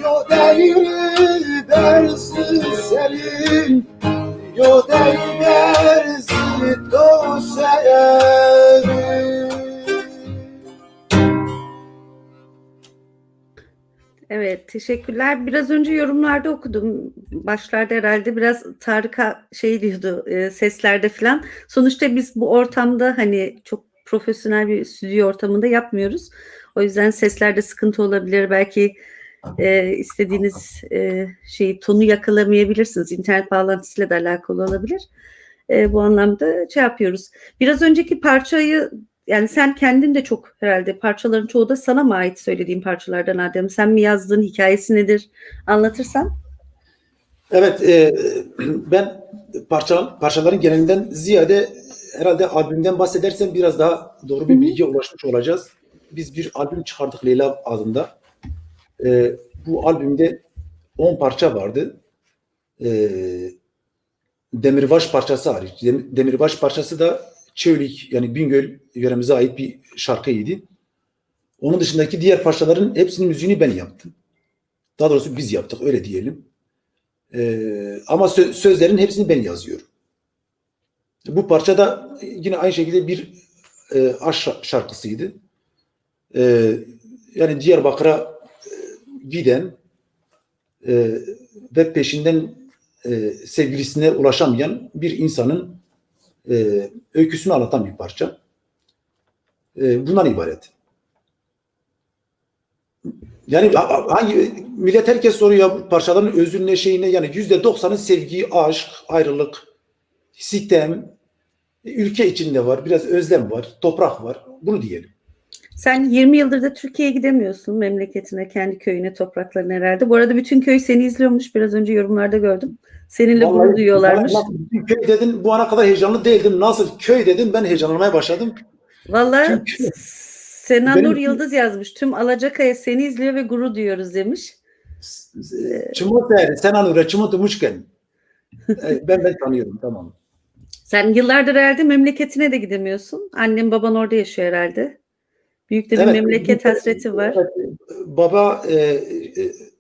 یا دیر برزی سریم یا دیر برزی دو سریم. Evet, teşekkürler. Biraz önce yorumlarda okudum. Başlarda herhalde biraz Tarık'a şey diyordu seslerde falan. Sonuçta biz bu ortamda hani çok profesyonel bir stüdyo ortamında yapmıyoruz. O yüzden seslerde sıkıntı olabilir. Belki istediğiniz şeyi tonu yakalamayabilirsiniz. İnternet bağlantısıyla da alakalı olabilir. Bu anlamda şey yapıyoruz. Biraz önceki parçayı yani sen kendin de çok herhalde parçaların çoğu da sana mı ait söylediğin parçalardan Adem? Sen mi yazdın? Hikayesi nedir? Anlatırsan. Evet, ben parçaların genelinden ziyade herhalde albümden bahsedersem biraz daha doğru bir bilgiye ulaşmış olacağız. Biz bir albüm çıkardık Leyla adında. Bu albümde 10 parça vardı. Demirbaş parçası hariç. Demirbaş parçası da Çevlik yani Bingöl yöremize ait bir şarkıydı. Onun dışındaki diğer parçaların hepsinin müziğini ben yaptım. Daha doğrusu biz yaptık öyle diyelim. Ama sözlerin hepsini ben yazıyorum. Bu parça da yine aynı şekilde bir aşk şarkısıydı. Yani Diyarbakır'a giden ve peşinden sevgilisine ulaşamayan bir insanın öyküsünü anlatan bir parça. Bundan ibaret. Yani hangi millet herkes soruyor parçaların özünde şeyine yani %90'ı sevgi, aşk, ayrılık, sitem, ülke içinde var, biraz özlem var, toprak var. Bunu diyelim. Sen 20 yıldır da Türkiye'ye gidemiyorsun memleketine, kendi köyüne, topraklarına herhalde. Bu arada bütün köy seni izliyormuş. Biraz önce yorumlarda gördüm. Seninle gurur duyuyorlarmış. Köy dedin bu ana kadar heyecanlı değildim. Nasıl köy dedin ben heyecanlanmaya başladım. Vallahi Çünkü Senanur Yıldız yazmış. Tüm Alacakaya seni izliyor ve gurur duyuyoruz demiş. Senanur'a Çımut'umuşken ben tanıyorum tamam. Sen yıllardır herhalde memleketine de gidemiyorsun. Annen baban orada yaşıyor herhalde. Büyük de bir memleket hasreti var. Evet, baba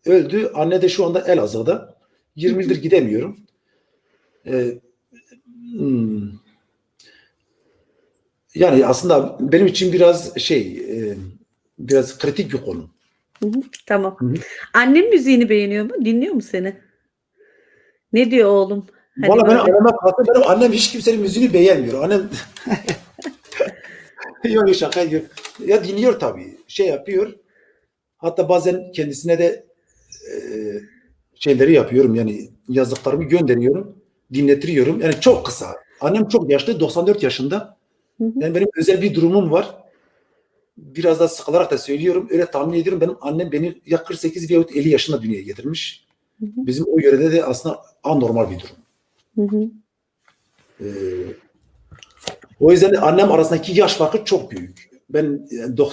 öldü. Anne de şu anda Elazığ'da. 20 yıldır gidemiyorum. Yani aslında benim için biraz biraz kritik bir konu. Tamam. Annem müziğini beğeniyor mu? Dinliyor mu seni? Ne diyor oğlum? Valla benim annem hiç kimsenin müziğini beğenmiyor. Annem yok şaka ediyor. Ya dinliyor tabii. Şey yapıyor. Hatta bazen kendisine de şeyleri yapıyorum. Yani yazdıklarımı gönderiyorum. Dinletiyorum. Yani çok kısa. Annem çok yaşlı. 94 yaşında. Yani benim özel bir durumum var. Biraz da sıkılarak da söylüyorum. Öyle tahmin ediyorum. Benim annem beni ya 48 veyahut 50 yaşında dünyaya getirmiş. Bizim o yörede de aslında anormal bir durum. O yüzden annem arasındaki yaş farkı çok büyük.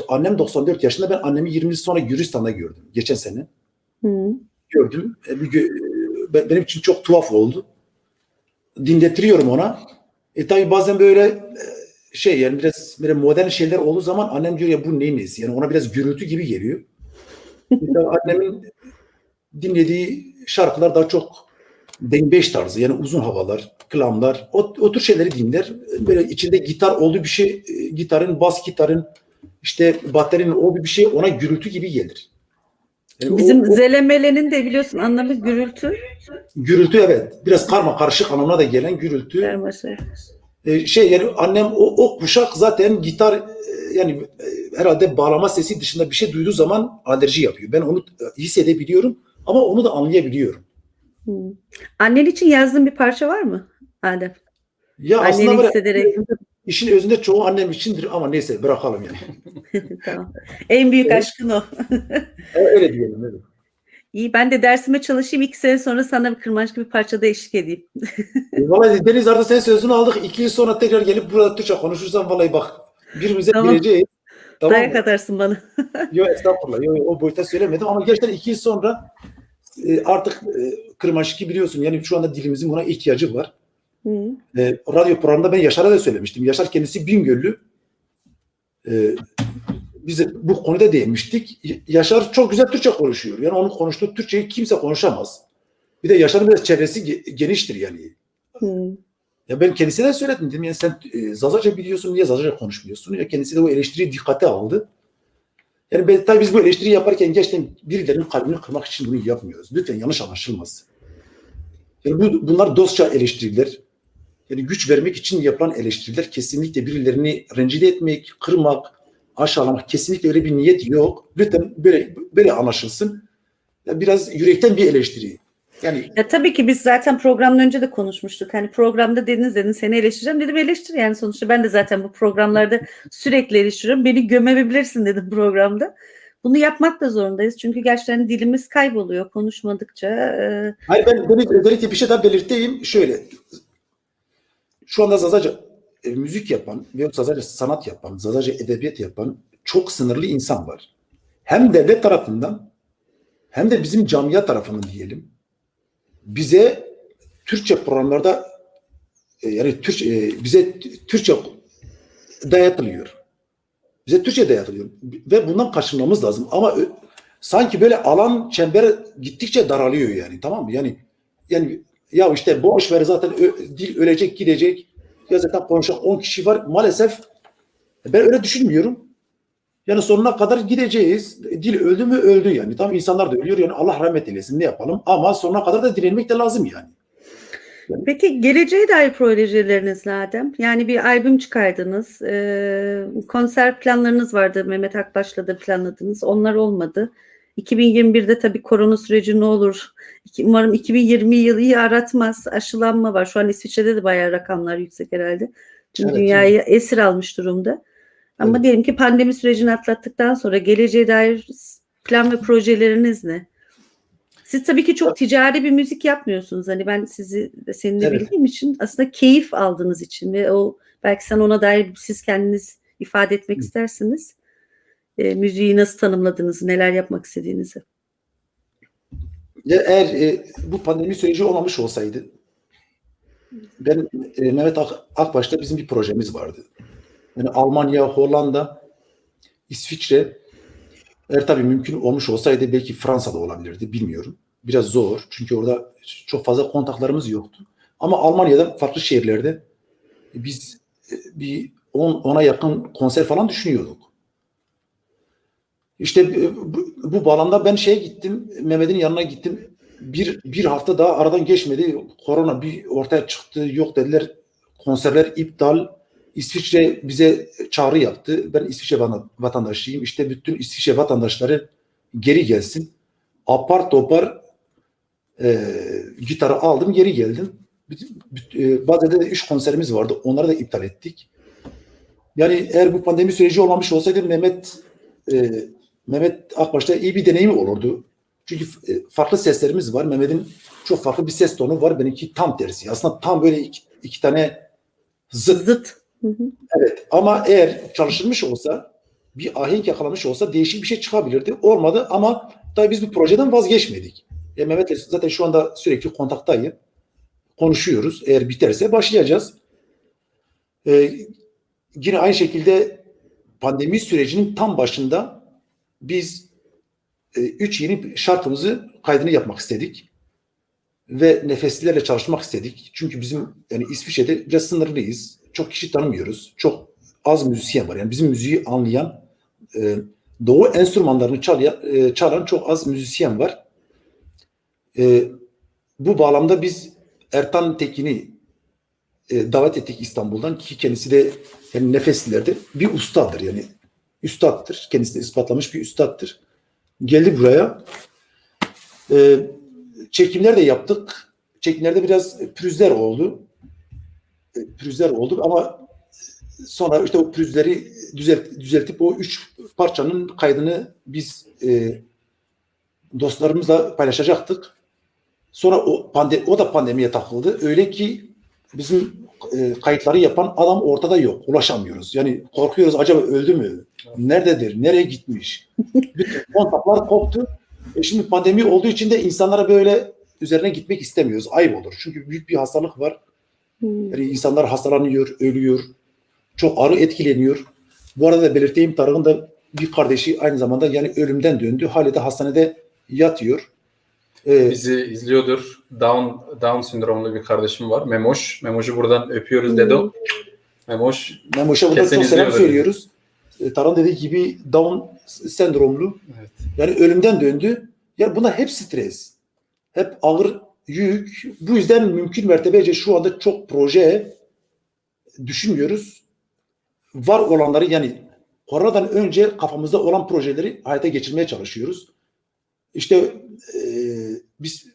Annem 94 yaşında. Ben annemi 20 yıl sonra Gürcistan'da gördüm. Geçen sene. Gördüm. Benim için çok tuhaf oldu. Dinletiyorum ona. Tabii bazen böyle yani biraz böyle modern şeyler olduğu zaman annem diyor ya bu neyin nesi? Yani ona biraz gürültü gibi geliyor. Annemin dinlediği şarkılar daha çok dengeş tarzı yani uzun havalar, klamlar, o tür şeyleri dinler. Böyle içinde gitar olduğu bir şey, gitarın, bas gitarın, işte baterinin olduğu bir şey ona gürültü gibi gelir. Yani bizim zelemelenin de biliyorsun anlamı gürültü. Gürültü evet. Biraz karma karışık anlamına da gelen gürültü. Yani annem o kuşak zaten gitar yani herhalde bağlama sesi dışında bir şey duyduğu zaman alerji yapıyor. Ben onu hissedebiliyorum ama onu da anlayabiliyorum. Annen için yazdığın bir parça var mı Adem? Ya Anneni aslında var ya, hissederek. işin özünde çoğu annem içindir ama neyse bırakalım yani. Tamam. En büyük Evet. aşkın o. Öyle diyelim. Evet. İyi, ben de dersime çalışayım. 2 sene sonra sana bir kırmançlı bir parçada eşlik edeyim. Vallahi Deniz artık senin sözünü aldık. 2 yıl sonra tekrar gelip burada Türkçe konuşursan vallahi bak birbirimize Tamam. gireceğiz. Tamam Dayak mı? atarsın bana. Yok estağfurullah. Yok, o boyuta söylemedim ama gerçekten 2 yıl sonra artık Kırmanşiki biliyorsun. Yani şu anda dilimizin buna ihtiyacı var. Hı. Radyo programında ben Yaşar'a da söylemiştim. Yaşar kendisi Bingöllü. Biz bu konuda değinmiştik. Yaşar çok güzel Türkçe konuşuyor. Yani onun konuştuğu Türkçeyi kimse konuşamaz. Bir de Yaşar'ın biraz çevresi geniştir yani. Hı. Ya ben kendisine de söyledim dedim. Yani sen Zazaca biliyorsun, niye Zazaca konuşmuyorsun? Ya kendisi de o eleştiriyi dikkate aldı. Yani tabii biz bu eleştiriyi yaparken gerçekten birilerinin kalbini kırmak için bunu yapmıyoruz. Lütfen yanlış anlaşılmaz. Yani bunlar dostça eleştiriler. Yani güç vermek için yapılan eleştiriler, kesinlikle birilerini rencide etmek, kırmak, aşağılamak, kesinlikle öyle bir niyet yok. Lütfen böyle anlaşılsın. Ya biraz yürekten bir eleştiri. Yani Ya tabii ki biz zaten programdan önce de konuşmuştuk. Hani programda dedin seni eleştireceğim dedim, eleştir yani sonuçta ben de zaten bu programlarda sürekli eleştiriyorum. Beni gömebilirsin dedim programda. Bunu yapmak da zorundayız. Çünkü gerçekten dilimiz kayboluyor konuşmadıkça. hayır ben özellikle bir şey daha belirteyim. Şöyle. Şu anda Zazaca müzik yapan veya Zazaca sanat yapan, Zazaca edebiyat yapan çok sınırlı insan var. Hem devlet tarafından hem de bizim camia tarafından diyelim. Bize Türkçe programlarda yani bize Türkçe dayatılıyor. Bize Türkçe dayatılıyor. Ve bundan kaçınmamız lazım. Ama sanki böyle alan çember gittikçe daralıyor yani. Tamam mı? Yani ya işte boş ver zaten dil ölecek gidecek. Ya zaten konuşan 10 kişi var. Maalesef ben öyle düşünmüyorum. Yani sonuna kadar gideceğiz. Dil öldü mü öldü yani. Tam insanlar da ölüyor yani Allah rahmet eylesin ne yapalım. Ama sonuna kadar da direnmek de lazım yani. Peki geleceğe dair projeleriniz ne Adem? Yani bir albüm çıkardınız. Konser planlarınız vardı. Mehmet Akbaş'la da planladınız. Onlar olmadı. 2021'de tabii korona süreci ne olur? Umarım 2020 yılı iyi aratmaz. Aşılanma var. Şu an İsviçre'de de bayağı rakamlar yüksek herhalde. Tüm Evet, dünyayı esir almış durumda. Ama Evet. diyelim ki pandemi sürecini atlattıktan sonra geleceğe dair plan ve projeleriniz ne? Siz tabii ki çok ticari bir müzik yapmıyorsunuz. Hani ben seni de Evet. bildiğim için aslında keyif aldığınız için ve o belki sen ona dair siz kendiniz ifade etmek istersiniz. Müziği nasıl tanımladığınızı, neler yapmak istediğinizi. Ya eğer bu pandemi süreci olmamış olsaydı ben Mehmet Akbaş'ta bizim bir projemiz vardı. Yani Almanya, Hollanda, İsviçre eğer tabii mümkün olmuş olsaydı belki Fransa'da olabilirdi bilmiyorum. Biraz zor çünkü orada çok fazla kontaklarımız yoktu. Ama Almanya'da farklı şehirlerde biz bir 10'a yakın konser falan düşünüyorduk. İşte bu bağlamda ben şeye gittim, Mehmet'in yanına gittim. Bir hafta daha aradan geçmedi. Korona bir ortaya çıktı. Yok dediler konserler iptal. İsviçre bize çağrı yaptı. Ben İsviçre vatandaşıyım. İşte bütün İsviçre vatandaşları geri gelsin. Apar topar gitarı aldım geri geldim. Bazen de 3 konserimiz vardı. Onları da iptal ettik. Yani eğer bu pandemi süreci olmamış olsaydı Mehmet Akbaş'ta iyi bir deneyimi olurdu. Çünkü farklı seslerimiz var. Mehmet'in çok farklı bir ses tonu var. Benimki tam tersi. Aslında tam böyle iki tane zıt. Hı hı. Evet. Ama eğer çalışılmış olsa, bir ahenk yakalamış olsa değişik bir şey çıkabilirdi. Olmadı ama tabii biz bu projeden vazgeçmedik. Mehmet'le zaten şu anda sürekli kontaktayım. Konuşuyoruz. Eğer biterse başlayacağız. Yine aynı şekilde pandemi sürecinin tam başında biz 3 yeni şarkımızı kaydını yapmak istedik. Ve nefeslilerle çalışmak istedik. Çünkü bizim yani İsviçre'de biraz sınırlıyız. Çok kişi tanımıyoruz. Çok az müzisyen var. Yani bizim müziği anlayan, doğu enstrümanlarını çalan çok az müzisyen var. Bu bağlamda biz Ertan Tekin'i davet ettik İstanbul'dan ki kendisi de yani Nefeslilerde bir ustadır yani üstattır. Kendisini ispatlamış bir üstattır. Geldi buraya. Çekimler de yaptık. Çekimlerde biraz pürüzler oldu. Pürüzler oldu ama sonra işte o pürüzleri düzeltip o 3 parçanın kaydını biz dostlarımızla paylaşacaktık. Sonra o da pandemiye takıldı. Öyle ki bizim kayıtları yapan adam ortada yok. Ulaşamıyoruz. Yani korkuyoruz acaba öldü mü? Nerededir? Nereye gitmiş? Bütün kontaklar koptu. Şimdi pandemi olduğu için de insanlara böyle üzerine gitmek istemiyoruz. Ayıp olur. Çünkü büyük bir hastalık var. Yani insanlar hastalanıyor, ölüyor. Çok ağır etkileniyor. Bu arada da belirteyim, Tarık'ın da bir kardeşi aynı zamanda yani ölümden döndü. Hala da hastanede yatıyor. Bizi izliyordur. Down sendromlu bir kardeşim var. Memoş. Memoş'u buradan öpüyoruz Dedo. Memoş'a burada kesin çok selam izliyordur. söylüyoruz. Tarık'ın dediği gibi Down sendromlu. Evet. Yani ölümden döndü. Yani bunlar hep stres. Hep ağır yük. Bu yüzden mümkün mertebece şu anda çok proje düşünmüyoruz. Var olanları yani koronadan önce kafamızda olan projeleri hayata geçirmeye çalışıyoruz. İşte biz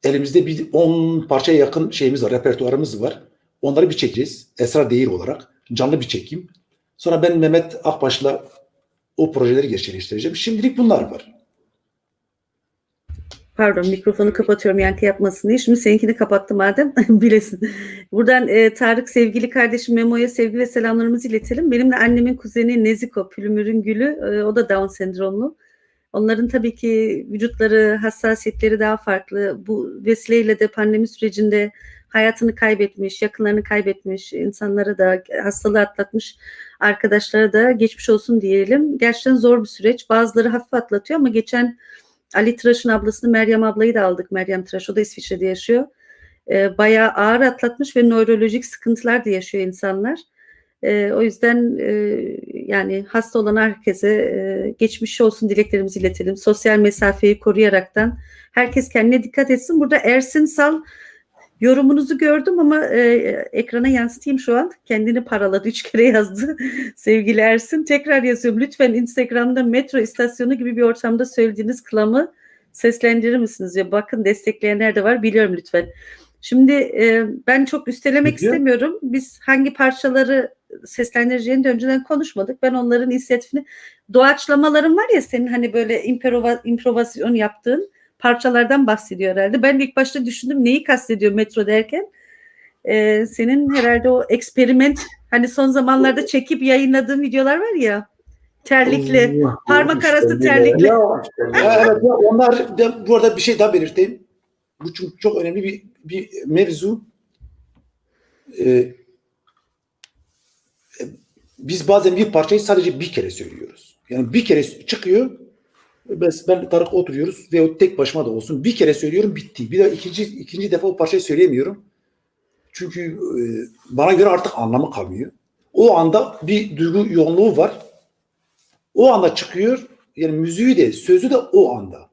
elimizde bir 10 parçaya yakın şeyimiz var, repertuarımız var. Onları bir çekeceğiz. Esrar Değir olarak. Canlı bir çekim. Sonra ben Mehmet Akbaş'la o projeleri gerçekleştireceğim. Şimdilik bunlar var. Pardon, mikrofonu kapatıyorum yankı yapmasın diye. Şimdi seninkini kapattım madem bilesin. Buradan Tarık sevgili kardeşim Memo'ya sevgi ve selamlarımızı iletelim. Benim de annemin kuzeni Neziko, Pülümür'ün gülü. O da Down sendromlu. Onların tabii ki vücutları, hassasiyetleri daha farklı. Bu vesileyle de pandemi sürecinde hayatını kaybetmiş, yakınlarını kaybetmiş insanlara da, hastalığı atlatmış arkadaşlara da geçmiş olsun diyelim. Gerçekten zor bir süreç. Bazıları hafif atlatıyor ama geçen Ali Tıraş'ın ablasını Meryem ablayı da aldık. Meryem Tıraş, o da İsviçre'de yaşıyor. Bayağı ağır atlatmış ve nörolojik sıkıntılar da yaşıyor insanlar. O yüzden yani hasta olan herkese geçmiş olsun dileklerimizi iletelim. Sosyal mesafeyi koruyaraktan herkes kendine dikkat etsin. Burada Ersin Sal yorumunuzu gördüm ama ekrana yansıtayım şu an. Kendini paraladı. 3 kere yazdı. Sevgili Ersin. Tekrar yazıyorum. Lütfen Instagram'da metro istasyonu gibi bir ortamda söylediğiniz klamı seslendirir misiniz? Ya bakın destekleyenler de var. Biliyorum lütfen. Şimdi ben çok üstelemek istemiyorum. Biz hangi parçaları seslendireceğini de önceden konuşmadık. Ben onların inisiyatifini, doğaçlamaların var ya senin hani böyle improvasyon yaptığın parçalardan bahsediyor herhalde. Ben ilk başta düşündüm neyi kastediyor metro derken. Senin herhalde o eksperiment hani son zamanlarda çekip yayınladığın videolar var ya, terlikli, parmak arası terlikli. Evet, onlar bu arada bir şey daha belirteyim. Bu çünkü çok önemli bir mevzu. Biz bazen bir parçayı sadece bir kere söylüyoruz. Yani bir kere çıkıyor. Ben Tarık oturuyoruz ve o tek başıma da olsun. Bir kere söylüyorum bitti. Bir daha ikinci defa o parçayı söyleyemiyorum. Çünkü bana göre artık anlamı kalmıyor. O anda bir duygu yoğunluğu var. O anda çıkıyor. Yani müziği de sözü de o anda.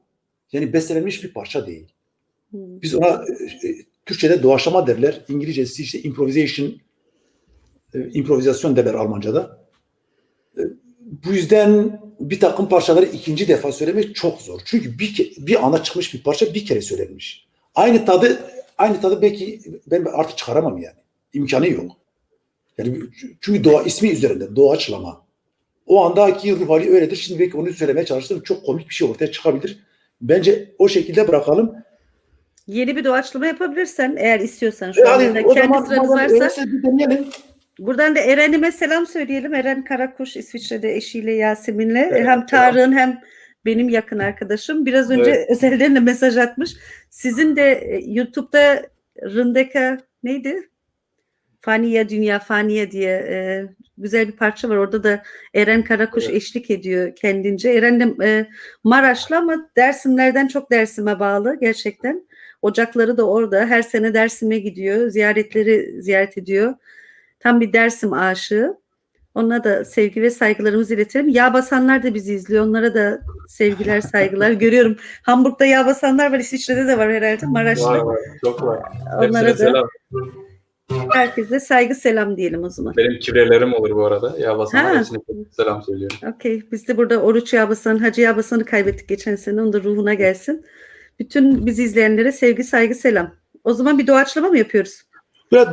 Yani bestelenmiş bir parça değil. Biz ona Türkçe'de doğaçlama derler. İngilizcesi işte improvizasyon derler Almanca'da. Bu yüzden bir takım parçaları ikinci defa söylemek çok zor. Çünkü bir anda çıkmış bir parça bir kere söylenmiş. Aynı tadı belki ben artık çıkaramam yani. İmkanı yok. Yani çünkü ismi üzerinde doğaçlama. O andaki ruh hali öyledir. Şimdi belki onu söylemeye çalıştım. Çok komik bir şey ortaya çıkabilir. Bence o şekilde bırakalım. Yeni bir doğaçlama yapabilirsen eğer istiyorsan şu anda kendi sıranız varsa. Buradan da Eren'ime selam söyleyelim. Eren Karakuş İsviçre'de eşiyle Yasemin'le. Evet, hem Tarık'ın hem benim yakın arkadaşım. Biraz önce özelden de mesaj atmış. Sizin de YouTube'da Rındeka neydi? Faniye Dünya Faniye diye güzel bir parça var. Orada da Eren Karakuş eşlik ediyor kendince. Eren de Maraşlı ama Dersimlerden çok Dersim'e bağlı gerçekten. Ocakları da orada. Her sene Dersim'e gidiyor. Ziyaret ediyor. Tam bir Dersim aşığı. Ona da sevgi ve saygılarımızı iletelim. Yağ basanlar da bizi izliyor. Onlara da sevgiler, saygılar. Görüyorum. Hamburg'da yağ basanlar var. İsviçre'de de var herhalde. Maraş'ta. Var. Çok var. Onlara da selam. Herkese saygı selam diyelim o zaman. Benim kibrelerim olur bu arada. Ya Basan'a Ha. hepsine selam söylüyorum. Okey. Biz de burada Oruç Yabasan, Hacı Yabasan'ı kaybettik geçen sene. Onun da ruhuna gelsin. Bütün bizi izleyenlere sevgi, saygı, selam. O zaman bir doğaçlama mı yapıyoruz? Biraz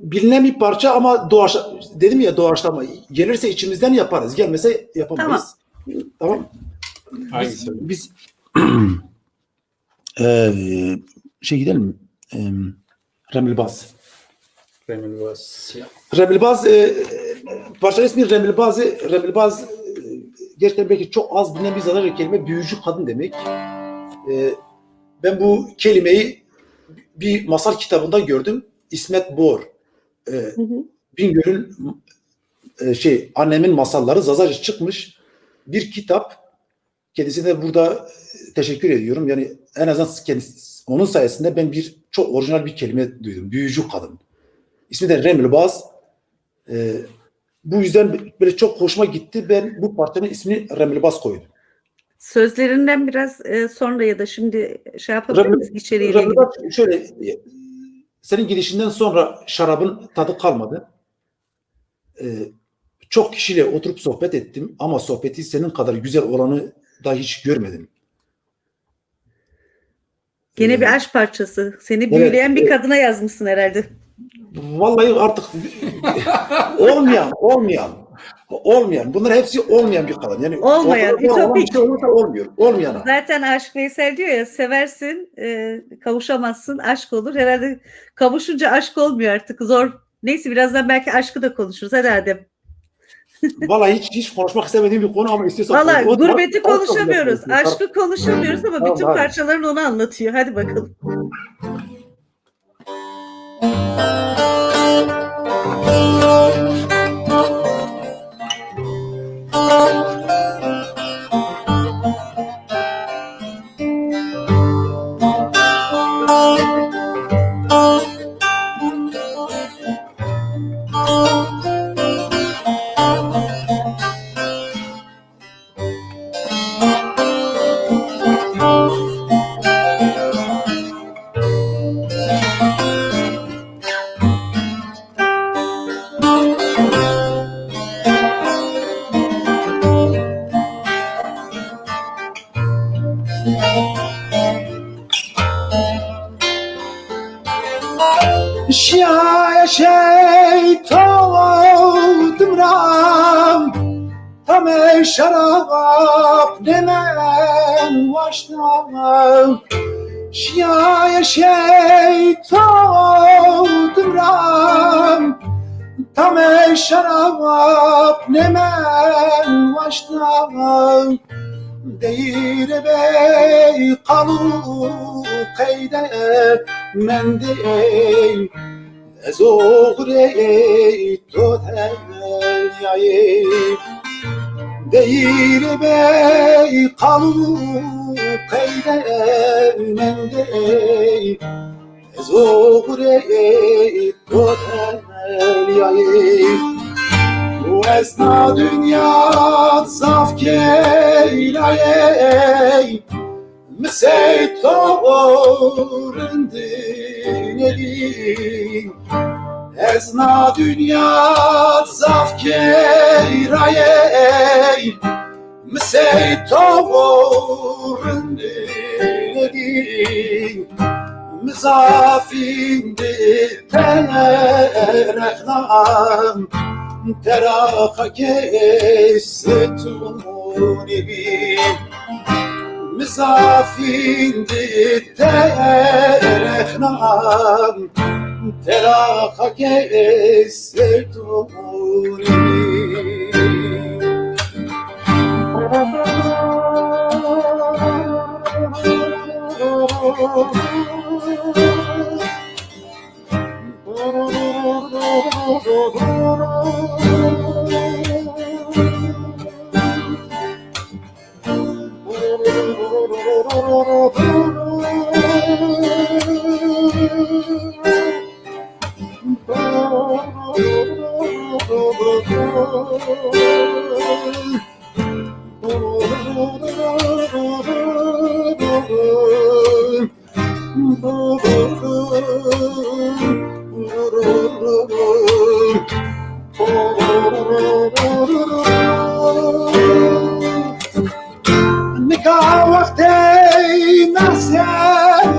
bilinen bir parça ama dedim ya doğaçlama. Gelirse içimizden yaparız. Gelmese yapamayız. Tamam. Hangisi? Biz gidelim. Remilbaz. Remil Bas. Remilbaz parçanın ismi Remilbaz. Remilbaz gerçekten belki çok az bilinen bir zarar kelime, büyücü kadın demek. Ben bu kelimeyi bir masal kitabında gördüm. İsmet Bor. Bingöl'ün annemin masalları Zazaca çıkmış bir kitap. Kendisine de burada teşekkür ediyorum. Yani en azından onun sayesinde ben çok orijinal bir kelime duydum. Büyücü kadın. İsmi de Remilbaz. Bu yüzden böyle çok hoşuma gitti. Ben bu parçanın ismini Remilbaz koydum. Sözlerinden biraz sonra ya da şimdi şey yapabilir miyiz içeriğiyle ilgili? Remilbaz şöyle, senin gidişinden sonra şarabın tadı kalmadı. Çok kişiyle oturup sohbet ettim ama sohbeti senin kadar güzel olanı da hiç görmedim. Gene bir aşk parçası. Seni büyüleyen bir kadına yazmışsın herhalde. Vallahi artık olmayan. Bunlar hepsi olmayan bir kadın. Yani Olmayan, ütopik. Bir şey olursa olmuyor. Olmayan. Zaten Aşık Veysel diyor ya, seversin, kavuşamazsın, aşk olur. Herhalde kavuşunca aşk olmuyor artık, zor. Neyse birazdan belki aşkı da konuşuruz. Hadi Adem. Vallahi hiç konuşmak istemediğim bir konu ama istiyorsan. Valla gurbeti konuşamıyoruz, aşkı konuşamıyoruz ama Tamam, bütün hadi. parçaların onu anlatıyor. Hadi bakalım. شیای شیطان رام همه شراب نمن واشتام شیای شیطان رام همه شراب نمن واشتام دیر بی قلو قیده من دی زغری تو تلیایی دیر بی قلو قیده من دی زغری تو تلیایی وزنا dünya saf keyleye Meseyt doğurun dinledim Ezna dünya saf keyleye Meseyt doğurun dinledim Mizafindi tereklan Teraka kesetuni bin Mizafindi terehnan Teraka kesetuni وقتی نسرم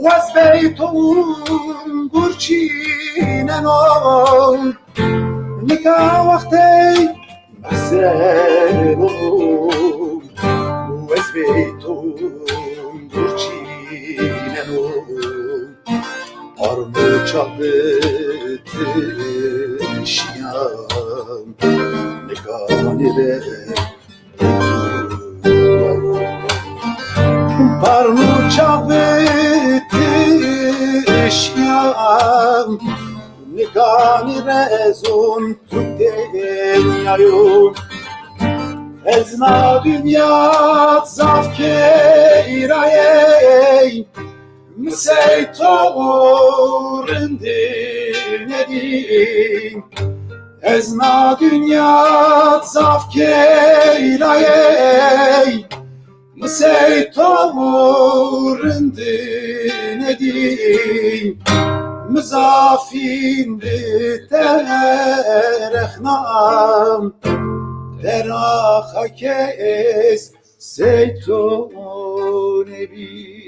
وز بیتون گرچیننم نکا وقتی نسرم وز بیتون گرچیننم Armut çabıtışyam Neganire Armut çabıtışyam Neganire zon tutdenyayum Ezna dünyat zafkeyrayey Miseytorundin edin Ezna dünyat zafkeyrayey Miseytorundin edin Mizafin biterexnam Derakakes seyton ebi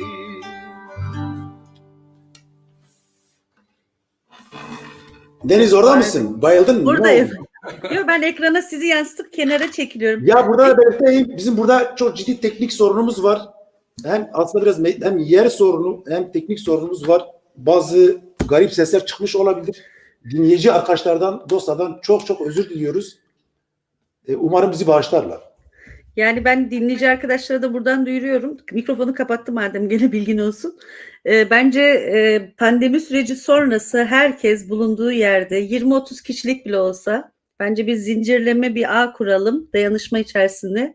Deniz orada mısın? Bayıldın mı? Buradayım. Yok, ben ekrana sizi yansıtıp kenara çekiliyorum. Ya burada da belirteyim. Bizim burada çok ciddi teknik sorunumuz var. Hem aslında biraz hem yer sorunu hem teknik sorunumuz var. Bazı garip sesler çıkmış olabilir. Dinleyici arkadaşlardan, dostlardan çok özür diliyoruz. Umarım bizi bağışlarlar. Yani ben dinleyici arkadaşlara da buradan duyuruyorum. Mikrofonu kapattım madem, gene bilgin olsun. Bence pandemi süreci sonrası herkes bulunduğu yerde 20-30 kişilik bile olsa bence bir zincirleme bir ağ kuralım dayanışma içerisinde.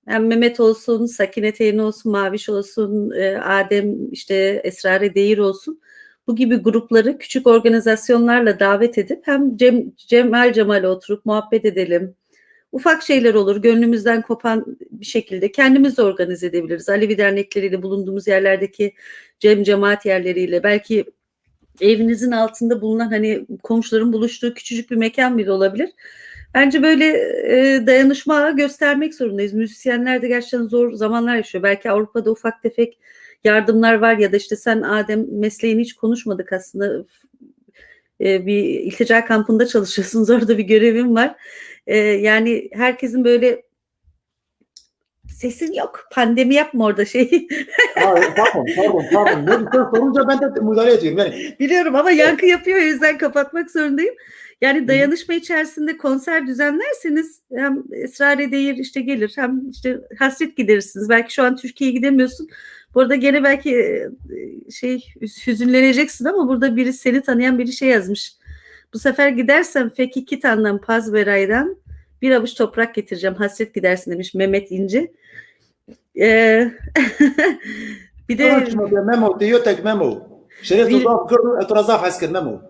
Hem Mehmet olsun, Sakine Teyne olsun, Maviş olsun, Adem, işte Esrare Değir olsun. Bu gibi grupları küçük organizasyonlarla davet edip hem Cemal'e oturup muhabbet edelim. Ufak şeyler olur, gönlümüzden kopan bir şekilde kendimiz de organize edebiliriz. Alevi dernekleriyle, bulunduğumuz yerlerdeki cemaat yerleriyle, belki evinizin altında bulunan hani komşuların buluştuğu küçücük bir mekan bile olabilir. Bence böyle dayanışma göstermek zorundayız. Müzisyenler de gerçekten zor zamanlar yaşıyor. Belki Avrupa'da ufak tefek yardımlar var ya da işte sen Adem mesleğini hiç konuşmadık aslında. Bir iltica kampında çalışıyorsunuz, orada bir görevim var. Yani herkesin böyle sesin yok. Pandemi yapma orada şey. Pardon. Ne sen sorunca ben de müdahale ediyorum. Yani Biliyorum ama yankı yapıyor, o yüzden kapatmak zorundayım. Yani dayanışma içerisinde konser düzenlerseniz hem Esrare Değir işte gelir, hem işte hasret giderirsiniz. Belki şu an Türkiye'ye gidemiyorsun. Bu arada gene belki hüzünleneceksin ama burada biri, seni tanıyan biri şey yazmış. Bu sefer gidersem Fekikitan'dan Pazberay'dan bir avuç toprak getireceğim. Hasret gidersin demiş Mehmet İnce. Bir de Memo diyor tek Memo. Şeref tuzak gördü etrafı asker Memo.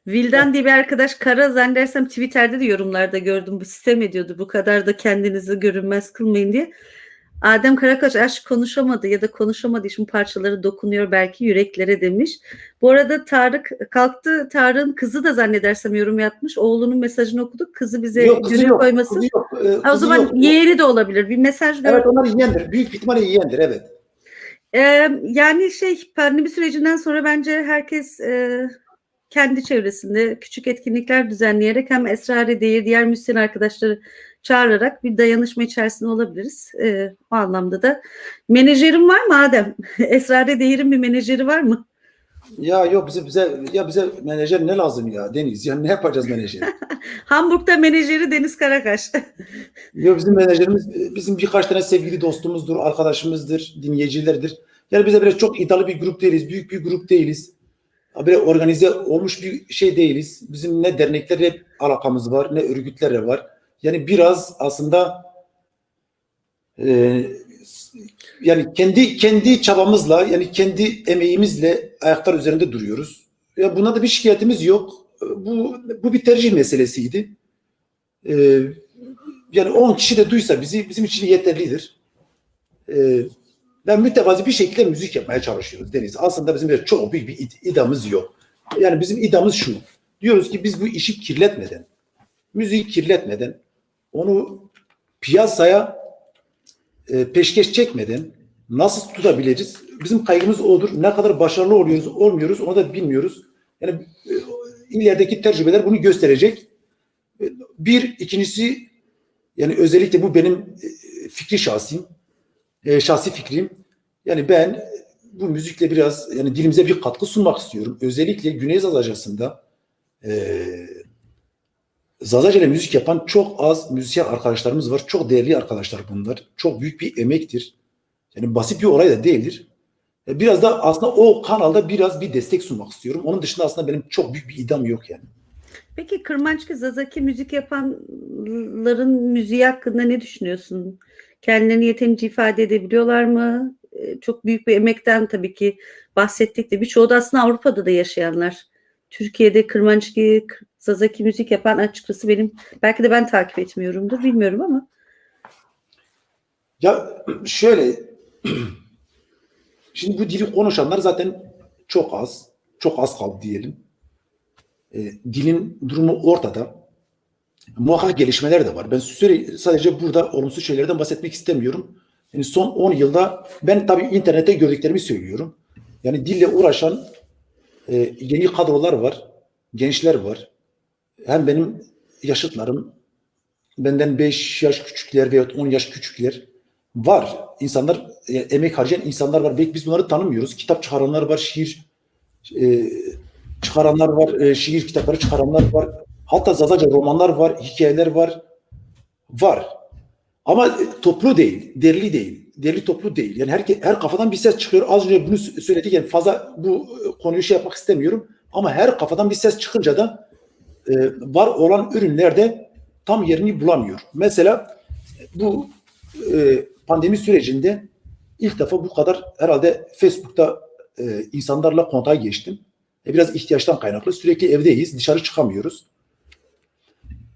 Vildan diye bir arkadaş, Kara zannedersem Twitter'de de yorumlarda gördüm. Bu sistem ediyordu. Bu kadar da kendinizi görünmez kılmayın diye. Adem Karakaş aşk konuşamadı ya da konuşamadı. Şimdi parçaları dokunuyor belki yüreklere demiş. Bu arada Tarık kalktı. Tarık'ın kızı da zannedersem yorum yapmış. Oğlunun mesajını okuduk. Kızı bize gönül koyması. Kızı yok. O zaman yeğeni de olabilir. Bir mesaj gördüm. Evet, onlar yeğendir. Büyük ihtimalle yeğendir, evet. Yani pandemi sürecinden sonra bence herkes kendi çevresinde küçük etkinlikler düzenleyerek hem Esrare Değir, diğer müzisyen arkadaşları çağırarak bir dayanışma içerisinde olabiliriz. O anlamda da menajerim var mı Adem? Esrare Değir'in bir menajeri var mı? Ya yok, bize menajer ne lazım ya Deniz? Yani ne yapacağız menajer? Hamburg'da menajeri Deniz Karakaş. Yok, bizim menajerimiz bizim birkaç tane sevgili dostumuzdur, arkadaşımızdır, dinleyicilerdir. Yani bize böyle çok iddialı bir grup değiliz, büyük bir grup değiliz. Böyle organize olmuş bir şey değiliz. Bizim ne derneklerle alakamız var, ne örgütlerle var. Yani biraz aslında yani kendi çabamızla, yani kendi emeğimizle ayaklar üzerinde duruyoruz. Ya buna da bir şikayetimiz yok. Bu bir tercih meselesiydi. Yani 10 kişi de duysa bizim için yeterlidir. Ben mütevazi bir şekilde müzik yapmaya çalışıyoruz Deniz. Aslında bizim böyle çok büyük bir idamız yok. Yani bizim idamız şu. Diyoruz ki biz bu işi kirletmeden, müziği kirletmeden onu piyasaya peşkeş çekmeden nasıl tutabiliriz? Bizim kaygımız odur. Ne kadar başarılı oluyoruz, olmuyoruz onu da bilmiyoruz. Yani ilerideki tecrübeler bunu gösterecek. Bir, ikincisi yani özellikle bu benim fikri şahsi fikrim. Yani ben bu müzikle biraz yani dilimize bir katkı sunmak istiyorum. Özellikle Güney Zazacası'nda Zazaca ile müzik yapan çok az müzisyen arkadaşlarımız var. Çok değerli arkadaşlar bunlar. Çok büyük bir emektir. Yani basit bir olay da değildir. Biraz da aslında o kanalda biraz bir destek sunmak istiyorum. Onun dışında aslında benim çok büyük bir iddiam yok yani. Peki Kırmançki, Zazaki müzik yapanların müziği hakkında ne düşünüyorsun? Kendilerini yeterince ifade edebiliyorlar mı? Çok büyük bir emekten tabii ki bahsettik de birçoğu da aslında Avrupa'da da yaşayanlar. Türkiye'de Kırmançki, Zazaki müzik yapan açıkçası benim belki de ben takip etmiyorumdur bilmiyorum ama. Ya şöyle şimdi bu dili konuşanlar zaten çok az. Çok az kaldı diyelim. Dilin durumu ortada. Muhakkak gelişmeler de var. Ben sadece burada olumsuz şeylerden bahsetmek istemiyorum. Yani son 10 yılda ben tabii internette gördüklerimi söylüyorum. Yani dille uğraşan yeni kadrolar var, gençler var. Hem benim yaşıtlarım, benden 5 yaş küçükler veya 10 yaş küçükler var. İnsanlar, emek harcayan insanlar var. Belki biz bunları tanımıyoruz. Kitap çıkaranlar var, şiir çıkaranlar var, şiir kitapları çıkaranlar var. Hatta Zazaca romanlar var, hikayeler var. Var. Ama toplu değil, derli değil. Derli toplu değil. Yani her kafadan bir ses çıkıyor. Az önce bunu söyledik. Yani fazla bu konuyu şey yapmak istemiyorum. Ama her kafadan bir ses çıkınca da var olan ürünlerde tam yerini bulamıyor. Mesela bu pandemi sürecinde ilk defa bu kadar herhalde Facebook'ta insanlarla kontağa geçtim. Biraz ihtiyaçtan kaynaklı. Sürekli evdeyiz. Dışarı çıkamıyoruz.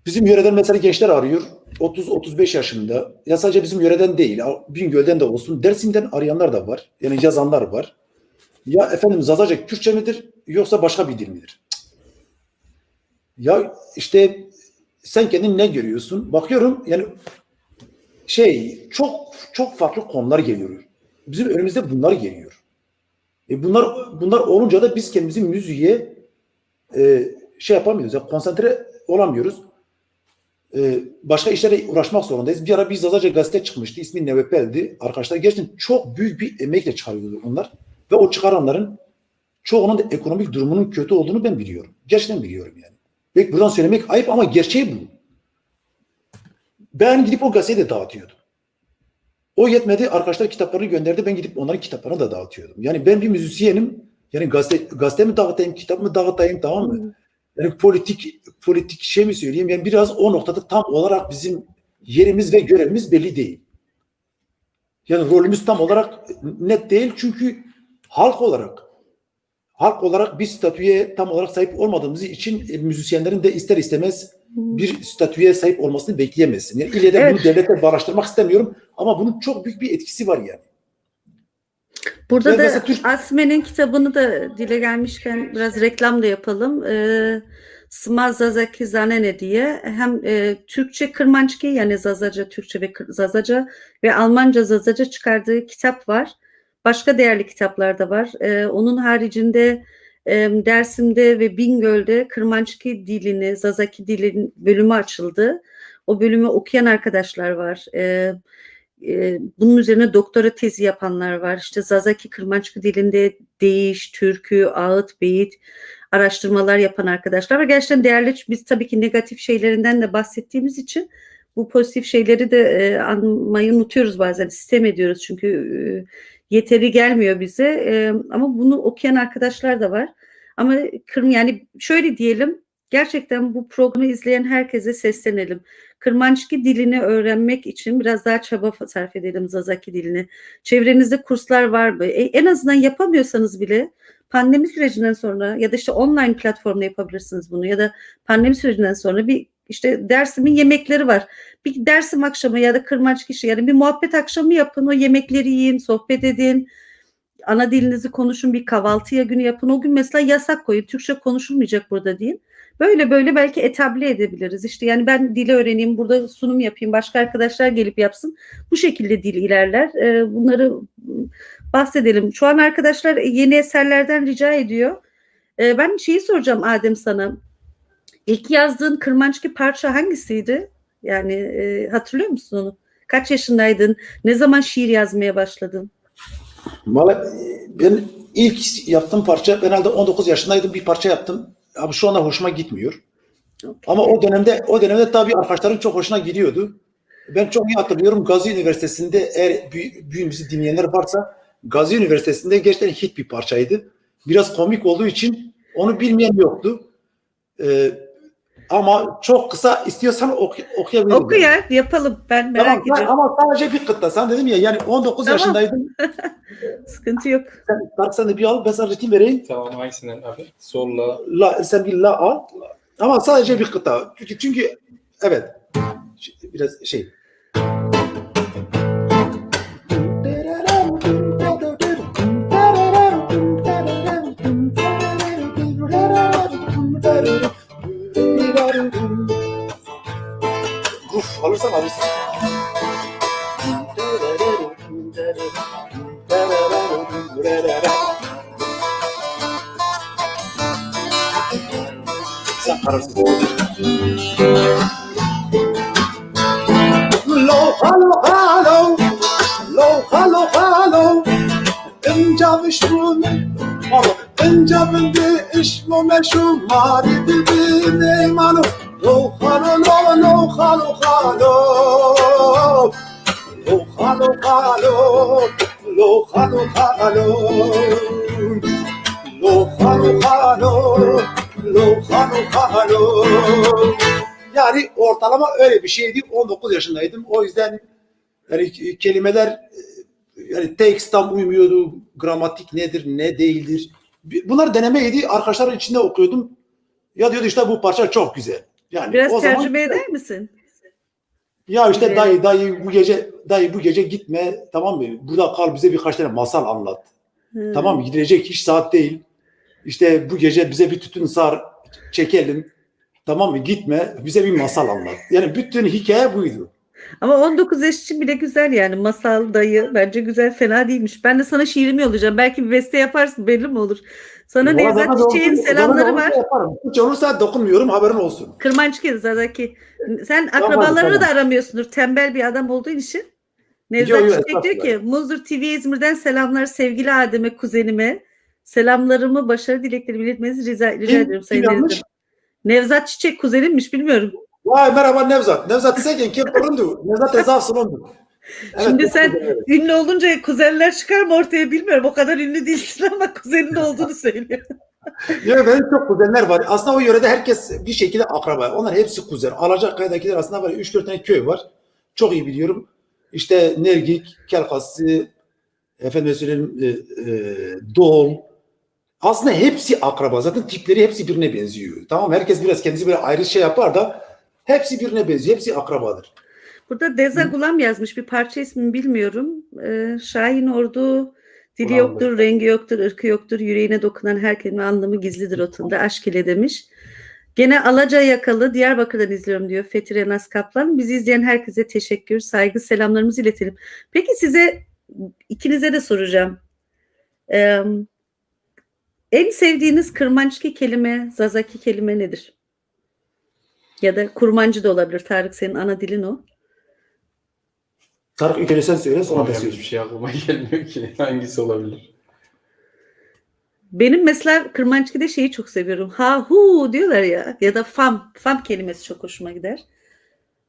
Bizim yöreden mesela gençler arıyor. 30-35 yaşında. Ya sadece bizim yöreden değil. Bingöl'den de olsun. Dersim'den arayanlar da var. Yani yazanlar var. Ya efendim Zazaca Kürtçe midir yoksa başka bir dil midir? Ya işte sen kendin ne görüyorsun? Bakıyorum yani çok farklı konular geliyor. Bizim önümüzde bunlar geliyor. Bunlar olunca da biz kendimizi müziğe şey yapamıyoruz. Yani konsantre olamıyoruz. Başka işlerle uğraşmak zorundayız. Bir ara bir Zazaca gazete çıkmıştı. İsmi Nevepel'di. Arkadaşlar gerçekten çok büyük bir emekle çıkarıyordu onlar. Ve o çıkaranların çoğunun da ekonomik durumunun kötü olduğunu ben biliyorum. Gerçekten biliyorum yani. Belki buradan söylemek ayıp ama gerçeği bu. Ben gidip o gazeteyi de dağıtıyordum. O yetmedi. Arkadaşlar kitaplarını gönderdi. Ben gidip onların kitaplarını da dağıtıyordum. Yani ben bir müzisyenim. Yani gazete mi dağıtayım, kitap mı dağıtayım, tamam mı? Yani politik şey mi söyleyeyim? Yani biraz o noktada tam olarak bizim yerimiz ve görevimiz belli değil. Yani rolümüz tam olarak net değil. Çünkü halk olarak bir statüye tam olarak sahip olmadığımız için müzisyenlerin de ister istemez bir statüye sahip olmasını bekleyemezsin. Yani ille de bunu devlete bağlaştırmak istemiyorum ama bunun çok büyük bir etkisi var yani. Burada da Asme'nin kitabını da dile gelmişken biraz reklam da yapalım. Sma Zazaki Zanene diye hem Türkçe Kırmançki yani Zazaca Türkçe ve Zazaca ve Almanca Zazaca çıkardığı kitap var. Başka değerli kitaplar da var. Onun haricinde Dersim'de ve Bingöl'de Kırmançki dilini, Zazaki dilinin bölümü açıldı. O bölümü okuyan arkadaşlar var. Bunun üzerine doktora tezi yapanlar var. İşte Zazaki Kırmançki dilinde deyiş, türkü, ağıt, beyit araştırmalar yapan arkadaşlar var. Gerçekten değerli. Biz tabii ki negatif şeylerinden de bahsettiğimiz için bu pozitif şeyleri de anmayı unutuyoruz bazen. Sistem ediyoruz çünkü yeteri gelmiyor bize. Ama bunu okuyan arkadaşlar da var. Ama yani şöyle diyelim, gerçekten bu programı izleyen herkese seslenelim. Kırmançki dilini öğrenmek için biraz daha çaba sarf edelim, Zazaki dilini. Çevrenizde kurslar var mı? En azından yapamıyorsanız bile pandemi sürecinden sonra ya da işte online platformda yapabilirsiniz bunu ya da pandemi sürecinden sonra bir işte Dersim'in yemekleri var. Bir Dersim akşamı ya da Kırmançki yani bir muhabbet akşamı yapın, o yemekleri yiyin, sohbet edin. Ana dilinizi konuşun, bir kahvaltıya günü yapın. O gün mesela yasak koyun. Türkçe konuşulmayacak burada deyin. Böyle böyle belki etable edebiliriz. İşte yani ben dili öğreneyim, burada sunum yapayım, başka arkadaşlar gelip yapsın. Bu şekilde dil ilerler. Bunları bahsedelim. Şu an arkadaşlar yeni eserlerden rica ediyor. Ben şeyi soracağım Adem sana. İlk yazdığın Kırmançki parça hangisiydi? Yani hatırlıyor musun onu? Kaç yaşındaydın? Ne zaman şiir yazmaya başladın? Vallahi ben ilk yaptığım parça, ben herhalde 19 yaşındaydım, bir parça yaptım. Abi şu anda hoşuma gitmiyor. Ama o dönemde tabii arkadaşlarım çok hoşuna gidiyordu. Ben çok iyi hatırlıyorum, Gazi Üniversitesi'nde, eğer büyüğümüzü dinleyenler varsa, Gazi Üniversitesi'nde gerçekten hit bir parçaydı. Biraz komik olduğu için onu bilmeyen yoktu. Ama çok kısa istiyorsan okuyabilirim. Oku ya, yapalım. Ben merak ediyorum. Ama sadece bir kıta. Sen dedim ya, yani 19 Tamam. yaşındaydım. Sıkıntı yok. Sen de bir al, ben sana ritim vereyim. Tamam, hangisinden abi? Solla. Sen bir la al. Ama sadece bir kıta. Çünkü evet. Biraz şey. Uf, alırsan alırsın. Sen kararsın. Lo halo halo, lo halo halo. انجا شمونه انجا بنده اشمو مشو ماری ببینه منو لو خالو لو خالو خالو لو خالو خالو لو خالو خالو لو خالو خالو لو خالو خالو. Yani ortalama öyle bir şeydi. 19 yaşındaydım. O yüzden yani kelimeler, yani tekst tam uymuyordu. Gramatik nedir, ne değildir. Bunlar denemeydi. Arkadaşların içinde okuyordum. Ya diyordu işte bu parça çok güzel. Yani Biraz o tercüme zaman, eder misin? ya işte Evet. dayı bu gece gitme, tamam mı? Burada kal, bize birkaç tane masal anlat. Hı. Tamam mı? Gidilecek hiç saat değil. İşte bu gece bize bir tütün sar, çekelim. Tamam mı? Gitme, bize bir masal anlat. Yani bütün hikaye buydu. Ama 19 yaş için bile güzel yani. Masal dayı bence güzel, fena değilmiş. Ben de sana şiirimi yollayacağım. Belki bir beste yaparsın, belli mi olur? Sana Nevzat Çiçek'in selamları var. Hiç olursa dokunmuyorum, haberin olsun. Kırmançki Zadaki. Sen Tamam, akrabalarını da tamam. aramıyorsundur. Tembel bir adam olduğun için. Nevzat Yok, Çiçek diyor estağfurullah. ki Muzdur TV İzmir'den selamlar sevgili Adem'e, kuzenime. Selamlarımı, başarı dileklerimi iletmenizi rica ediyorum sayın yanlış? Nevzat. Nevzat Çiçek kuzenimmiş, bilmiyorum. Vay merhaba Nevzat. Nevzat Segen kim kurundu? Nevzat Ezafsın ondu. Şimdi sen ünlü olunca kuzenler çıkar mı ortaya bilmiyorum. O kadar ünlü değilsin ama kuzenin olduğunu söylüyor. Ya benim çok kuzenler var. Aslında o yörede herkes bir şekilde akraba. Onlar hepsi kuzen. Alacakaya'dakiler aslında var. 3-4 tane köy var. Çok iyi biliyorum. İşte Nergik, Kelkası, efendim söyleyeyim, Doğul. Aslında hepsi akraba. Zaten tipleri hepsi birbirine benziyor. Tamam, herkes biraz kendisi böyle ayrı şey yapar da hepsi birbirine benziyor. Hepsi akrabadır. Burada Deza Gulam yazmış, bir parça ismini bilmiyorum. Şahin Ordu, dili Gulam yoktur, rengi yoktur, ırkı yoktur, yüreğine dokunan her kelime anlamı gizlidir otunda. Aşk ile demiş. Gene Alaca Yakalı, Diyarbakır'dan izliyorum diyor Fethi Renas Kaplan. Bizi izleyen herkese teşekkür, saygı, selamlarımızı iletelim. Peki size, ikinize de soracağım. En sevdiğiniz Kırmançki kelime, Zazaki kelime nedir? Ya da Kurmancı da olabilir. Tarık, senin ana dilin o. Tarık ülkeni sen söyle, sonra ben Ama söyleyeyim. hiçbir şey aklıma gelmiyor ki. Hangisi olabilir? Benim mesela Kırmançki'de şeyi çok seviyorum. Ha hu diyorlar ya. Ya da fam. Fam kelimesi çok hoşuma gider.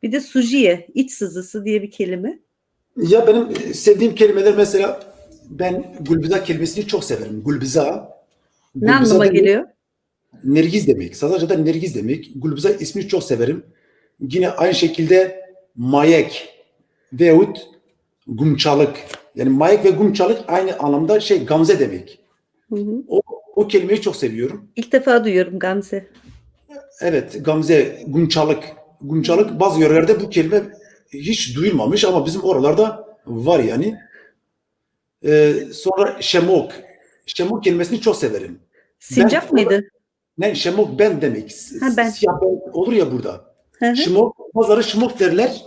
Bir de sujiye, iç sızısı diye bir kelime. Ya benim sevdiğim kelimeler mesela, ben gulbiza kelimesini çok severim. Gulbiza. Ne anlama demek geliyor? Nergiz demek. Sazaca'da nergiz demek. Gulbiza ismini çok severim. Yine aynı şekilde mayek veyahut gumçalık. Yani mayek ve gumçalık aynı anlamda gamze demek. Hı hı. O kelimeyi çok seviyorum. İlk defa duyuyorum Gamze. Evet, gamze, gumçalık. Gumçalık bazı yörelerde bu kelime hiç duyulmamış ama bizim oralarda var yani. Sonra şemok. Şemok kelimesini çok severim. Sincap mıydı? Ne şemok ben demek. Ha, ben. Siyah ben olur ya burada. Hı hı. Şemok, bazıları şemok derler.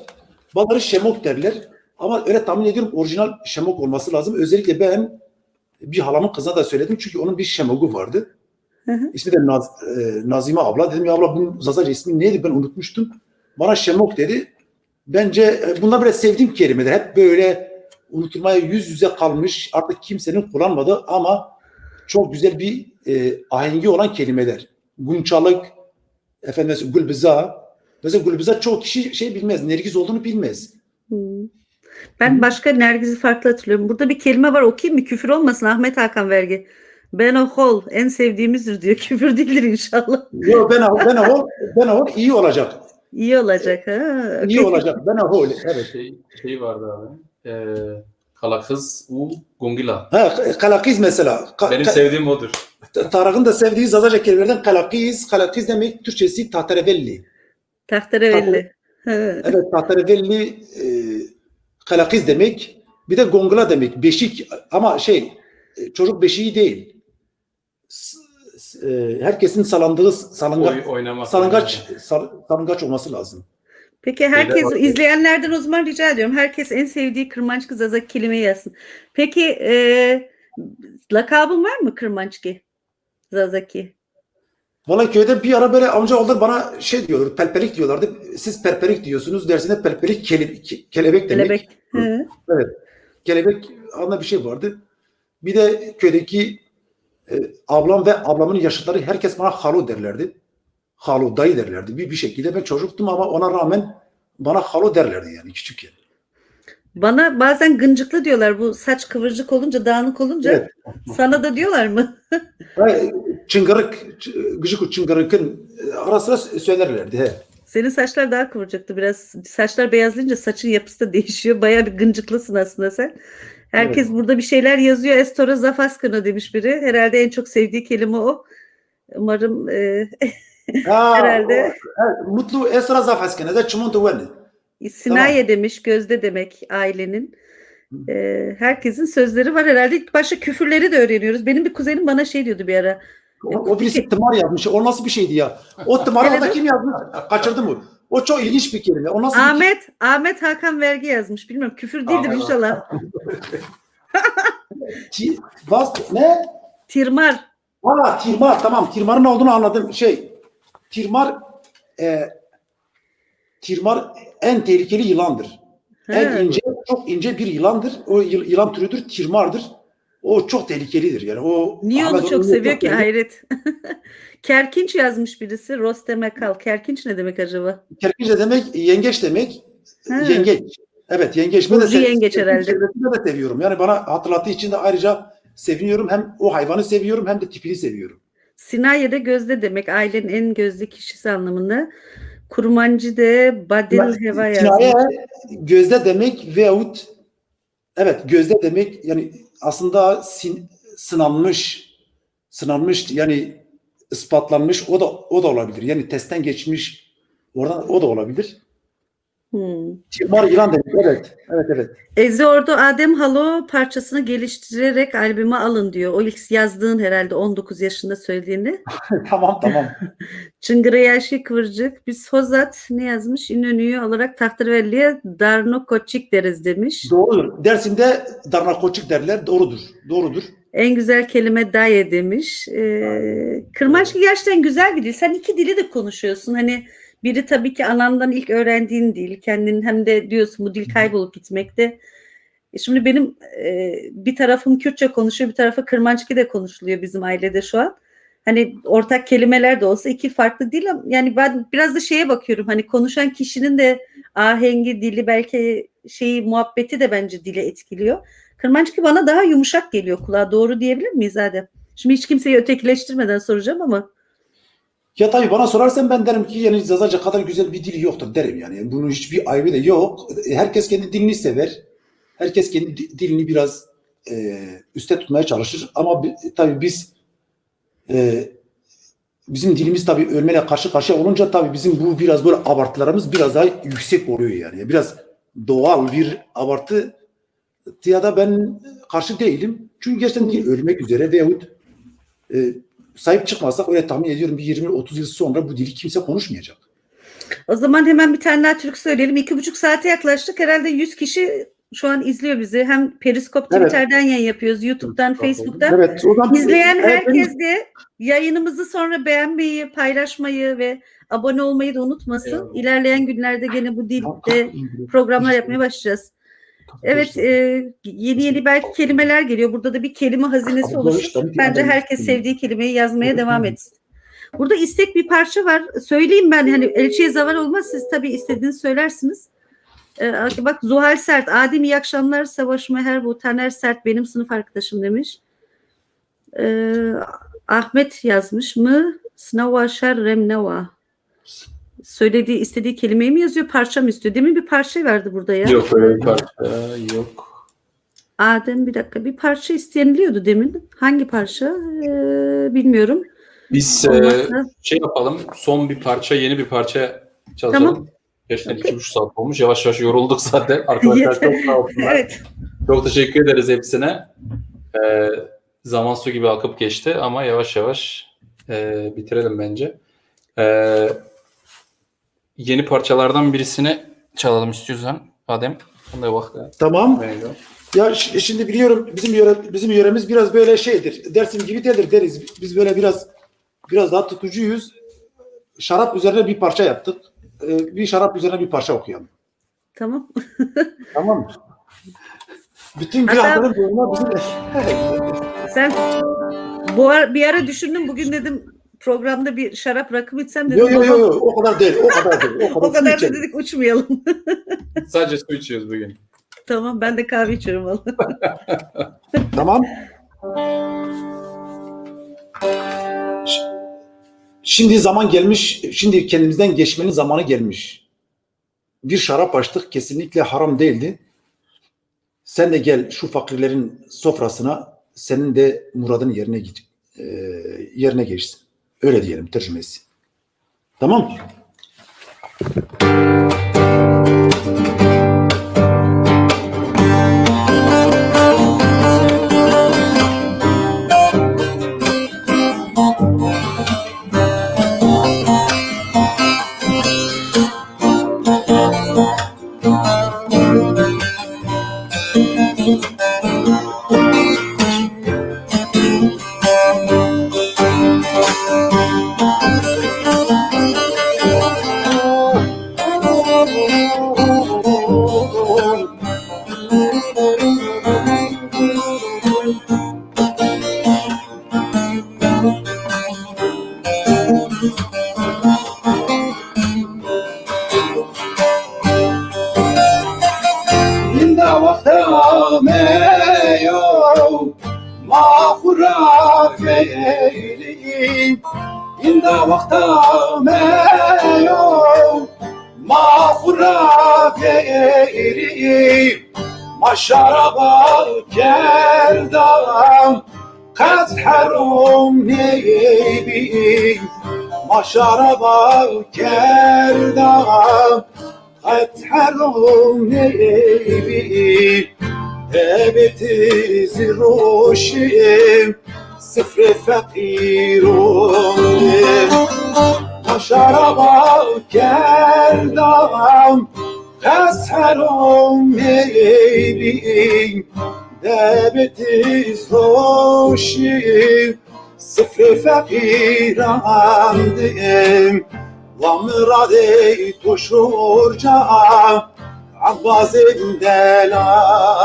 Bazıları şemok derler. Ama öyle tahmin ediyorum orijinal şemok olması lazım. Özellikle ben bir halamın kızına da söyledim. Çünkü onun bir şemogu vardı. Hı hı. İsmi de Nazime abla. Dedim ya abla bunun Zazaca ismi neydi ben unutmuştum. Bana şemok dedi. Bence bunlar böyle sevdiğim kelimeler. Hep böyle unutulmaya yüz yüze kalmış. Artık kimsenin kullanmadığı ama çok güzel bir ahengi olan kelimeler. Gunçalık, efendim gülbiza. Mesela gülbiza çoğu kişi şey bilmez. Nergiz olduğunu bilmez. Hmm. Ben başka Nergiz'i farklı hatırlıyorum. Burada bir kelime var, okuyayım mı? Küfür olmasın Ahmet Hakan Vergi. Ben o hol en sevdiğimizdir diyor. Küfür değildir inşallah. Yok ben o iyi olacak. İyi olacak ha. İyi olacak. Ben o evet. Şey vardı abi. Kalakız u gongila. Ha, kalakiz mesela. Benim sevdiğim odur. Tarık'ın da sevdiği Zazaca kelimelerden kalakiz. Kalakiz demek Türkçesi tahterevelli. Tahterevelli. Ha. Evet tahterevelli kalakiz demek. Bir de gongla demek. Beşik ama çocuk beşiği değil. Herkesin salandığı salıngaç olması lazım. Peki herkes izleyenlerden o zaman rica ediyorum. Herkes en sevdiği Kırmançki Zazaki kelimeyi yazsın. Peki lakabın var mı Kırmançki Zazaki? Vallahi köyde bir ara böyle amca oldu bana diyorlar, pelpelik diyorlardı. Siz perpelik diyorsunuz dersinde pelpelik kelebek demek. Kelebek. Hı. Evet. Kelebek adında bir şey vardı. Bir de köydeki ablam ve ablamın yaşıtları herkes bana halu derlerdi. Halu, dayı derlerdi. Bir şekilde ben çocuktum ama ona rağmen bana halu derlerdi yani küçükken. Bana bazen gıncıklı diyorlar. Bu saç kıvırcık olunca, dağınık olunca. Evet. Sana da diyorlar mı? Çıngırık, gıcık çıngırıkın ara sıra söylerlerdi. He. Senin saçlar daha kıvırcıktı biraz. Saçlar beyazlayınca saçın yapısı da değişiyor. Bayağı bir gıncıklısın aslında sen. Herkes Evet. burada bir şeyler yazıyor. Estora Zafaskına demiş biri. Herhalde en çok sevdiği kelime o. Umarım herhalde. Mutlu Esra Zafaskene de çimontu veni. Sinaye demiş, gözde demek ailenin. Herkesin sözleri var herhalde. İlk başta küfürleri de öğreniyoruz. Benim bir kuzenim bana şey diyordu bir ara. O birisi tımar yazmış. O nasıl bir şeydi ya? O tımarı orada kim yazmış? Kaçırdı mı? O çok ilginç bir kelime. O nasıl Ahmet Hakan Vergi yazmış. Bilmiyorum, küfür değildir inşallah. Ne? Tirmar. Tirmar. Tamam. Tirmarın ne olduğunu anladım. Tirmar en tehlikeli yılandır. En ince, çok ince bir yılandır. O yılan türüdür. Tirmardır. O çok tehlikelidir. Yani o niye onu çok seviyor ki? Hayret. Kerkinç yazmış birisi. Rostem Ekal. Kerkinç ne demek acaba? Kerkinç ne demek? Yengeç demek. Yengeç. Evet yengeç. Ben de yengeç herhalde. Ben de seviyorum. Yani bana hatırlattığı için de ayrıca seviniyorum. Hem o hayvanı seviyorum hem de tipini seviyorum. Sinaye'de gözde demek. Ailenin en gözde kişisi anlamında. Kurmancı de Badil Heva yazmış. Sinaye gözde demek veyahut gözde demek yani aslında sınanmış yani ispatlanmış o da olabilir. Yani testten geçmiş oradan o da olabilir. Tirmar yılan demek. Evet. Eze Ordu Adem Halo parçasını geliştirerek albüme alın diyor. O ilk yazdığın herhalde 19 yaşında söylediğini. Tamam. Çıngıra Yaşı Kıvırcık. Biz Hozat ne yazmış? İnönü'yü alarak Tahterevalli'ye Darnokoçik deriz demiş. Doğrudur. Dersimde Darnokoçik derler. Doğrudur. En güzel kelime daye demiş. Kırmançki gerçekten güzel bir dil. Sen iki dili de konuşuyorsun. Hani biri tabii ki anandan ilk öğrendiğin dil. Kendin hem de diyorsun bu dil kaybolup gitmekte. Şimdi benim bir tarafım Kürtçe konuşuyor, bir tarafı Kırmançki de konuşuluyor bizim ailede şu an. Hani ortak kelimeler de olsa iki farklı dil. Yani ben biraz da şeye bakıyorum. Hani konuşan kişinin de ahengi, dili belki muhabbeti de bence dile etkiliyor. Kırmançki bana daha yumuşak geliyor kulağa. Doğru diyebilir miyiz Adem? Şimdi hiç kimseyi ötekileştirmeden soracağım ama. Ya tabii bana sorarsan ben derim ki yani Zazaca kadar güzel bir dili yoktur derim yani. Bunun hiçbir ayrı da yok. Herkes kendi dilini sever. Herkes kendi dilini biraz üste tutmaya çalışır. Ama tabii bizim dilimiz tabii ölmeyle karşı karşıya olunca tabii bizim bu biraz böyle abartılarımız biraz daha yüksek oluyor yani. Biraz doğal bir abartı ya da ben karşı değilim. Çünkü gerçekten dil ölmek üzere veyahut sahip çıkmazsak öyle tahmin ediyorum bir 20-30 yıl sonra bu dili kimse konuşmayacak. O zaman hemen bir tane daha türkü söyleyelim. 2,5 saate yaklaştık. Herhalde 100 kişi şu an izliyor bizi. Hem Periskop Evet. Twitter'den yayın yapıyoruz. YouTube'dan, Facebook'tan. Evet. O zaman İzleyen herkes de yayınımızı sonra beğenmeyi, paylaşmayı ve abone olmayı da unutmasın. Eyvallah. İlerleyen günlerde gene bu dilde programlar yapmaya başlayacağız. Evet, yeni belki kelimeler geliyor. Burada da bir kelime hazinesi oluşur. Bence herkes sevdiği kelimeyi yazmaya devam etsin. Burada istek bir parça var. Söyleyeyim ben, hani elçiye zavar olmaz. Siz tabii istediğinizi söylersiniz. Bak, Zuhal Sert. Adem iyi akşamlar. Savaş Meher bu. Taner Sert benim sınıf arkadaşım demiş. Ahmet yazmış mı? Snava şer remneva. Söylediği, istediği kelimeyi mi yazıyor, parça mı istiyor? Demin bir parça verdi burada ya. Yok öyle bir parça yok. Adem bir dakika, bir parça isteniliyordu demin. Hangi parça? Bilmiyorum. Biz Olmazsa- şey yapalım. Son bir parça, yeni bir parça çalışalım. Tamam. Gerçekten 2,5 saat olmuş. Yavaş yavaş yorulduk zaten. Arkadaşlar çok sağ olsunlar. Evet. Çok teşekkür ederiz hepsine. Zaman su gibi akıp geçti ama yavaş yavaş bitirelim bence. Yeni parçalardan birisini çalalım istiyorsan Adem. Buna bak. Tamam. Ya şimdi biliyorum bizim yöremiz biraz böyle şeydir. Dersim gibi değildir deriz. Biz böyle biraz daha tutucuyuz. Şarap üzerine bir parça yaptık. Bir şarap üzerine bir parça okuyalım. Tamam. Tamam mı? Bütün Hatta- günahların boyuna bizim... Sen bir ara düşündüm, bugün dedim programda bir şarap rakımı içsem dedim. Yok o kadar değil. O kadar değil. O kadar da içelim. dedik uçmayalım. Sadece su içiyoruz bugün. Tamam, ben de kahve içiyorum vallahi. Tamam. Şimdi zaman gelmiş. Şimdi kendimizden geçmenin zamanı gelmiş. Bir şarap açtık. Kesinlikle haram değildi. Sen de gel şu fakirlerin sofrasına, senin de muradın yerine geçsin. Öyle diyelim tercümesi. Tamam mı? شربا كردم قد حرم نبي ما شربا كردم قد حرم نبي هبت روشم صفر فقيرم ما شربا كردم قد حرم نبي دبت روشم صفر فقيرم دم ومرادي تشرجع عباس دلالم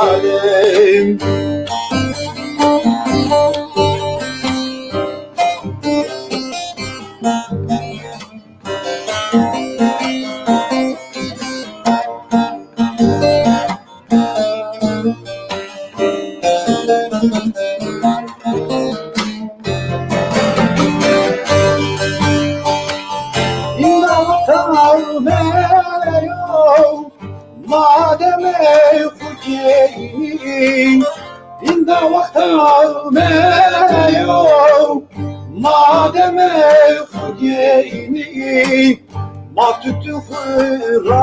ما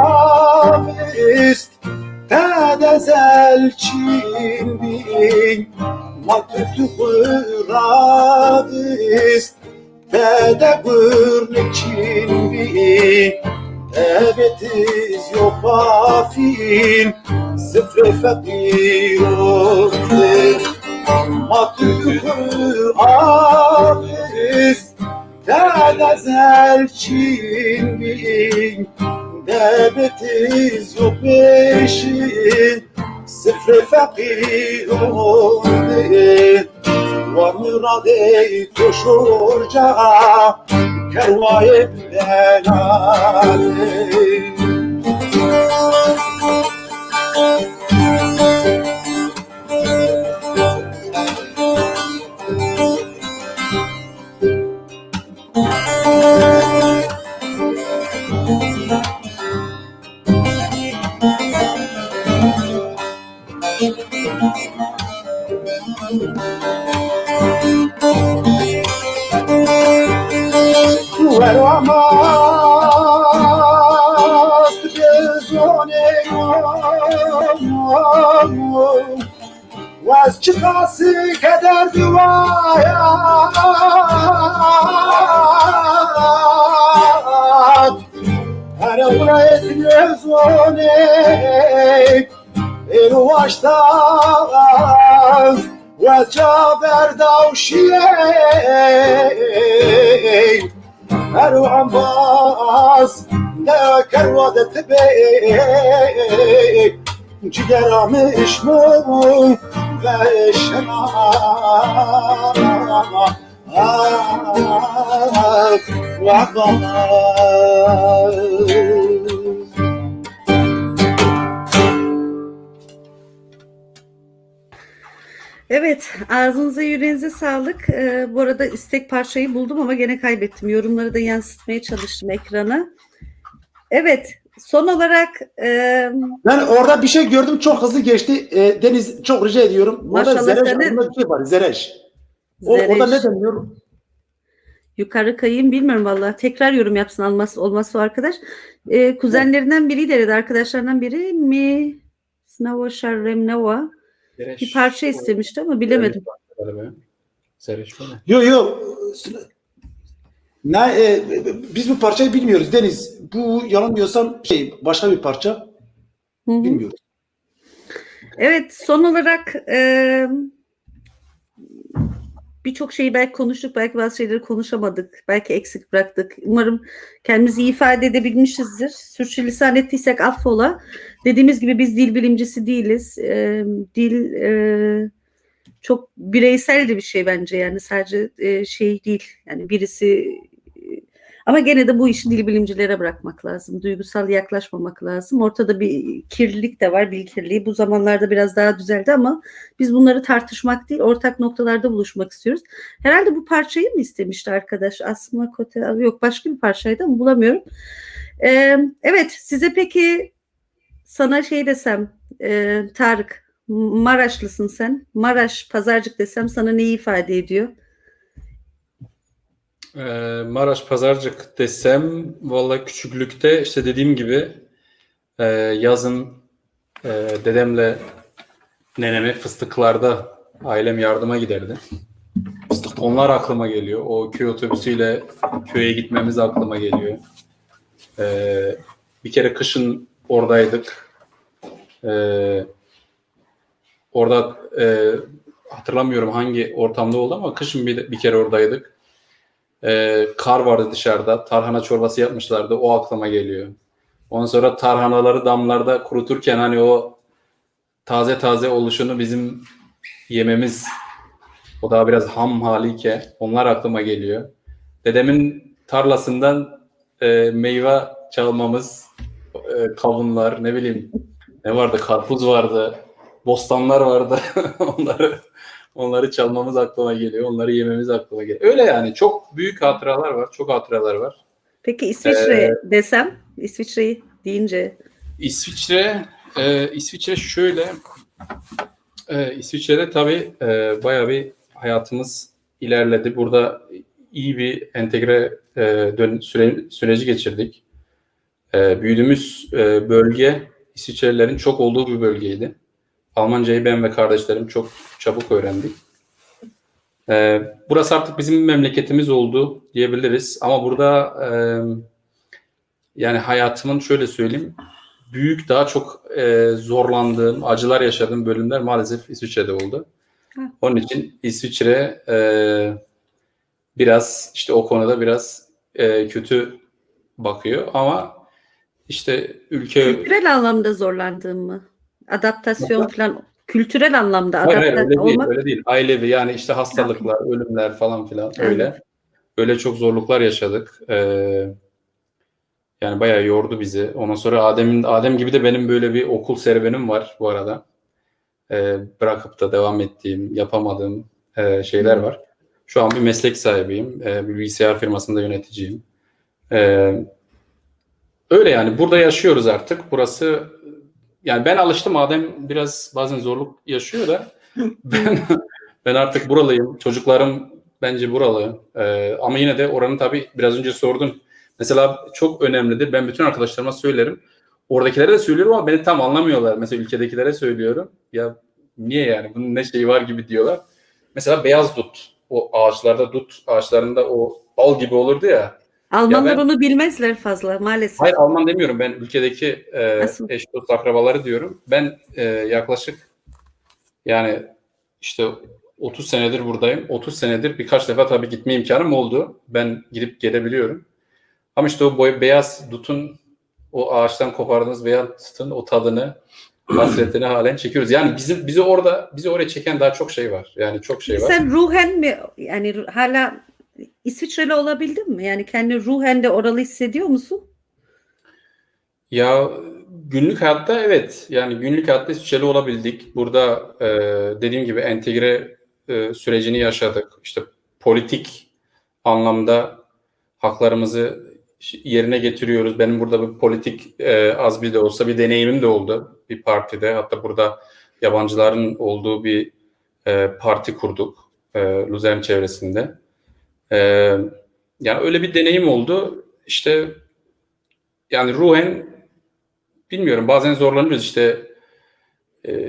تتخرافست تدزل چین بین ما تتخرافست Bedebur için bir ebetiz yok bafin sıfır fakir oldu matükü afiz Dedezel çin bir ebetiz yok beşin sıfır fakir oldu ومرادي تشرجع كرواي بلالي Pero amaste bezone was çıkası kadar duaya her uğrayet bezone erwaştan وجابر دوشيه هرو عماس ذاكر ودت بي جدرا مشمو غشنا Evet, ağzınıza yüreğinize sağlık. Bu arada istek parçayı buldum ama gene kaybettim. Yorumları da yansıtmaya çalıştım ekrana. Evet, son olarak Ben orada bir şey gördüm çok hızlı geçti. Deniz çok rica ediyorum. Orada Maşallah Zereş senin- adında bir şey var. Zereş. Zereş. Orada ne deniyor? yukarı kayayım bilmiyorum vallahi. Tekrar yorum yapsın olmazsa o arkadaş. Kuzenlerinden biriydi herhalde, arkadaşlarından biri mi? Snava Şarremnava. Bir parça istemişti ama bilemedim. Zereş böyle. Yok. Biz bu parçayı bilmiyoruz Deniz. Bu yanılmıyorsam başka bir parça. Hı hı. Bilmiyoruz. Evet, son olarak birçok şeyi belki konuştuk, belki bazı şeyleri konuşamadık, belki eksik bıraktık. Umarım kendimizi iyi ifade edebilmişizdir. Sürçülisan ettiysek affola. Dediğimiz gibi biz dil bilimcisi değiliz. Dil çok bireysel de bir şey bence, yani sadece şey değil. Yani birisi ama gene de bu işi dil bilimcilere bırakmak lazım. Duygusal yaklaşmamak lazım. Ortada bir kirlilik de var, bilgi kirliliği. Bu zamanlarda biraz daha düzeldi ama biz bunları tartışmak değil, ortak noktalarda buluşmak istiyoruz. Herhalde bu parçayı mı istemişti arkadaş? Asma Kote, yok başka bir parçaydı ama bulamıyorum. Evet, size peki sana şey desem, Tarık, Maraşlısın sen. Maraş, Pazarcık desem sana neyi ifade ediyor? Maraş Pazarcık desem valla küçüklükte işte dediğim gibi yazın dedemle neneme fıstıklarda ailem yardıma giderdi. Onlar aklıma geliyor. O köy otobüsüyle köye gitmemiz aklıma geliyor. Bir kere kışın oradaydık. Orada hatırlamıyorum hangi ortamda oldu ama kışın bir kere oradaydık. Kar vardı dışarıda. Tarhana çorbası yapmışlardı. O aklıma geliyor. Ondan sonra tarhanaları damlarda kuruturken hani o taze taze oluşunu bizim yememiz, o daha biraz ham haliyken onlar aklıma geliyor. Dedemin tarlasından meyve çalmamız, kavunlar, ne bileyim ne vardı, karpuz vardı, bostanlar vardı. Onları çalmamız aklıma geliyor. Onları yememiz aklıma geliyor. Öyle yani. Çok büyük hatıralar var. Çok hatıralar var. Peki İsviçre desem, İsviçre'yi deyince. İsviçre şöyle. İsviçre'de tabii bayağı bir hayatımız ilerledi. Burada iyi bir entegre süreci geçirdik. Büyüdüğümüz bölge İsviçrelilerin çok olduğu bir bölgeydi. Almancayı ben ve kardeşlerim çok çabuk öğrendik. Burası artık bizim memleketimiz oldu diyebiliriz. Ama burada yani hayatımın şöyle söyleyeyim, büyük daha çok zorlandığım, acılar yaşadığım bölümler maalesef İsviçre'de oldu. Onun için İsviçre biraz işte o konuda biraz kötü bakıyor ama işte ülke... Kültürel anlamda zorlandığın mı? Adaptasyon falan, kültürel anlamda Hayır, adaptasyon öyle değil, olmak. öyle değil. Ailevi yani işte hastalıklar, ölümler falan filan öyle. Öyle çok zorluklar yaşadık. Yani bayağı yordu bizi. Ondan sonra Adem gibi de benim böyle bir okul serüvenim var bu arada. Bırakıp da devam ettiğim, yapamadığım şeyler var. Şu an bir meslek sahibiyim. Bir bilgisayar firmasında yöneticiyim. Öyle yani burada yaşıyoruz artık. Burası yani ben alıştım. Adem biraz bazen zorluk yaşıyor da ben artık buralıyım. Çocuklarım bence buralı. Ama yine de oranın tabii biraz önce sordun. Mesela çok önemlidir. Ben bütün arkadaşlarıma söylerim. Oradakilere de söylüyorum ama beni tam anlamıyorlar. Mesela ülkedekilere söylüyorum. Ya niye yani? Bunun ne şeyi var gibi diyorlar. Mesela beyaz dut. O ağaçlarda dut ağaçlarında o bal gibi olurdu ya. Almanlar onu bilmezler fazla maalesef. Hayır Alman demiyorum. Ben ülkedeki Nasıl? eş dost akrabaları diyorum. Ben yaklaşık yani işte 30 senedir buradayım. 30 senedir birkaç defa tabii gitme imkanım oldu. Ben gidip gelebiliyorum. Ama işte o beyaz dutun o ağaçtan kopardığımız beyaz dutun o tadını, hasretini halen çekiyoruz. Yani bizi oraya çeken daha çok şey var. Yani çok şey var. Sen ruhen mi yani hala İsviçreli olabildin mi? Yani kendini ruhen de oralı hissediyor musun? Ya günlük hayatta evet. Yani günlük hayatta İsviçreli olabildik. Burada dediğim gibi entegre sürecini yaşadık. İşte politik anlamda haklarımızı yerine getiriyoruz. Benim burada bir politik az bir de olsa bir deneyimim de oldu bir partide. Hatta burada yabancıların olduğu bir parti kurduk Luzern çevresinde. Yani öyle bir deneyim oldu. İşte yani ruhen bilmiyorum bazen zorlanıyoruz işte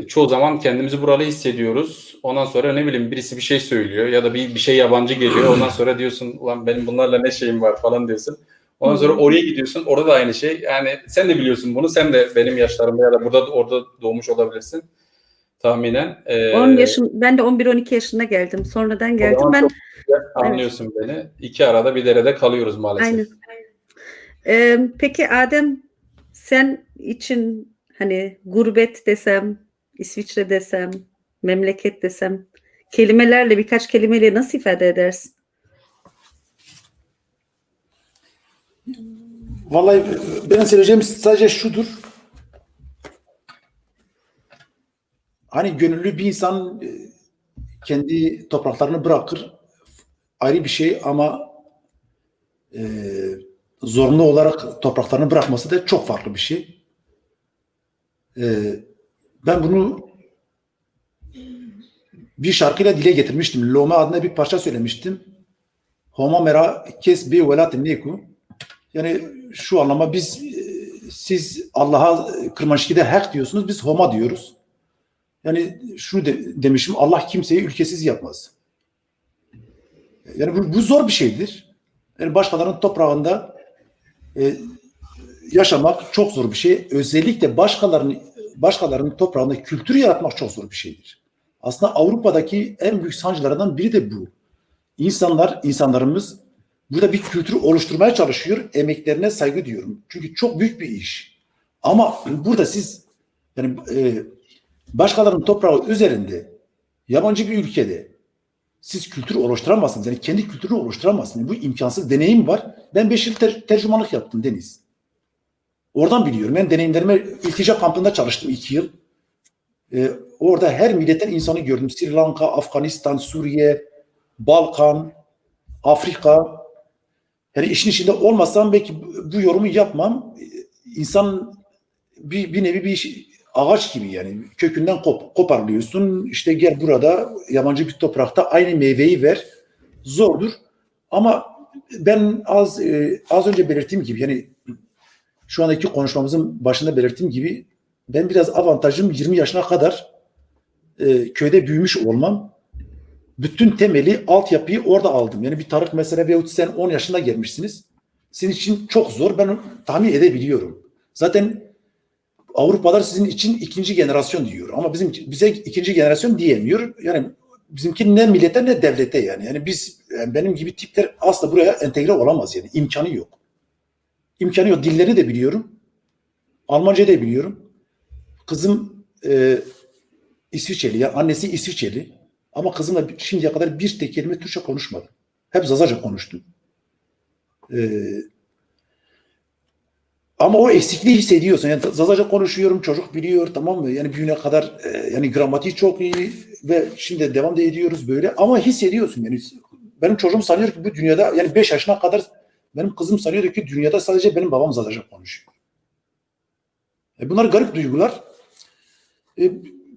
çoğu zaman kendimizi buralı hissediyoruz. Ondan sonra ne bileyim birisi bir şey söylüyor ya da bir şey yabancı geliyor. Ondan sonra diyorsun ulan benim bunlarla ne şeyim var falan diyorsun. Ondan sonra oraya gidiyorsun. Orada da aynı şey. Yani sen de biliyorsun bunu. Sen de benim yaşlarımda ya da orada doğmuş olabilirsin tahminen. 10 yaşım, ben de 11-12 yaşında geldim. Sonradan geldim. O zaman Ben çok güzel anlıyorsun beni. İki arada bir derede kalıyoruz maalesef. aynen. Peki Adem, sen için hani gurbet desem, İsviçre desem, memleket desem, kelimelerle birkaç kelimeyle nasıl ifade edersin? Vallahi benim söyleyeceğim sadece şudur. Hani gönüllü bir insan kendi topraklarını bırakır. Ayrı bir şey ama zorunlu olarak topraklarını bırakması da çok farklı bir şey. Ben bunu bir şarkıyla dile getirmiştim. Loma adına bir parça söylemiştim. Homa mera kes bi velat neku. Yani şu anlama siz Allah'a Kırmanşki'de hak diyorsunuz. Biz homa diyoruz. Yani şunu demişim. Allah kimseyi ülkesiz yapmaz. Yani bu zor bir şeydir. Yani başkalarının toprağında yaşamak çok zor bir şey. Özellikle başkalarının toprağında kültür yaratmak çok zor bir şeydir. Aslında Avrupa'daki en büyük sancılardan biri de bu. İnsanlarımız burada bir kültür oluşturmaya çalışıyor. Emeklerine saygı diyorum. Çünkü çok büyük bir iş. Ama burada siz yani başkalarının toprağı üzerinde yabancı bir ülkede siz kültür oluşturamazsınız. Yani kendi kültürünü oluşturamazsınız. Bu imkansız. Deneyim var. Ben 5 yıl tercümanlık yaptım Deniz. Oradan biliyorum. Ben deneyimlerime iltica kampında çalıştım 2 yıl. Orada her milletten insanı gördüm. Sri Lanka, Afganistan, Suriye, Balkan, Afrika. Yani işin içinde olmasam belki bu yorumu yapmam. İnsan bir nevi bir ağaç gibi yani kökünden koparlıyorsun. İşte gel burada yabancı bir toprakta aynı meyveyi ver. Zordur. Ama ben az önce belirttiğim gibi yani şu andaki konuşmamızın başında belirttiğim gibi ben biraz avantajım 20 yaşına kadar köyde büyümüş olmam. Bütün temeli, altyapıyı orada aldım. Yani bir Tarık mesela veyahut sen 10 yaşında gelmişsiniz. Sizin için çok zor. Ben tahmin edebiliyorum. Zaten Avrupalılar sizin için ikinci generasyon diyor. Ama bize ikinci generasyon diyemiyor. Yani bizimki ne millete ne devlete yani. Yani benim gibi tipler asla buraya entegre olamaz yani. İmkanı yok. İmkanı yok. Dilleri de biliyorum. Almanca da biliyorum. Kızım İsviçreli. Yani annesi İsviçreli. Ama kızımla şimdiye kadar bir tek kelime Türkçe konuşmadı. Hep Zazaca konuştu. Ama o eksikliği hissediyorsun. Yani Zazaca konuşuyorum, çocuk biliyor, tamam mı? Yani büyüne kadar yani gramatiği çok iyi ve şimdi devam da ediyoruz böyle. Ama hissediyorsun yani. Benim çocuğum sanıyor ki bu dünyada yani 5 yaşına kadar benim kızım sanıyordu ki dünyada sadece benim babam Zazaca konuşuyor. Bunlar garip duygular.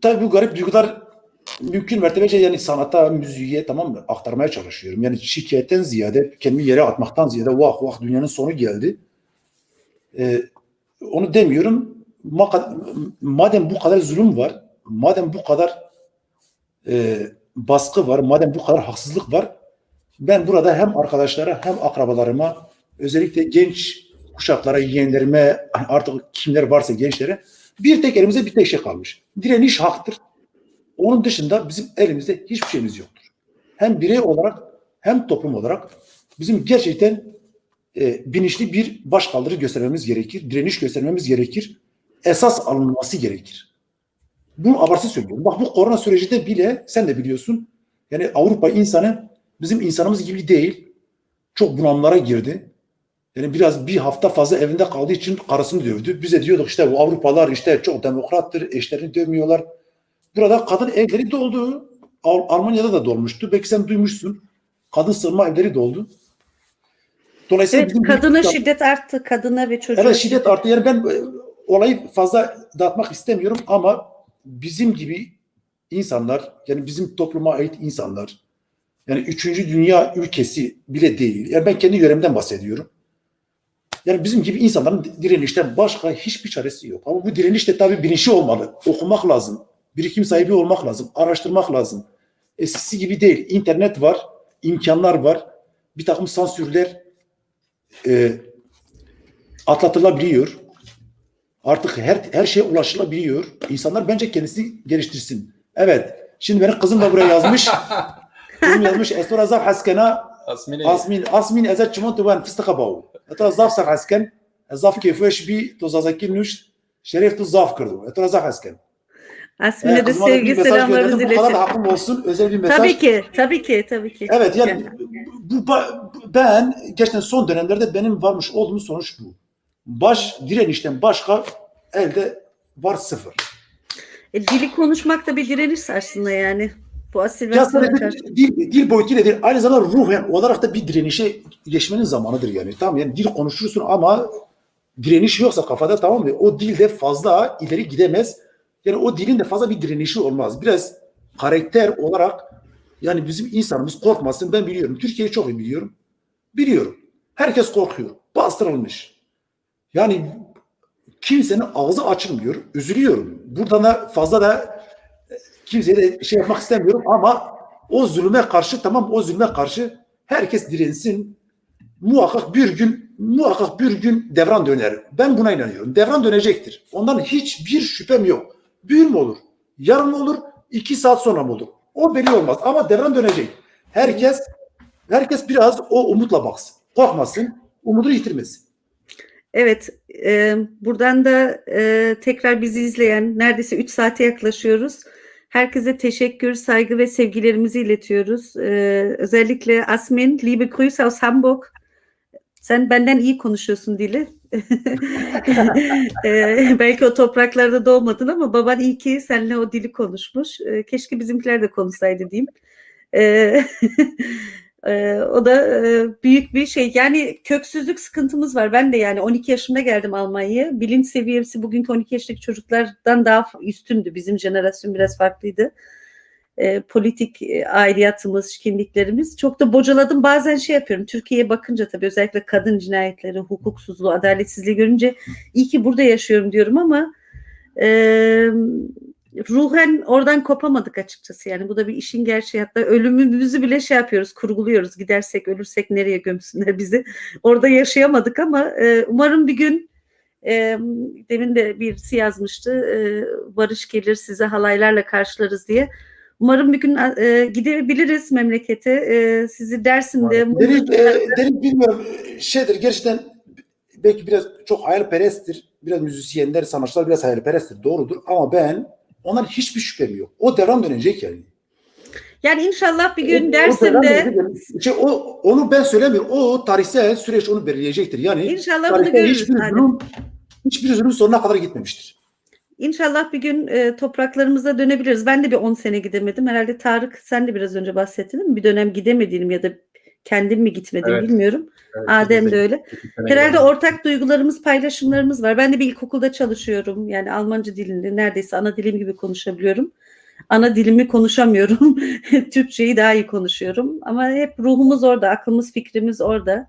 Tabii bu garip duygular mümkün mertebece yani sanata, müziğe tamam mı aktarmaya çalışıyorum. Yani şikayetten ziyade, kendimi yere atmaktan ziyade vah vah dünyanın sonu geldi. Onu demiyorum. Madem bu kadar zulüm var, madem bu kadar baskı var, madem bu kadar haksızlık var, ben burada hem arkadaşlara hem akrabalarıma, özellikle genç kuşaklara, yeğenlerime, artık kimler varsa gençlere bir tek elimizde bir tek şey kalmış. Direniş haktır. Onun dışında bizim elimizde hiçbir şeyimiz yoktur. Hem birey olarak hem toplum olarak bizim gerçekten bilinçli bir başkaldırı göstermemiz gerekir. Direniş göstermemiz gerekir. Esas alınması gerekir. Bunu abartı söylüyorum. Bak bu korona sürecinde bile sen de biliyorsun. Yani Avrupa insanı bizim insanımız gibi değil. Çok bunalımlara girdi. Yani biraz bir hafta fazla evinde kaldığı için karısını dövdü. Bize diyorduk işte bu Avrupalılar işte çok demokrattır. Eşlerini dövmüyorlar. Burada kadın evleri doldu. Almanya'da da dolmuştu. Belki sen duymuşsun. Kadın sığınma evleri doldu. Dolayısıyla evet, kadına şiddet arttı. Kadına ve çocuğa evet, şiddet arttı. Yani ben olayı fazla dağıtmak istemiyorum ama bizim gibi insanlar, yani bizim topluma ait insanlar, yani 3. dünya ülkesi bile değil. Yani ben kendi yöremden bahsediyorum. Yani bizim gibi insanların direnişten başka hiçbir çaresi yok. Ama bu direniş de tabii bilinçli olmalı. Okumak lazım. Birikim sahibi olmak lazım. Araştırmak lazım. Eskisi gibi değil. İnternet var. İmkanlar var. Bir takım sansürler atlatılabiliyor. Artık her şeye ulaşılabiliyor. İnsanlar bence kendisini geliştirsin. Evet. Şimdi benim kızım da buraya yazmış. Kızım yazmış. Estora zaf haskena Asmin ezet çimon tuvan fıstıka bavu. Estora zaf saf hasken. Zaf keyfeş bi tozazaki nuş. Şerif tu zaf kırdı. Estora zaf hasken. Asmin'e de sevgi selamlarımızı iletin. Bu kadar da iletin. hakkım olsun. Özel bir mesaj. Tabii ki. Evet yani ben gerçekten son dönemlerde benim varmış olduğum sonuç bu. Direnişten başka elde var sıfır. Dili konuşmak da bir direniş aslında yani. Bu Ya asimilasyona sadece karşı. dil boyutuyla değil, aynı zamanda ruhen olarak da bir direnişe geçmenin zamanıdır yani. Tamam yani dil konuşursun ama direniş yoksa kafada tamam mı? O dilde fazla ileri gidemez. Yani o dilin de fazla bir direnişi olmaz. Biraz karakter olarak yani bizim insanımız korkmasın, ben biliyorum. Türkiye'yi çok iyi biliyorum. Biliyorum. Herkes korkuyor. Bastırılmış. Yani kimsenin ağzı açılmıyor. Üzülüyorum. Buradan da fazla da kimseye de şey yapmak istemiyorum ama o zulme karşı o zulme karşı herkes dirensin. Muhakkak bir gün devran döner. Ben buna inanıyorum. Devran dönecektir. Ondan hiçbir şüphem yok. Bugün mü olur? Yarın mı olur? 2 saat sonra mı olur? O belli olmaz ama devran dönecek. Herkes biraz o umutla baksın. Korkmasın. Umudu yitirmesin. Evet, buradan da tekrar bizi izleyen neredeyse 3 saate yaklaşıyoruz. Herkese teşekkür, saygı ve sevgilerimizi iletiyoruz. Özellikle Asmin, liebe Grüße aus Hamburg. Sen benden iyi konuşuyorsun dili. Belki o topraklarda doğmadın ama baban iyi ki seninle o dili konuşmuş. Keşke bizimkiler de konuşsaydı diyeyim. O da büyük bir şey. Yani köksüzlük sıkıntımız var. Ben de yani 12 yaşımda geldim Almanya'ya. Bilinç seviyesi bugünkü 12 yaşındaki çocuklardan daha üstündü. Bizim jenerasyon biraz farklıydı. Politik aidiyatımız, kimliklerimiz. Çok da bocaladım. Bazen şey yapıyorum. Türkiye'ye bakınca tabii özellikle kadın cinayetleri, hukuksuzluğu, adaletsizliği görünce iyi ki burada yaşıyorum diyorum ama ruhen oradan kopamadık açıkçası. Yani bu da bir işin gerçeği. Hatta ölümümüzü bile şey yapıyoruz, kurguluyoruz. Gidersek, ölürsek nereye gömsünler bizi. Orada yaşayamadık ama umarım bir gün demin de birisi yazmıştı. Barış gelir size halaylarla karşılarız diye. Umarım bir gün gidebiliriz memlekete. Sizi Dersim'de Deniz bilmiyorum şeydir gerçekten belki biraz çok hayalperesttir. Biraz müzisyenler, sanatçılar biraz hayalperesttir. Doğrudur ama ben ondan hiçbir şüphem yok. O devran dönecek yani. Yani inşallah bir gün Dersim'de onu ben söylemiyorum. O tarihsel süreç onu belirleyecektir. Yani İnşallah bunu görürüz. Hiçbir zulüm sonuna kadar gitmemiştir. İnşallah bir gün topraklarımıza dönebiliriz. Ben de bir 10 sene gidemedim. Herhalde Tarık sen de biraz önce bahsettin değil mi? Bir dönem gidemediğim ya da kendim mi gitmedim bilmiyorum. Evet, Adem de öyle. Herhalde ortak duygularımız, paylaşımlarımız var. Ben de bir ilkokulda çalışıyorum. Yani Almanca dilinde neredeyse ana dilim gibi konuşabiliyorum. Ana dilimi konuşamıyorum. Türkçeyi daha iyi konuşuyorum. Ama hep ruhumuz orada, aklımız, fikrimiz orada.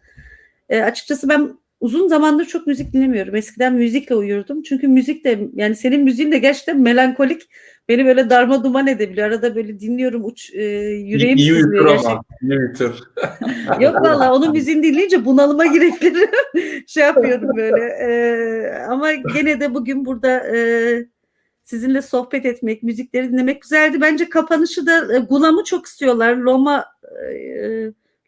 Açıkçası ben uzun zamandır çok müzik dinlemiyorum. Eskiden müzikle uyurdum. Çünkü müzik de yani senin müziğin de gerçekten melankolik. Beni böyle darma duman edebiliyor. Arada böyle dinliyorum yüreğim sızlıyor gerçekten. İyi uyutur. Yok valla onun müziğini dinleyince bunalıma girebilirim. Şey yapıyorum böyle. Ama gene de bugün burada sizinle sohbet etmek, müzikleri dinlemek güzeldi. Bence kapanışı da Gulam'ı çok istiyorlar.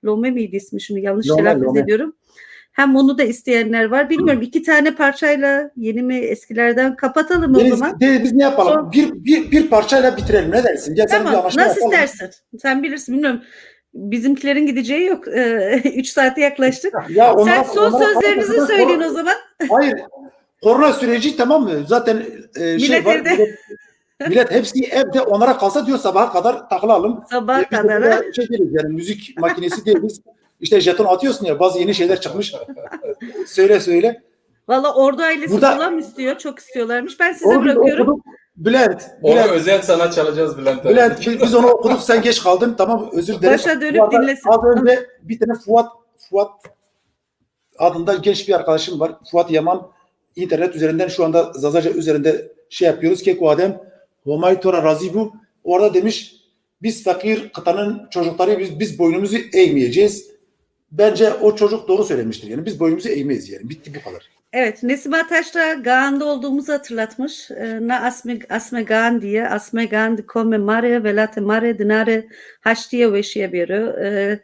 Lome miydi ismi şimdi? Yanlış telaffuz ediyorum. Hem onu da isteyenler var. Bilmiyorum 2 tane parçayla yeni mi eskilerden kapatalım o zaman. Biz ne yapalım? Bir parçayla bitirelim. Ne dersin? Gel tamam. Nasıl yapalım. İstersin? Sen bilirsin. Bilmiyorum. Bizimkilerin gideceği yok. 3 saate yaklaştık. Sen son sözlerinizi söyleyin o zaman. Hayır. Korona süreci tamam mı? Zaten millet hepsi evde onlara kalsa diyor sabaha kadar takılalım. Sabaha kadar. Yani müzik makinesi değiliz. İşte jeton atıyorsun ya bazı yeni şeyler çıkmış. söyle. Valla Ordu ailesi Gulam istiyor. Çok istiyorlarmış. Ben size bırakıyorum. Bülent. Onu özel sana çalacağız Bülent. Bülent biz onu okuduk sen geç kaldın. Tamam özür dilerim. Başa dönüp dinlesin. Az önce bir tane Fuat adında genç bir arkadaşım var. Fuat Yaman. İnternet üzerinden şu anda Zazaca üzerinde şey yapıyoruz. Keko Adem. Homay Tora Razibu. Orada demiş biz fakir kıtanın çocukları biz boynumuzu eğmeyeceğiz. Bence o çocuk doğru söylemiştir. Yani biz boynumuzu eğmeyiz yani. Bitti bu kadar. Evet. Nesim Ataş da Gaan'da olduğumuzu hatırlatmış. Na asme Gaan diye. Asme Gaan di komme mare velate mare dinare haştiye veşiye biri.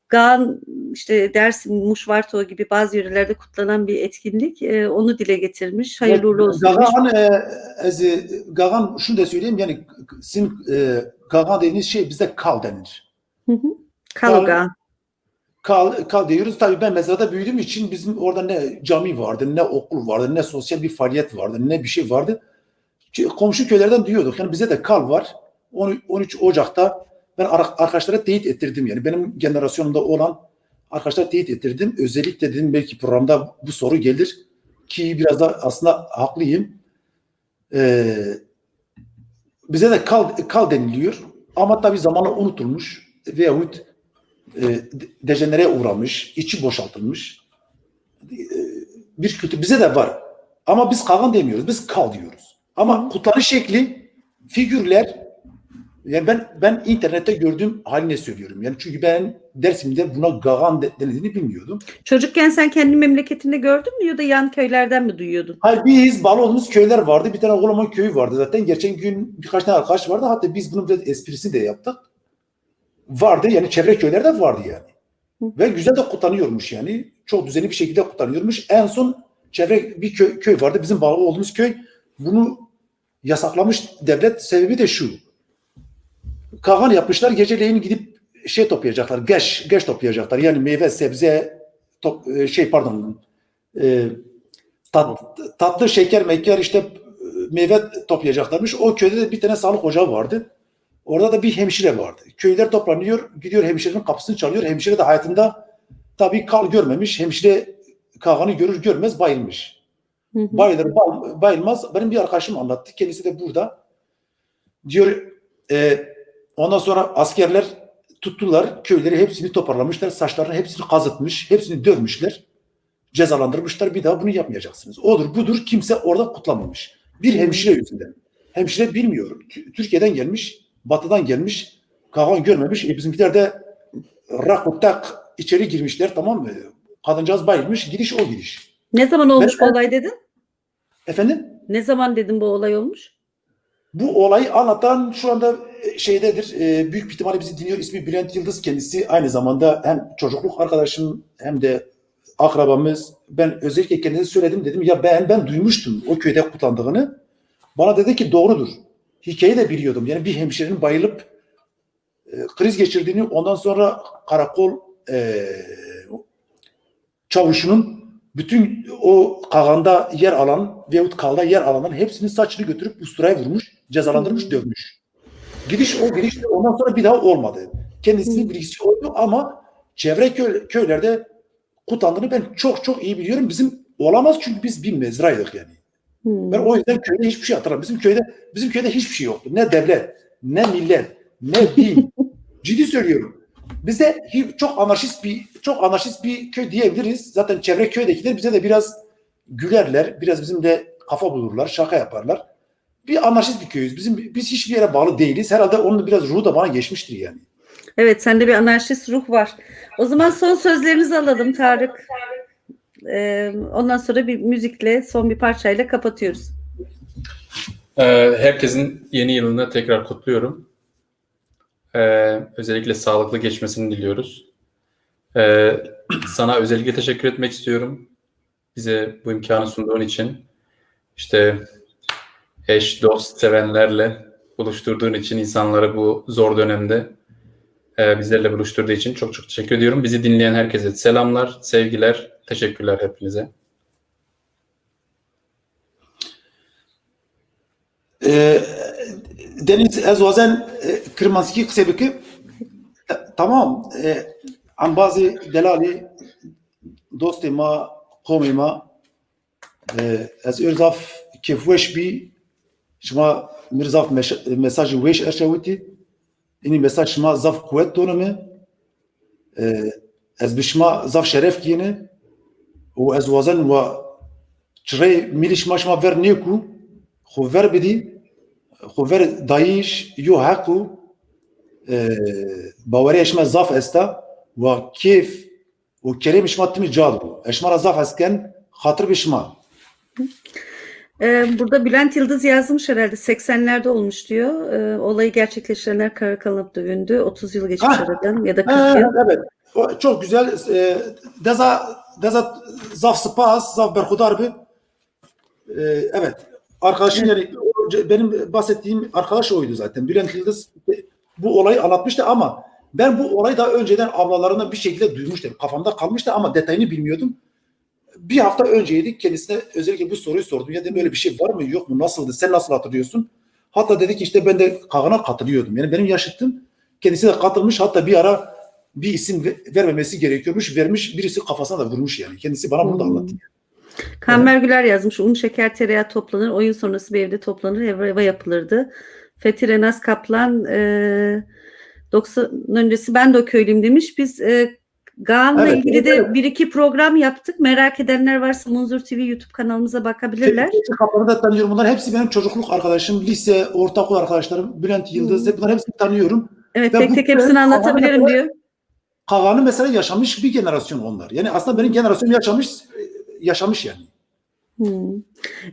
Gaan işte Dersim, Muşvarto gibi bazı yörelerde kutlanan bir etkinlik. Onu dile getirmiş. Hayırlı uğurlu olsun. Gagan şunu da söyleyeyim yani sizin Gagan dediğiniz şey bizde kal denir. Kal diyoruz. Tabii ben mezarda büyüdüğüm için bizim orada ne cami vardı, ne okul vardı, ne sosyal bir faaliyet vardı, ne bir şey vardı. Komşu köylerden duyuyorduk. Yani bize de kal var. 13 Ocak'ta ben arkadaşlara teyit ettirdim yani. Benim generasyonumda olan arkadaşlara teyit ettirdim. Özellikle dedim belki programda bu soru gelir ki biraz da aslında haklıyım. Bize de kal deniliyor. Ama tabii zamanla unutulmuş veyahut dejenere uğramış, içi boşaltılmış bir kültür bize de var. Ama biz kagan demiyoruz, biz kal diyoruz. Ama kutlanış şekli, figürler yani ben internette gördüğüm haline söylüyorum. Yani çünkü ben Dersim'de buna gagan denildiğini bilmiyordum. Çocukken sen kendi memleketinde gördün mü ya da yan köylerden mi duyuyordun? Hayır biz bağlı olduğumuz köyler vardı. Bir tane Oğlaman köyü vardı zaten. Geçen gün birkaç tane arkadaş vardı. Hatta biz bunun biraz esprisini de yaptık. Vardı yani çevre köylerde vardı yani. Ve güzel de kutlanıyormuş yani. Çok düzenli bir şekilde kutlanıyormuş. En son çevre bir köy vardı. Bizim bağlı olduğumuz köy. Bunu yasaklamış devlet. Sebebi de şu. Kagan yapmışlar. Geceleyin gidip şey toplayacaklar. Geç toplayacaklar. Yani meyve, sebze tatlı şeker işte meyve toplayacaklarmış. O köyde de bir tane sağlık ocağı vardı. Orada da bir hemşire vardı. Köyler toplanıyor, gidiyor hemşirenin kapısını çalıyor. Hemşire de hayatında tabii kal görmemiş. Hemşire Kagan'ı görür görmez bayılmış. Bayılır bayılmaz. Benim bir arkadaşım anlattı. Kendisi de burada. Diyor ondan sonra askerler tuttular. Köyleri hepsini toparlamışlar. Saçlarını hepsini kazıtmış. Hepsini dövmüşler. Cezalandırmışlar. Bir daha bunu yapmayacaksınız. Odur budur kimse orada kutlamamış. Bir hemşire yüzünden. hemşire bilmiyor. Türkiye'den gelmiş, batıdan gelmiş, Kağan görmemiş. Bizimkiler de rakotak içeri girmişler, tamam mı? Kadıncağız bayılmış, gidiş o gidiş. Ne zaman olmuş bu olay dedin? Efendim? Ne zaman dedin bu olay olmuş? Bu olayı anlatan şu anda şeydedir. Büyük bir ihtimalle bizi dinliyor. İsmi Bülent Yıldız, kendisi aynı zamanda hem çocukluk arkadaşım hem de akrabamız. Ben özellikle kendisine söyledim, dedim ya ben duymuştum o köyde kutlandığını. Bana dedi ki doğrudur. Hikayeyi de biliyordum. Yani bir hemşirenin bayılıp kriz geçirdiğini, ondan sonra karakol çavuşunun bütün o Kağan'da yer alan veyahut Kal'da yer alanların hepsinin saçını götürüp usturaya vurmuş, cezalandırmış, dövmüş. Gidiş o gidiş, ondan sonra bir daha olmadı. Kendisinin bilgisi oldu ama çevre köylerde kutlandığını ben çok iyi biliyorum. Bizim olamaz çünkü biz bir mezraydık yani. Ben o yüzden köyde hiçbir şey hatırlamıyorum. Bizim köyde hiçbir şey yoktu. Ne devlet, ne millet, ne din. Ciddi söylüyorum. Bizde çok anarşist bir köy diyebiliriz. Zaten çevre köydekiler bize de biraz gülerler, biraz bizim de kafa bulurlar, şaka yaparlar. Bir anarşist bir köyüz. Biz hiçbir yere bağlı değiliz. Herhalde onun biraz ruhu da bana geçmiştir yani. Evet, sende bir anarşist ruh var. O zaman son sözlerinizi alalım Tarık. Ondan sonra bir müzikle, son bir parçayla kapatıyoruz. Herkesin yeni yılını tekrar kutluyorum. Özellikle sağlıklı geçmesini diliyoruz. Sana özellikle teşekkür etmek istiyorum. Bize bu imkanı sunduğun için. İşte eş, dost, sevenlerle buluşturduğun için, insanları bu zor dönemde bizlerle buluşturduğu için çok teşekkür ediyorum. Bizi dinleyen herkese selamlar, sevgiler, teşekkürler hepinize. Deniz ezvazen Kırmanski kısebiki tamam an bazı delali dostima komima ez örzaf kefweş bi şma mirzaf mesajı weş erşaviti ini mesaj şma zaf kuvvet donumi ez bişma zaf şeref kiyini o ez vazen ve çire miliş maşma ver neku xo ver bidi خبر دايش يو هاكو باوري اشما زاف استا وكيف وكريم اشما تمي جادو اشما زاف اسken hatır bişma. Burada Bülent Yıldız yazmış herhalde 80'lerde olmuş diyor. Olayı gerçekleştirenler Karakalınıp dövündü. 30 yıl geçmiş aradan ya da 40 yıl. Evet. O çok güzel. Deza zaf spas, zaf berhudar bir. Evet. Arkadaşım yani benim bahsettiğim arkadaş oydu zaten. Bülent Yıldız bu olayı anlatmıştı ama ben bu olayı daha önceden ablalarından bir şekilde duymuştum. Kafamda kalmıştı ama detayını bilmiyordum. Bir hafta önceydik, kendisine özellikle bu soruyu sordum. Ya dedim böyle bir şey var mı yok mu, nasıldı, sen nasıl hatırlıyorsun? Hatta dedi ki işte ben de Kağan'a katılıyordum. Yani benim yaşıttım. Kendisi de katılmış, hatta bir ara bir isim vermemesi gerekiyormuş. Vermiş, birisi kafasına da vurmuş yani. Kendisi bana bunu da anlattı. Kamber Güler yazmış. Un, şeker, tereyağı toplanır. Oyun sonrası bir evde toplanır. Eva yapılırdı. Fethi Renaz Kaplan 90 öncesi ben de o köylüyüm demiş. Biz Kağan'la ilgili de bir iki program yaptık. Merak edenler varsa Munzur TV YouTube kanalımıza bakabilirler. Fethi Kaplan'ı da tanıyorum. Bunlar hepsi benim çocukluk arkadaşım. Lise, ortaokul arkadaşlarım. Bülent Yıldız. Bunlar hepsini tanıyorum. Evet, tek tek hepsini anlatabilirim diyor. Kağan'ı mesela yaşamış bir jenerasyon onlar. Yani aslında benim jenerasyonum yaşamış yani.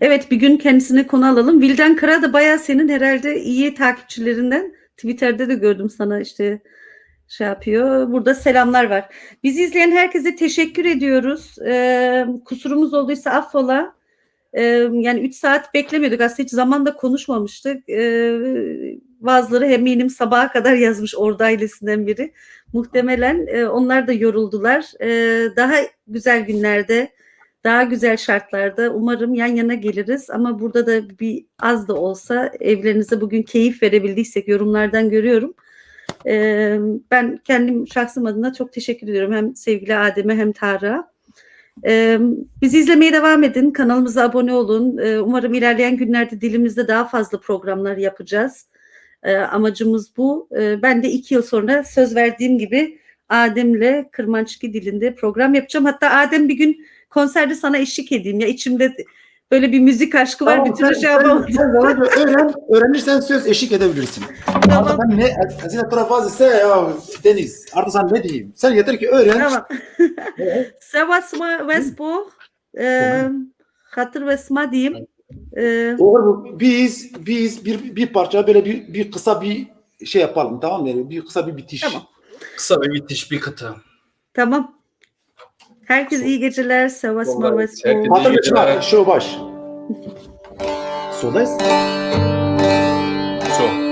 Evet, bir gün kendisini konu alalım. Vildan Kara da bayağı senin herhalde iyi takipçilerinden. Twitter'da da gördüm sana işte şey yapıyor. Burada selamlar var. Bizi izleyen herkese teşekkür ediyoruz. Kusurumuz olduysa affola. Yani 3 saat beklemiyorduk. Aslında hiç zamanda konuşmamıştık. Bazıları eminim sabaha kadar yazmış Ordu ailesinden biri. Muhtemelen onlar da yoruldular. Daha güzel günlerde, daha güzel şartlarda umarım yan yana geliriz. Ama burada da bir az da olsa evlerinize bugün keyif verebildiysek yorumlardan görüyorum. Ben kendim şahsım adına çok teşekkür ediyorum. Hem sevgili Adem'e hem Tarık'a. Bizi izlemeye devam edin. Kanalımıza abone olun. Umarım ilerleyen günlerde dilimizde daha fazla programlar yapacağız. Amacımız bu. Ben de 2 yıl sonra söz verdiğim gibi Adem'le Kırmançki dilinde program yapacağım. Hatta Adem bir gün konserde sana eşlik edeyim. Ya içimde Böyle bir müzik aşkı var, bir türlü şey yapamadım. Sen öğrenirsen söz eşlik edebilirsin. Tamam. Artık ben ne, hazine tarafı ise ya Deniz, artık sen ne diyeyim? Sen yeter ki öğren. Tamam. Sevasma Vespo, hatır vesma diyeyim. Oğlum biz bir parça böyle bir kısa bir şey yapalım, tamam mı? Yani bir kısa bir bitiş. Tamam. Kısa bir bitiş, bir kıta. Tamam. Herkes iyi geceler. Sevasma Vallahi Vespo. herkes- Hatırlı çınar, şu baş. Soldayız. Çok.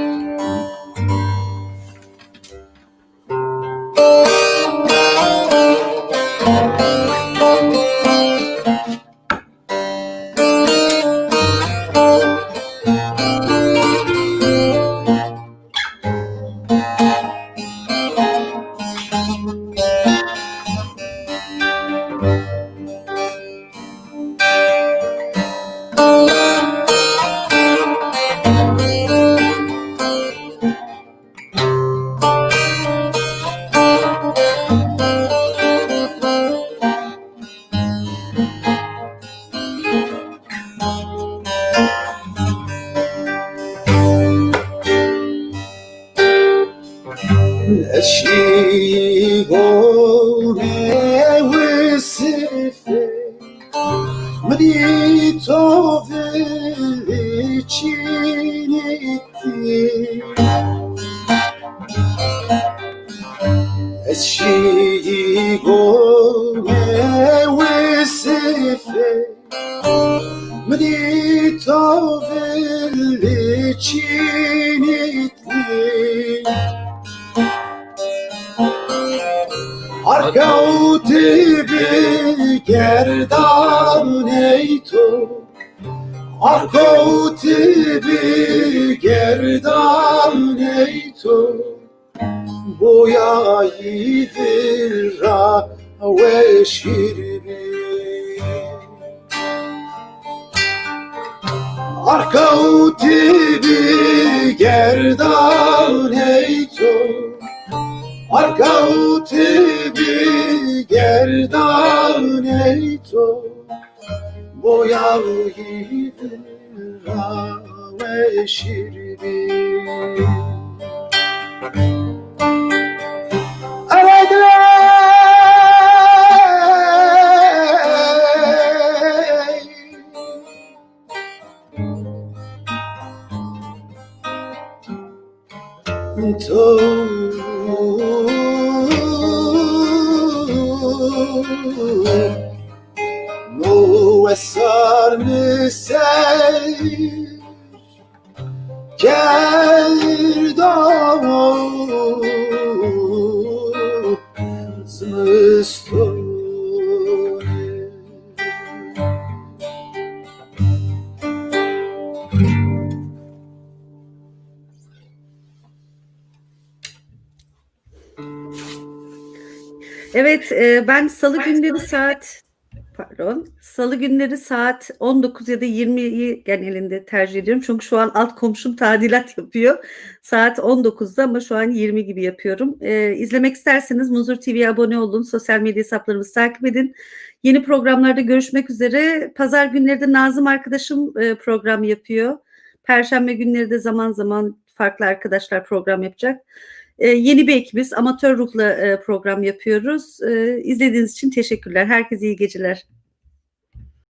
Eşigone vesife Mrito veliciniti Eşigone vesife Mrito veliciniti Arkauti bir gerdan eyto Arkauti bir gerdan eyto Boyayı dirra ve şirbi Arkauti bir gerdan eyto Arkauti bir gerdan eyto Boyalı yedira ve şirbi No esar misey Gerdamo Zmistone Evet, ben Salı günleri saat 19 ya da 20'yi genelinde tercih ediyorum. Çünkü şu an alt komşum tadilat yapıyor. Saat 19'da ama şu an 20 gibi yapıyorum. İzlemek isterseniz Muzur TV'ye abone olun. Sosyal medya hesaplarımızı takip edin. Yeni programlarda görüşmek üzere. Pazar günleri de Nazım arkadaşım program yapıyor. Perşembe günleri de zaman zaman farklı arkadaşlar program yapacak. Yeni bir ekibiz. Amatör ruhla program yapıyoruz. İzlediğiniz için teşekkürler. Herkese iyi geceler.